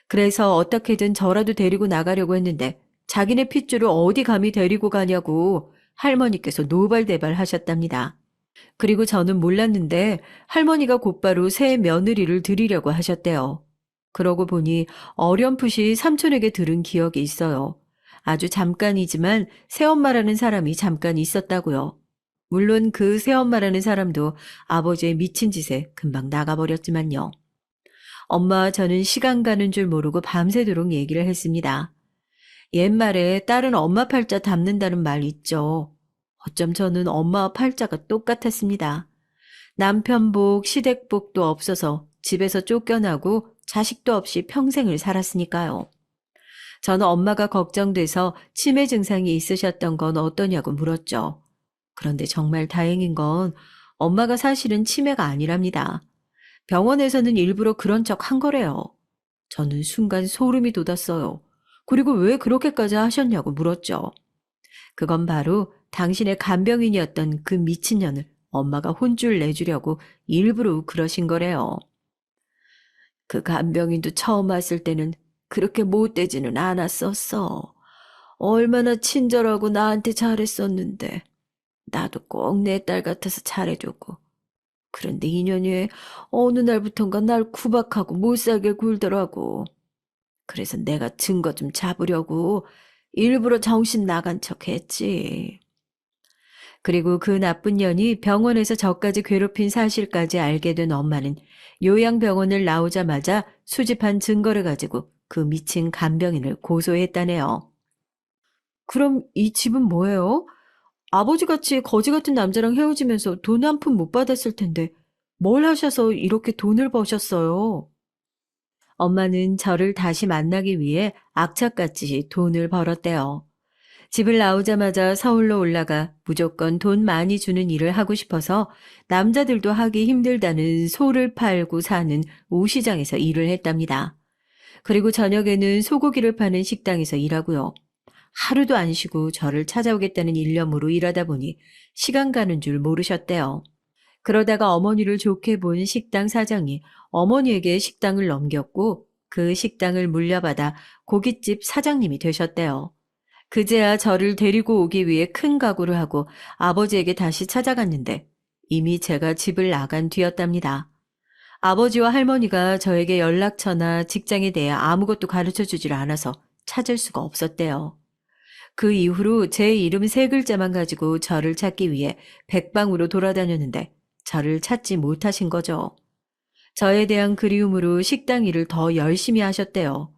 그래서 어떻게든 저라도 데리고 나가려고 했는데 자기네 핏줄을 어디 감히 데리고 가냐고 할머니께서 노발대발 하셨답니다. 그리고 저는 몰랐는데 할머니가 곧바로 새 며느리를 드리려고 하셨대요. 그러고 보니 어렴풋이 삼촌에게 들은 기억이 있어요. 아주 잠깐이지만 새엄마라는 사람이 잠깐 있었다고요. 물론 그 새엄마라는 사람도 아버지의 미친 짓에 금방 나가버렸지만요. 엄마와 저는 시간 가는 줄 모르고 밤새도록 얘기를 했습니다. 옛말에 딸은 엄마 팔자 닮는다는 말 있죠. 어쩜 저는 엄마와 팔자가 똑같았습니다. 남편복, 시댁복도 없어서 집에서 쫓겨나고 자식도 없이 평생을 살았으니까요. 저는 엄마가 걱정돼서 치매 증상이 있으셨던 건 어떠냐고 물었죠. 그런데 정말 다행인 건 엄마가 사실은 치매가 아니랍니다. 병원에서는 일부러 그런 척 한 거래요. 저는 순간 소름이 돋았어요. 그리고 왜 그렇게까지 하셨냐고 물었죠. 그건 바로 당신의 간병인이었던 그 미친년을 엄마가 혼쭐 내주려고 일부러 그러신 거래요. 그 간병인도 처음 왔을 때는 그렇게 못되지는 않았었어. 얼마나 친절하고 나한테 잘했었는데 나도 꼭 내 딸 같아서 잘해줬고. 그런데 2년 후에 어느 날부턴가 날 구박하고 못살게 굴더라고. 그래서 내가 증거 좀 잡으려고 일부러 정신 나간 척 했지. 그리고 그 나쁜 년이 병원에서 저까지 괴롭힌 사실까지 알게 된 엄마는 요양병원을 나오자마자 수집한 증거를 가지고 그 미친 간병인을 고소했다네요. 그럼 이 집은 뭐예요? 아버지같이 거지 같은 남자랑 헤어지면서 돈 한 푼 못 받았을 텐데 뭘 하셔서 이렇게 돈을 버셨어요? 엄마는 저를 다시 만나기 위해 악착같이 돈을 벌었대요. 집을 나오자마자 서울로 올라가 무조건 돈 많이 주는 일을 하고 싶어서 남자들도 하기 힘들다는 소를 팔고 사는 오시장에서 일을 했답니다. 그리고 저녁에는 소고기를 파는 식당에서 일하고요. 하루도 안 쉬고 저를 찾아오겠다는 일념으로 일하다 보니 시간 가는 줄 모르셨대요. 그러다가 어머니를 좋게 본 식당 사장이 어머니에게 식당을 넘겼고 그 식당을 물려받아 고깃집 사장님이 되셨대요. 그제야 저를 데리고 오기 위해 큰 각오를 하고 아버지에게 다시 찾아갔는데 이미 제가 집을 나간 뒤였답니다. 아버지와 할머니가 저에게 연락처나 직장에 대해 아무것도 가르쳐 주질 않아서 찾을 수가 없었대요. 그 이후로 제 이름 세 글자만 가지고 저를 찾기 위해 백방으로 돌아다녔는데 저를 찾지 못하신 거죠. 저에 대한 그리움으로 식당 일을 더 열심히 하셨대요.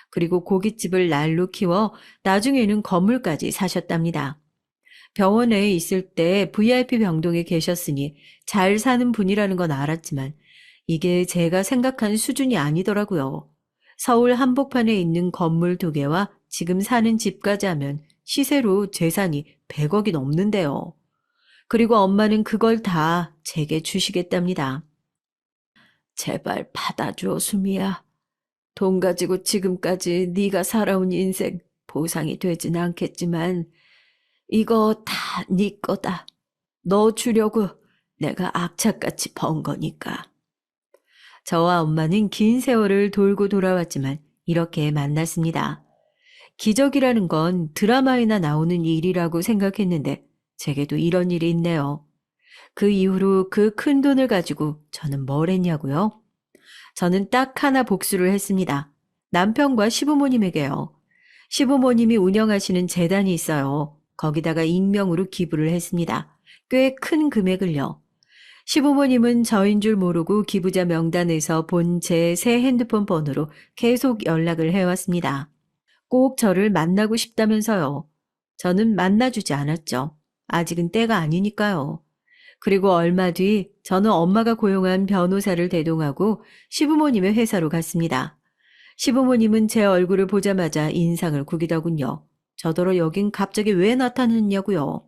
그리고 고깃집을 날로 키워 나중에는 건물까지 사셨답니다. 병원에 있을 때 VIP 병동에 계셨으니 잘 사는 분이라는 건 알았지만 이게 제가 생각한 수준이 아니더라고요. 서울 한복판에 있는 건물 2개와 지금 사는 집까지 하면 시세로 재산이 100억이 넘는데요. 그리고 엄마는 그걸 다 제게 주시겠답니다. 제발 받아줘, 수미야. 돈 가지고 지금까지 네가 살아온 인생 보상이 되진 않겠지만 이거 다 네 거다. 너 주려고 내가 악착같이 번 거니까. 저와 엄마는 긴 세월을 돌고 돌아왔지만 이렇게 만났습니다. 기적이라는 건 드라마에나 나오는 일이라고 생각했는데 제게도 이런 일이 있네요. 그 이후로 그 큰 돈을 가지고 저는 뭘 했냐고요? 저는 딱 하나 복수를 했습니다. 남편과 시부모님에게요. 시부모님이 운영하시는 재단이 있어요. 거기다가 익명으로 기부를 했습니다. 꽤 큰 금액을요. 시부모님은 저인 줄 모르고 기부자 명단에서 본 제 새 핸드폰 번호로 계속 연락을 해왔습니다. 꼭 저를 만나고 싶다면서요. 저는 만나주지 않았죠. 아직은 때가 아니니까요. 그리고 얼마 뒤 저는 엄마가 고용한 변호사를 대동하고 시부모님의 회사로 갔습니다. 시부모님은 제 얼굴을 보자마자 인상을 구기더군요. 저더러 여긴 갑자기 왜 나타났냐고요.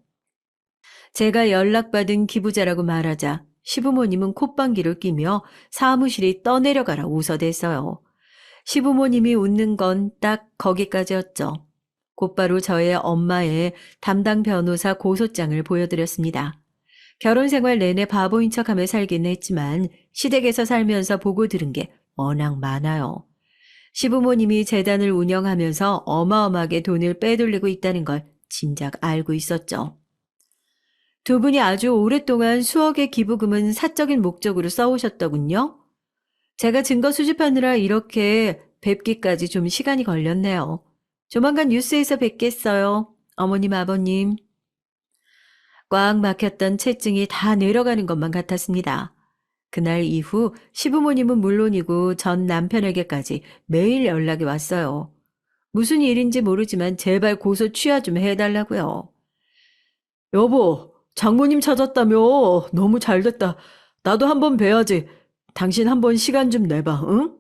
제가 연락받은 기부자라고 말하자 시부모님은 콧방귀를 끼며 사무실이 떠내려가라 웃어댔어요. 시부모님이 웃는 건 딱 거기까지였죠. 곧바로 저의 엄마의 담당 변호사 고소장을 보여드렸습니다. 결혼 생활 내내 바보인 척하며 살긴 했지만 시댁에서 살면서 보고 들은 게 워낙 많아요. 시부모님이 재단을 운영하면서 어마어마하게 돈을 빼돌리고 있다는 걸 진작 알고 있었죠. 두 분이 아주 오랫동안 수억의 기부금은 사적인 목적으로 써오셨더군요. 제가 증거 수집하느라 이렇게 뵙기까지 좀 시간이 걸렸네요. 조만간 뉴스에서 뵙겠어요. 어머님, 아버님. 꽉 막혔던 채증이 다 내려가는 것만 같았습니다. 그날 이후 시부모님은 물론이고 전 남편에게까지 매일 연락이 왔어요. 무슨 일인지 모르지만 제발 고소 취하 좀 해달라고요. 여보, 장모님 찾았다며. 너무 잘됐다. 나도 한번 뵈야지. 당신 한번 시간 좀 내봐, 응?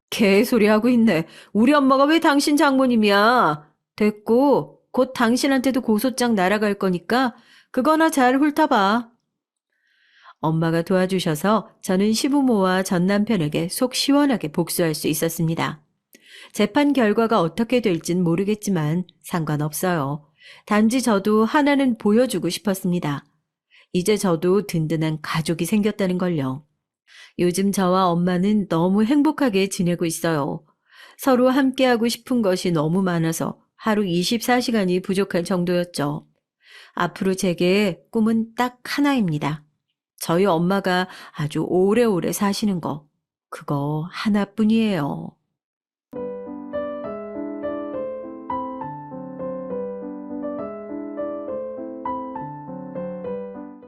개소리 하고 있네. 우리 엄마가 왜 당신 장모님이야? 됐고, 곧 당신한테도 고소장 날아갈 거니까 그거나 잘 훑어봐. 엄마가 도와주셔서 저는 시부모와 전 남편에게 속 시원하게 복수할 수 있었습니다. 재판 결과가 어떻게 될진 모르겠지만 상관없어요. 단지 저도 하나는 보여주고 싶었습니다. 이제 저도 든든한 가족이 생겼다는 걸요. 요즘 저와 엄마는 너무 행복하게 지내고 있어요. 서로 함께하고 싶은 것이 너무 많아서 하루 24시간이 부족할 정도였죠. 앞으로 제게 꿈은 딱 하나입니다. 저희 엄마가 아주 오래오래 사시는 거. 그거 하나뿐이에요.